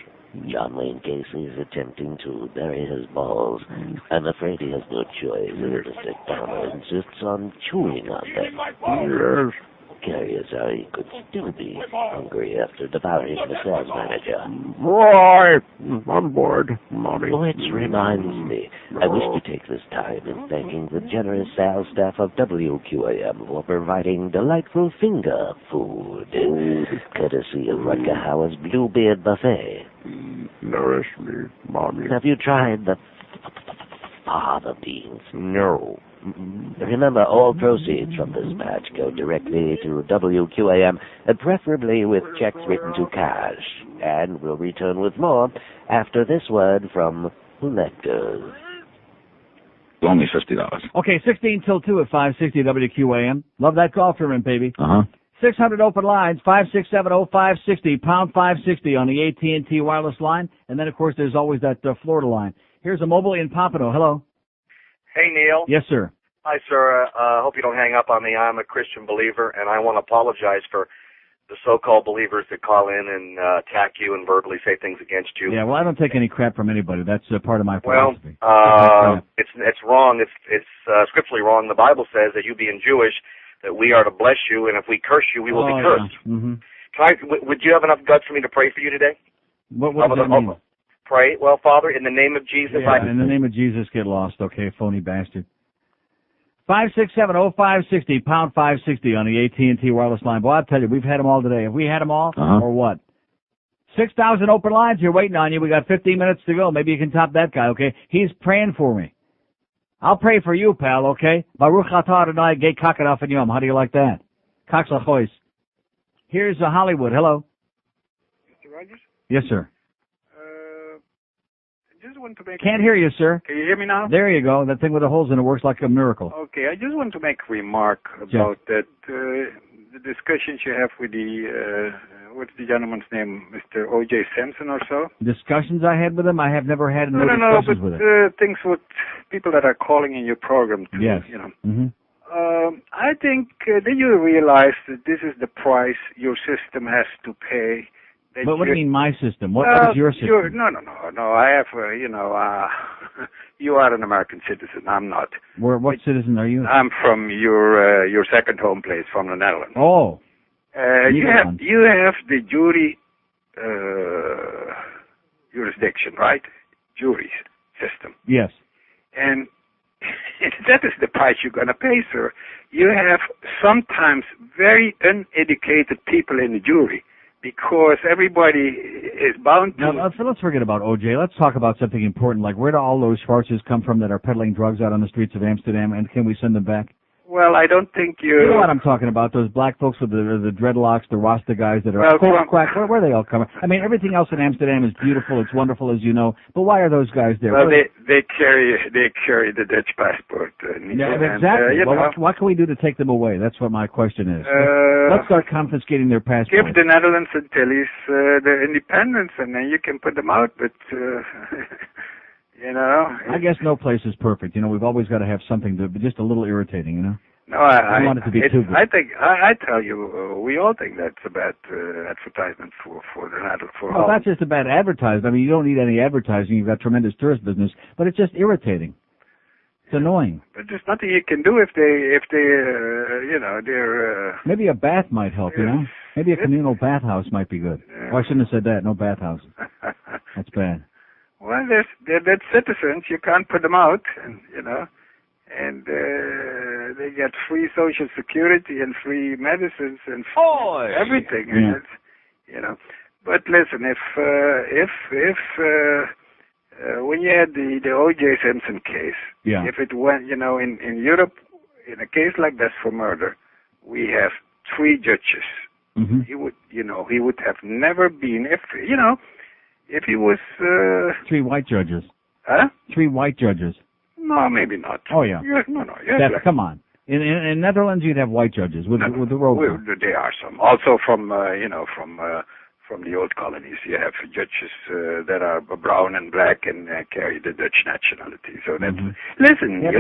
John Wayne Casey is attempting to bury his balls. I'm afraid he has no choice but to sit down and insists on chewing on them. Yes. Curious how he could still be hungry after devouring the sales manager. Boy, I'm bored, Mommy. Which reminds me, I wish to take this time in thanking the generous sales staff of WQAM for providing delightful finger food, courtesy of Rutger Hauer's Bluebeard Buffet. Nourish me, Mommy. Have you tried the fava beans? No. Remember, all proceeds from this match go directly to WQAM, and preferably with checks written to cash. And we'll return with more after this word from Lecter. Only $50. Okay, 16 till 2 at 560 WQAM. Love that golf tournament, baby. 600 open lines, 5670560, pound 560 on the AT&T wireless line. And then, of course, there's always that Florida line. Here's a mobile in Pompano. Hello. Hey, Neil. Yes, sir. Hi, sir. Hope you don't hang up on me. I'm a Christian believer, and I want to apologize for the so-called believers that call in and attack you and verbally say things against you. Yeah, well, I don't take any crap from anybody. That's part of my Well, philosophy. it's wrong. It's scripturally wrong. The Bible says that you being Jewish, that we are to bless you, and if we curse you, we will be cursed. Yeah. Mm-hmm. Would you have enough guts for me to pray for you today? What does that mean? Pray. Well, Father, in the name of Jesus, in the name of Jesus, get lost, okay, phony bastard. 5670560, pound 560 on the AT&T wireless line. Boy, I'll tell you, we've had them all today. Have we had them all, or what? 6,000 open lines here waiting on you. We got 15 minutes to go. Maybe you can top that guy, okay? He's praying for me. I'll pray for you, pal, okay? Baruch atah Adonai gei kakadaf and yom. How do you like that? Kach lachois. Here's Hollywood. Hello. Mr. Rogers? Yes, sir. I just want to make... Can't hear you, sir. Can you hear me now? There you go. That thing with the holes in it works like a miracle. Okay, I just want to make a remark about that, the discussions you have with the, what's the gentleman's name, Mr. O.J. Simpson or so? Discussions I had with him? I have never had No, discussions but with him. things with people that are calling in your program too, Yes. you know. Mm-hmm. I think, did you realize that this is the price your system has to pay? But what do you mean my system? What is your system? No. I have, you are an American citizen. I'm not. What citizen are you? I'm from your second home place, from the Netherlands. Oh. You have the jury jurisdiction, right? Jury system. Yes. And that is the price you're going to pay, sir. You have sometimes very uneducated people in the jury, because everybody is bound to... Now, let's forget about OJ. Let's talk about something important, like where do all those Schwarzes come from that are peddling drugs out on the streets of Amsterdam, and can we send them back? Well, I don't think you... You know what I'm talking about, those black folks with the dreadlocks, the Rasta guys that are... quack. Where are they all coming? I mean, everything else in Amsterdam is beautiful, it's wonderful, as you know, but why are those guys there? Well, they carry the Dutch passport. Exactly. What can we do to take them away? That's what my question is. Let's start confiscating their passports. Give the Netherlands until their independence, and then you can put them out, but... you know, I guess no place is perfect. You know, we've always got to have something to be just a little irritating. You know. No, I want it to be too good. I tell you, we all think that's a bad advertisement for the Netherlands. Well, that's just a bad advertisement. I mean, you don't need any advertising. You've got tremendous tourist business, but it's just irritating. It's annoying. But there's nothing you can do if they you know, they're. Maybe a bath might help. You know, maybe a communal bathhouse might be good. Oh, I shouldn't have said that. No bathhouses. That's bad. Well, they're citizens. You can't put them out, and you know, and they get free Social Security and free medicines and everything. Yeah. And you know, but listen, if when you had the O.J. Simpson case, if it went, you know, in Europe, in a case like this for murder, we have 3 judges. Mm-hmm. He would have never been if he was... 3 white judges. Huh? 3 white judges. No, maybe not. Oh, yeah. Yes, come on. In Netherlands, you'd have white judges with the robe. There are some. Also from the old colonies, you have judges that are brown and black and carry the Dutch nationality. So that's... Listen, I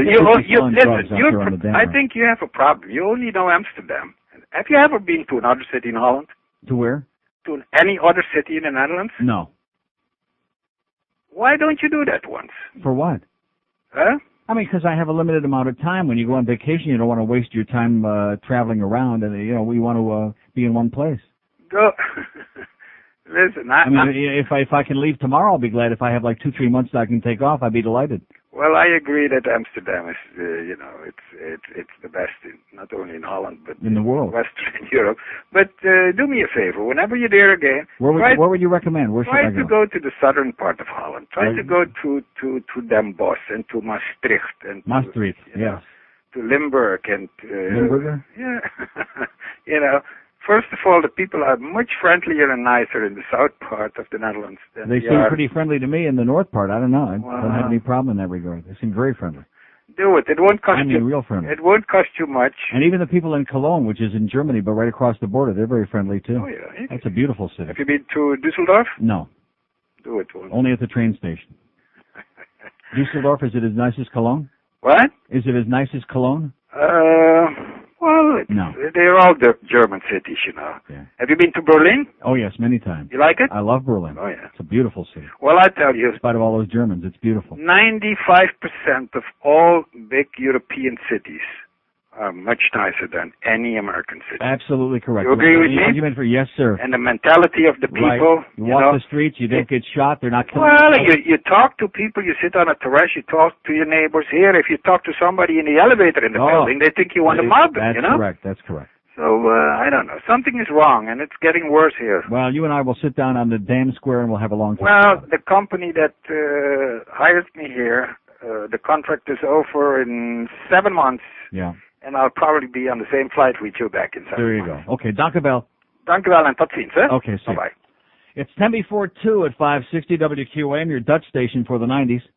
think you have a problem. You only know Amsterdam. Have you ever been to another city in Holland? To where? To any other city in the Netherlands? No. Why don't you do that once? For what? Huh? I mean, because I have a limited amount of time. When you go on vacation, you don't want to waste your time traveling around, and we want to be in one place. Go. Listen, I mean, if I can leave tomorrow, I'll be glad. If I have like 2-3 months that I can take off, I'd be delighted. Well, I agree that Amsterdam is, it's the best, not only in Holland, but in the world, Western Europe. But do me a favor, whenever you're there again, where would you recommend? Where should I go? Try to go to the southern part of Holland. Try to go to Den Bosch and to Maastricht and to Limburg and Limburger. Yeah, you know. First of all, the people are much friendlier and nicer in the south part of the Netherlands than they seem pretty friendly to me in the north part. I don't know. I don't have any problem in that regard. They seem very friendly. Do it. It won't cost you. Real friendly. It won't cost you much. And even the people in Cologne, which is in Germany, but right across the border, they're very friendly too. Oh yeah. That's a beautiful city. Have you been to Düsseldorf? No. Do it once. Only at the train station. Düsseldorf, is it as nice as Cologne? What? Is it as nice as Cologne? Well, they're all the German cities, you know. Yeah. Have you been to Berlin? Oh, yes, many times. You like it? I love Berlin. Oh, yeah. It's a beautiful city. Well, I tell you. In spite of all those Germans, it's beautiful. 95% of all big European cities are much nicer than any American city. Absolutely correct. You agree with me? Yes, sir. And the mentality of the people. Right. You walk the streets, you don't get shot, they're not killing Well, you talk to people, you sit on a terrace, you talk to your neighbors. Here, if you talk to somebody in the elevator in the building, they think you want to mob them, you know? That's correct. So, I don't know. Something is wrong, and it's getting worse here. Well, you and I will sit down on the damn square and we'll have a long talk. Well, the company that hired me here the contract is over in 7 months, Yeah. and I'll probably be on the same flight with you back in 7 There you months. go. Okay, dank u wel. Dank u wel en tot ziens, hè? Okay, see. Bye-bye. It's 10 before 2 at 560 WQAM, your Dutch station for the 90s.